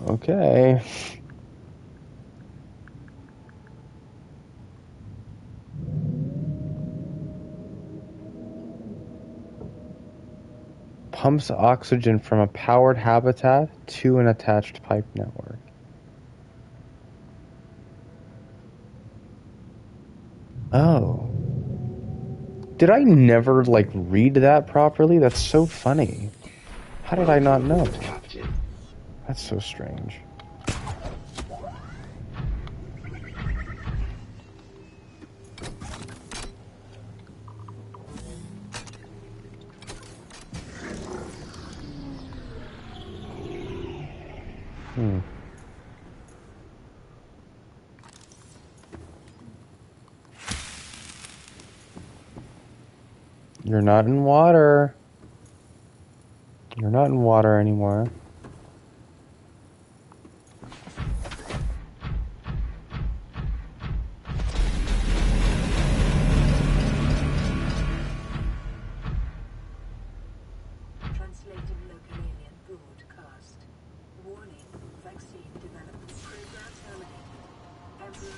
Okay. pumps oxygen from a powered habitat to an attached pipe network. Oh. Did I never, like, read that properly? That's so funny. How did I not know? Captain. That's so strange. You're not in water. You're not in water anymore. Translating local alien broadcast. Warning, vaccine development program terminated. Embryo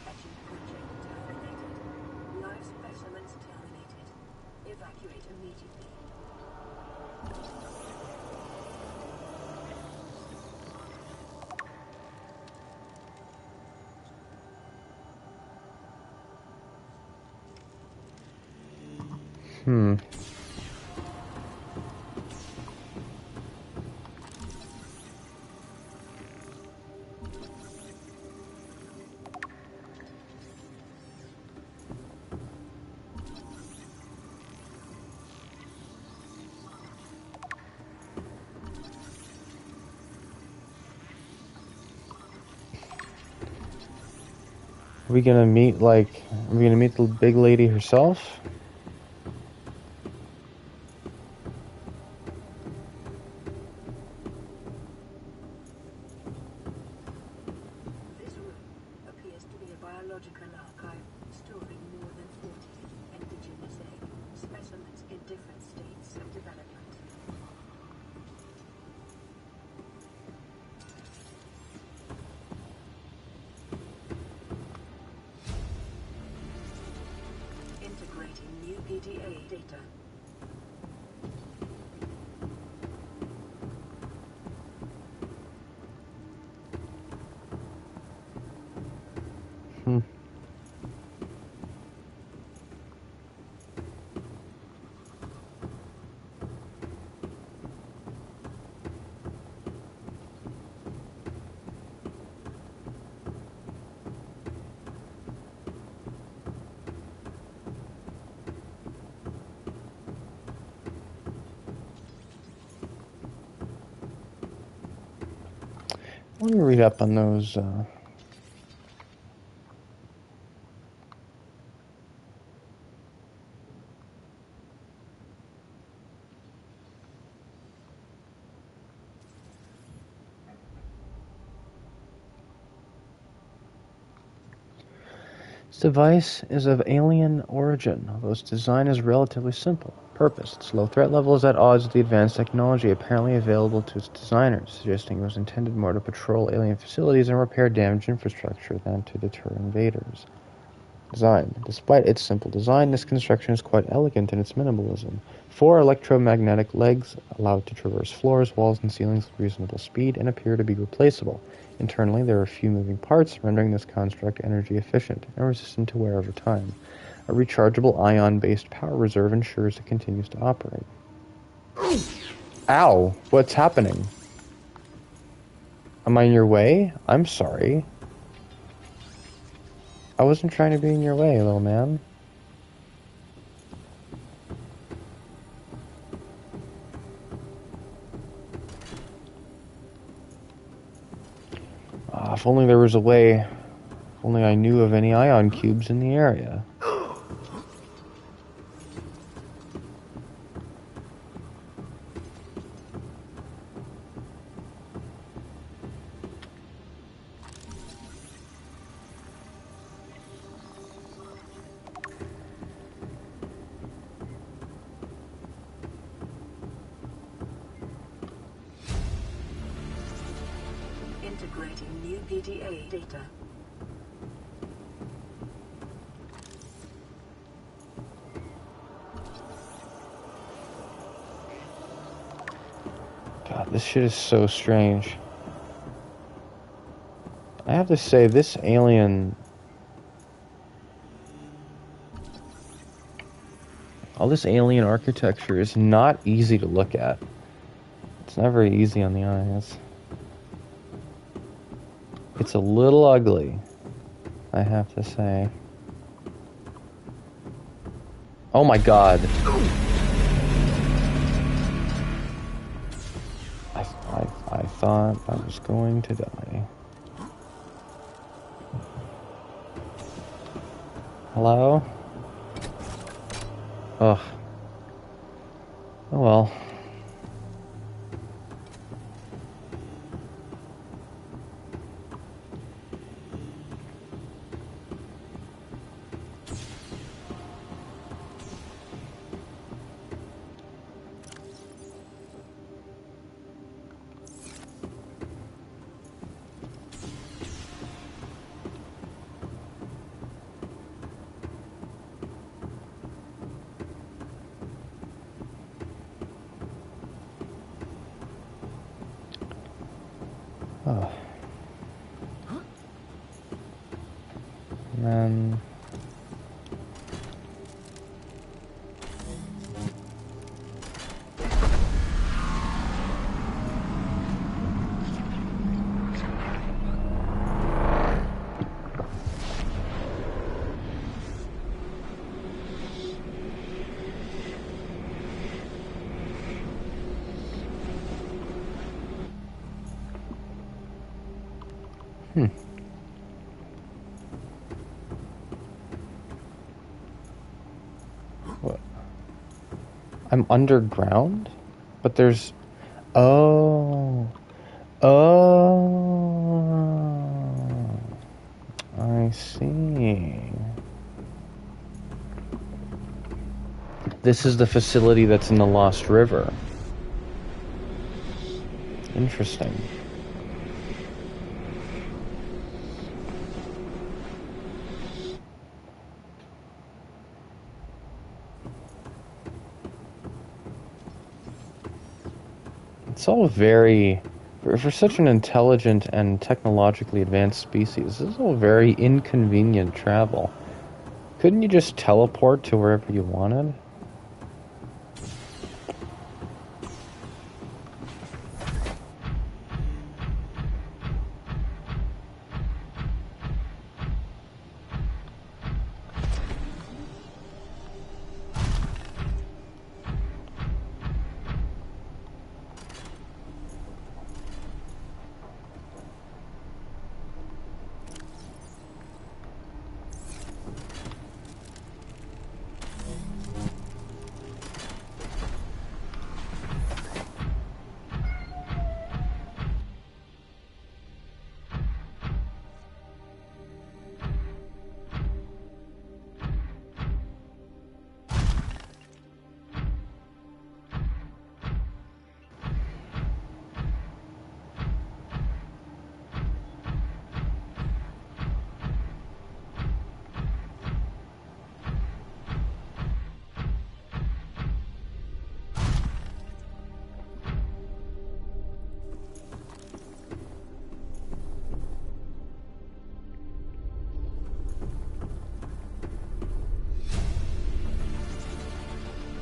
etching project terminated. Live specimens terminated. Evacuate immediately. Are we gonna meet, like, are we gonna meet the big lady herself? This room appears to be a biological archive storing more than 40 indigenous egg specimens in different states of development. Integrating new PDA data. Let me read up on those, This device is of alien origin, although its design is relatively simple. Purpose: its low threat level is at odds with the advanced technology apparently available to its designers, suggesting it was intended more to patrol alien facilities and repair damaged infrastructure than to deter invaders. Design. Despite its simple design, this construction is quite elegant in its minimalism. 4 electromagnetic legs allow it to traverse floors, walls, and ceilings with reasonable speed and appear to be replaceable. Internally, there are few moving parts, rendering this construct energy efficient and resistant to wear over time. A rechargeable ion-based power reserve ensures it continues to operate. Ow! What's happening? Am I in your way? I'm sorry. I wasn't trying to be in your way, little man. If only there was a way, if only I knew of any ion cubes in the area. Integrating new PDA data. This shit is so strange. I have to say, this alien... all this alien architecture is not easy to look at. It's not very easy on the eyes. It's a little ugly, I have to say. Oh my god. I thought I was going to die. Hello? Ugh. Oh well. Oh. And then... What? I'm underground? But there's... Oh. Oh. I see. This is the facility that's in the Lost River. Interesting. It's all very... For such an intelligent and technologically advanced species, this is all very inconvenient travel. Couldn't you just teleport to wherever you wanted?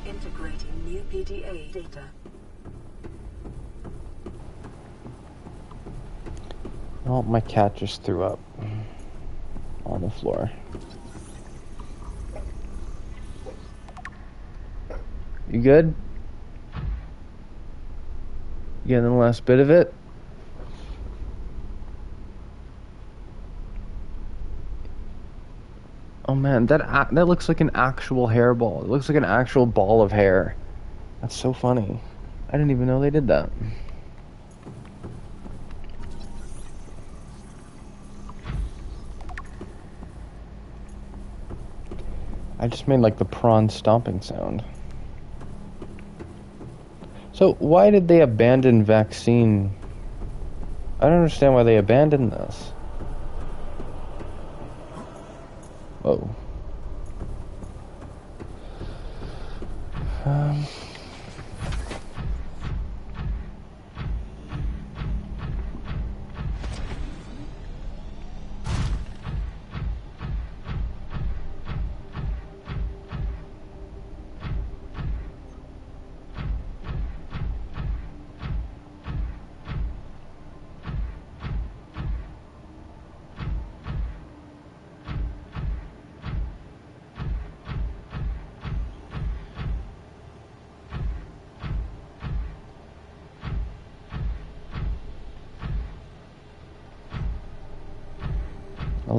Integrating new PDA data. Oh, my cat just threw up on the floor. You good? You getting the last bit of it? Oh man, that looks like an actual hairball. It looks like an actual ball of hair. That's so funny. I didn't even know they did that. I just made like the prawn stomping sound. So why did they abandon vaccine? I don't understand why they abandoned this. Whoa.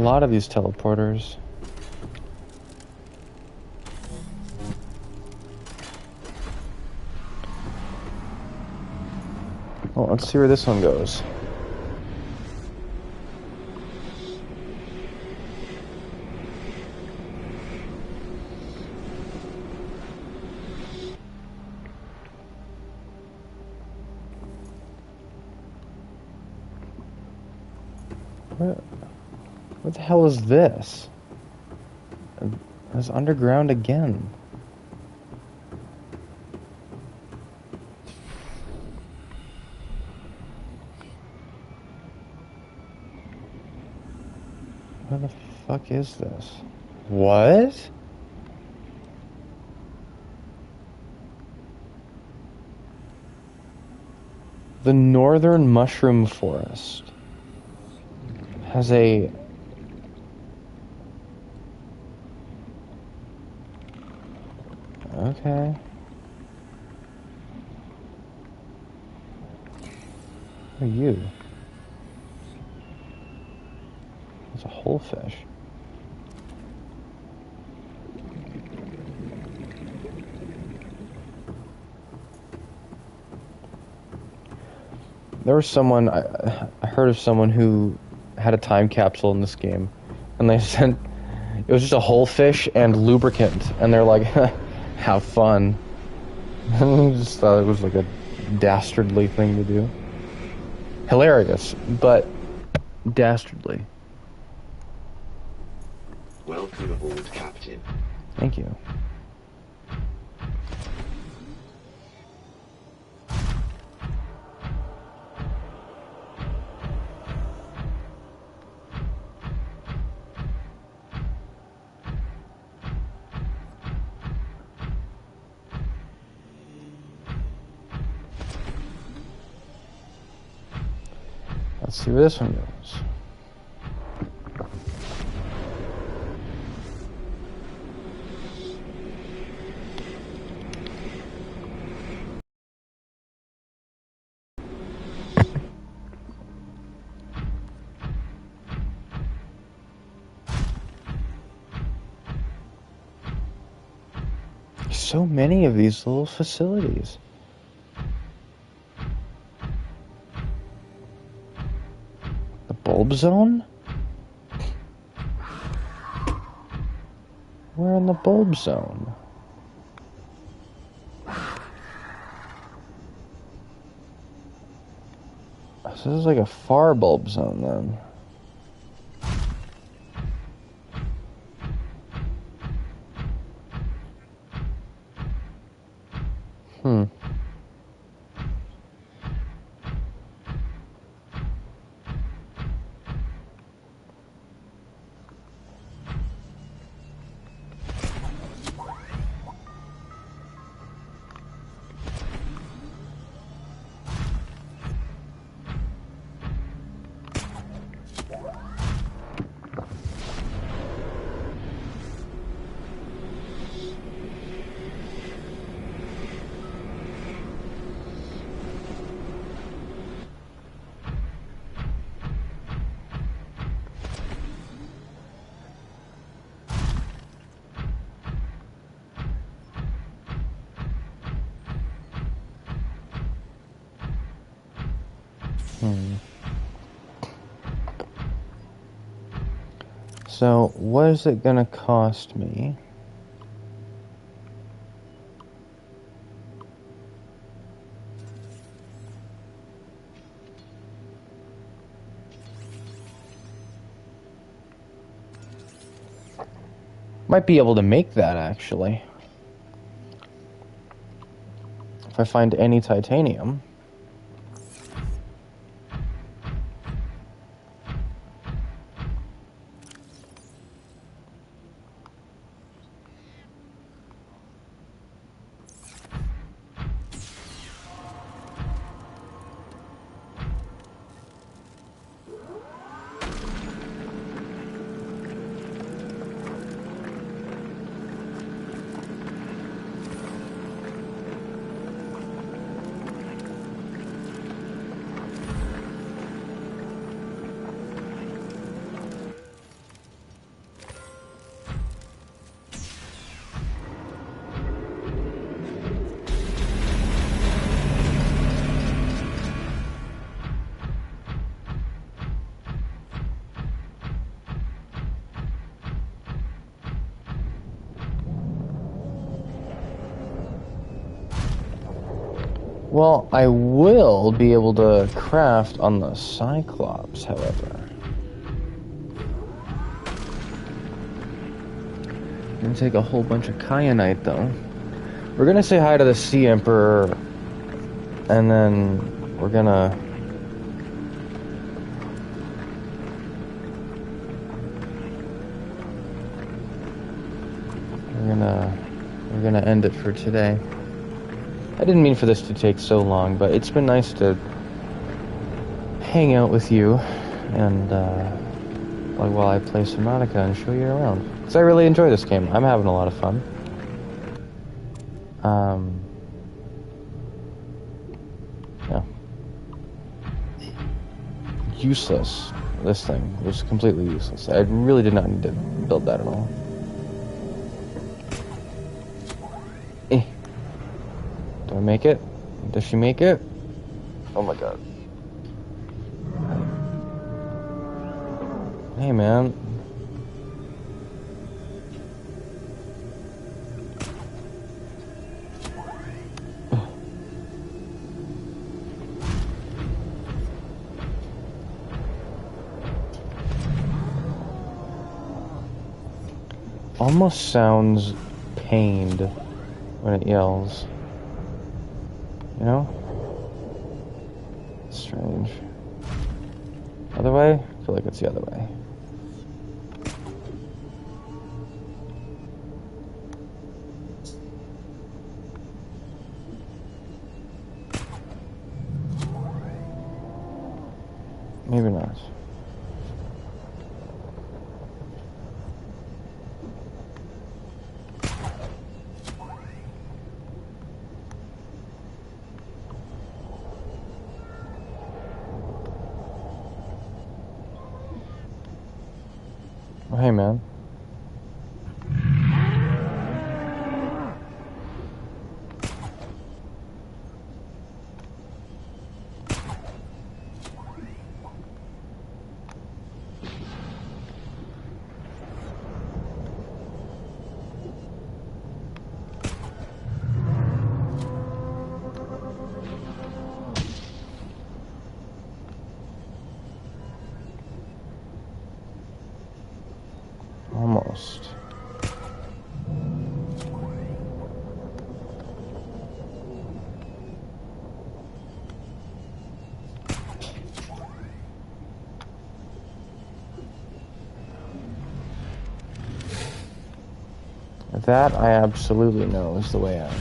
lot of these teleporters. Well, let's see where this one goes. What the hell is this? It's underground again. What the fuck is this? What? The Northern Mushroom Forest has a... Okay. Who are you? It's a whole fish. There was someone, I heard of someone who had a time capsule in this game, and they sent, it was just a whole fish and lubricant, and they're like, have fun. I just thought it was like a dastardly thing to do. Hilarious, but dastardly. Welcome aboard, Captain. Thank you. Let's see where this one goes. So many of these little facilities. The bulb zone? We're in the bulb zone. So this is like a far bulb zone then. Hmm. So, what is it gonna cost me? Might be able to make that, actually. If I find any titanium. Well, I will be able to craft on the Cyclops, however. I'm gonna take a whole bunch of kyanite, though. We're gonna say hi to the Sea Emperor, and then we're gonna... We're gonna end it for today. I didn't mean for this to take so long, but it's been nice to hang out with you and while I play Subnautica and show you around. Because I really enjoy this game. I'm having a lot of fun. Yeah. Useless. This thing was completely useless. I really did not need to build that at all. Do I make it? Does she make it? Oh my god. Hey, man. Almost sounds pained when it yells. You know? Strange. Other way? I feel like it's the other way. Maybe not. Oh, hey, man. Almost. That I absolutely know is the way out.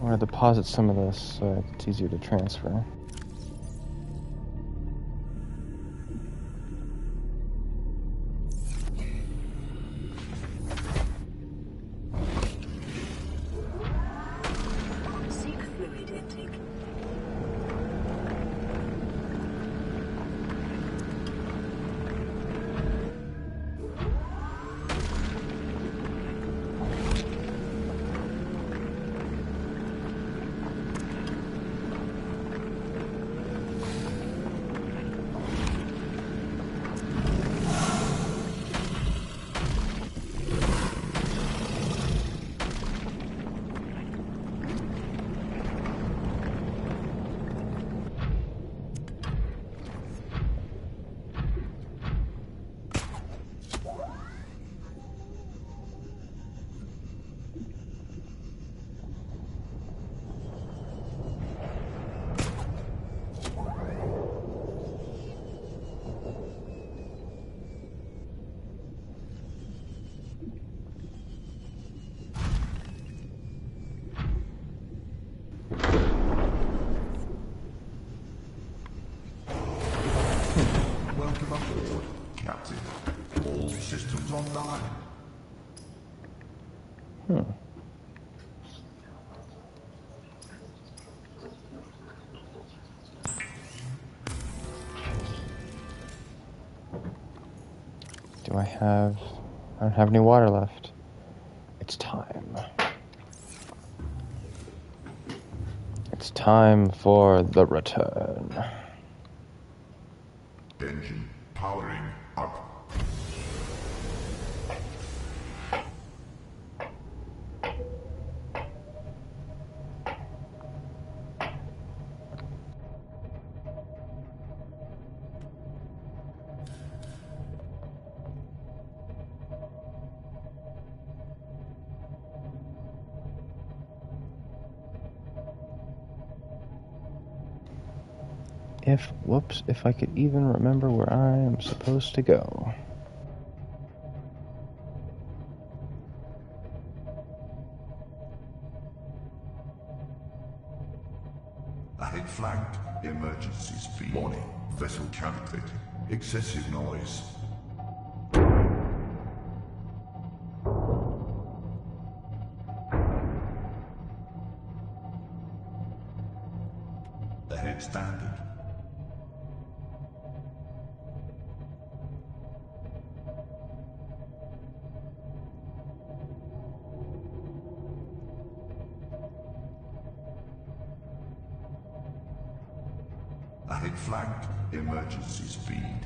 I'm gonna deposit some of this so it's easier to transfer. Seek fluid intake. Welcome aboard, Captain. All systems online. Do I have... I don't have any water left. It's time. It's time for the return. Engine powering up. If I could even remember where I am supposed to go. Ahead flanked. Emergency speed. Warning. Vessel calculating. Excessive noise. Ahead standard. Ahead flanked. Emergency speed.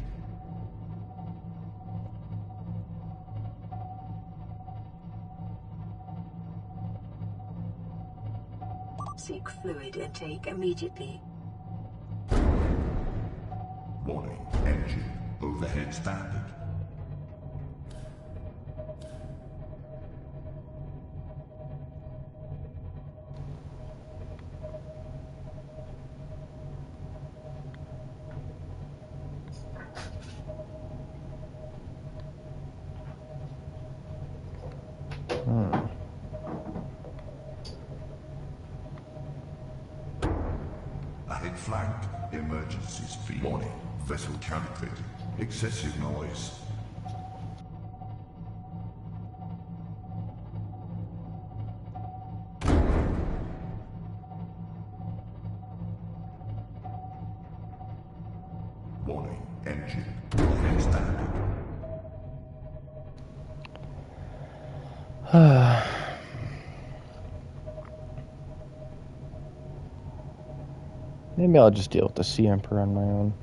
Seek fluid intake immediately. Warning. Engine overhead standard. Ahead flanked. Emergency speed. Warning. Vessel calculating. Excessive noise. Warning. Engine overhead standard. Maybe I'll just deal with the Sea Emperor on my own.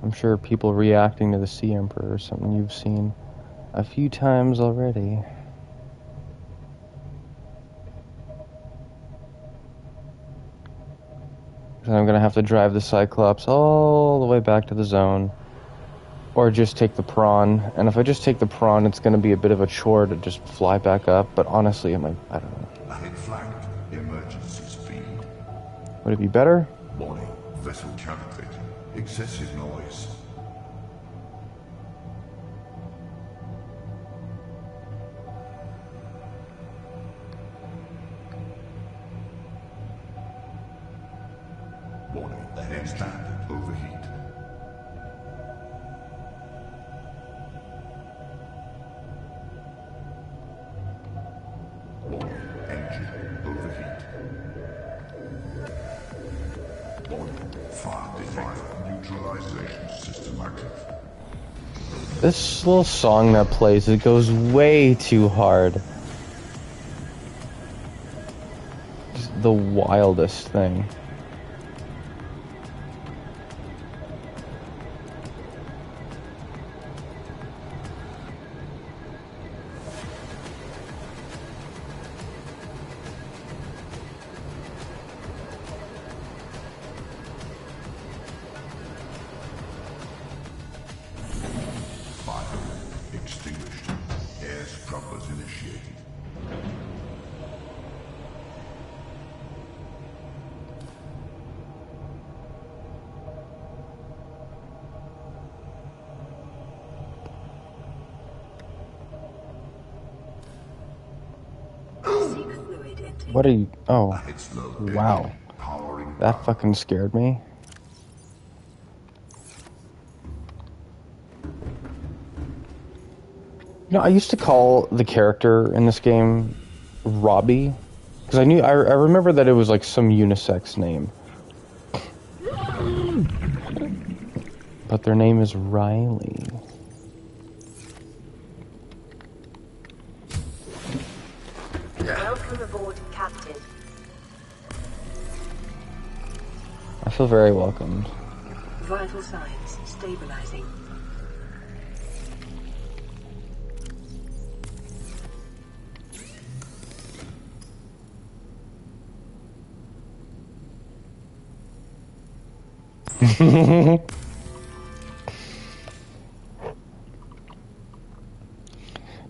I'm sure people reacting to the Sea Emperor is something you've seen a few times already. And I'm gonna have to drive the Cyclops all the way back to the zone. Or just take the prawn. And if I just take the prawn, it's gonna be a bit of a chore to just fly back up. But honestly, I don't know. Ahead flanked. Emergency speed. Would it be better? Warning. Vessel calculating. Excessive noise. Warning, next stand, overheat. Warning, engine overheat. Warning, fire neutralization system active. This little song that plays, it goes way too hard. Just the wildest thing. Extinguished. Air scrubbers initiated. What are you? Oh, It's low. wow. Powering That fucking scared me. You know, I used to call the character in this game Robbie, because I remember that it was like some unisex name. But their name is Riley. Welcome aboard, Captain. I feel very welcomed. Vital signs stabilizing.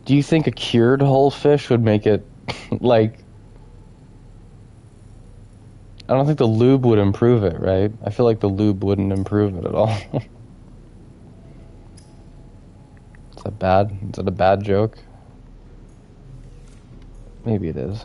Do you think a cured whole fish would make it, like... I don't think the lube would improve it, right? I feel like the lube wouldn't improve it at all. Is that bad? Is that a bad joke? Maybe it is.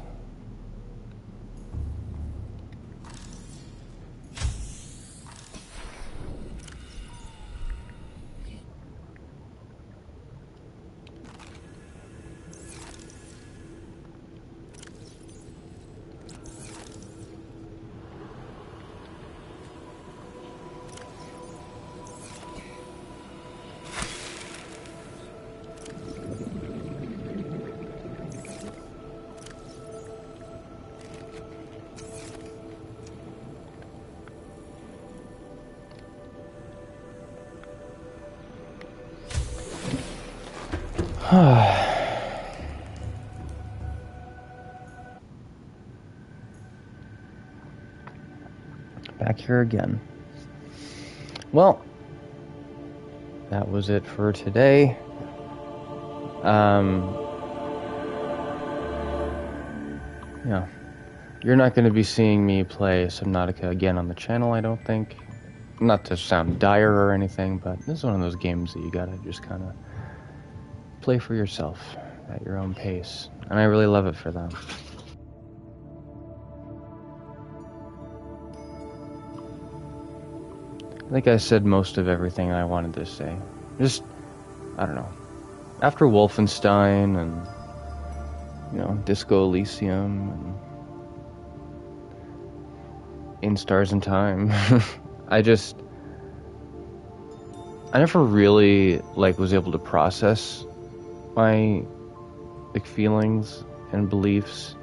Back here again. Well, that was it for today. Yeah. You're not going to be seeing me play Subnautica again on the channel, I don't think. Not to sound dire or anything, but this is one of those games that you gotta just kind of play for yourself at your own pace. And I really love it for that. I think I said most of everything I wanted to say. Just, I don't know. After Wolfenstein and, you know, Disco Elysium and In Stars in Time, I never really, like, was able to process my, like, feelings and beliefs.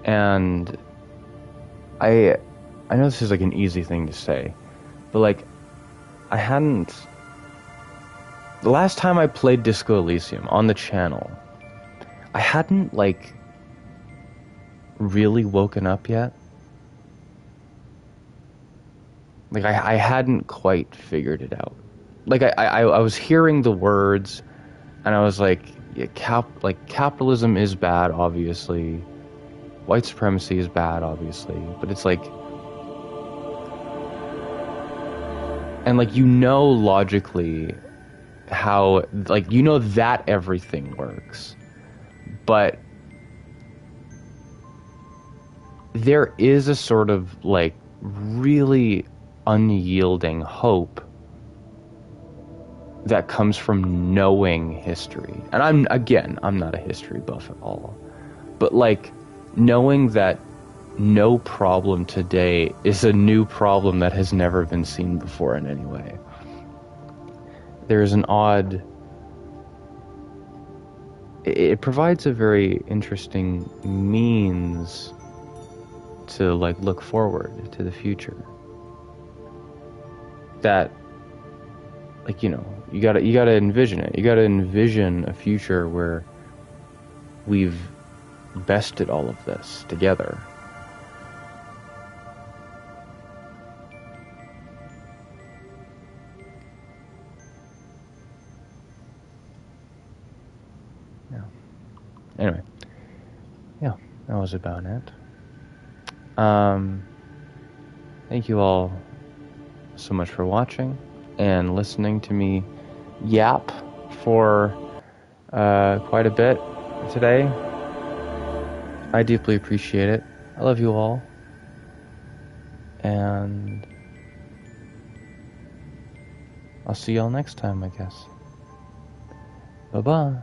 And I know this is, like, an easy thing to say, but, like, the last time I played Disco Elysium on the channel, I hadn't, like, really woken up yet. Like, I hadn't quite figured it out. Like, I was hearing the words, and I was like, yeah, capitalism is bad, obviously. White supremacy is bad, obviously. But it's like... And, like, you know logically how... Like, you know that everything works. But... there is a sort of, like, really unyielding hope that comes from knowing history. And I'm not a history buff at all. But like knowing that no problem today is a new problem that has never been seen before in any way. There's an odd... It provides a very interesting means to like look forward to the future. That, like, you know, you gotta envision it. You gotta envision a future where we've bested all of this together. Yeah. Anyway, yeah, that was about it. Thank you all so much for watching and listening to me yap for quite a bit today. I deeply appreciate it. I love you all. And I'll see y'all next time, I guess. Bye-bye.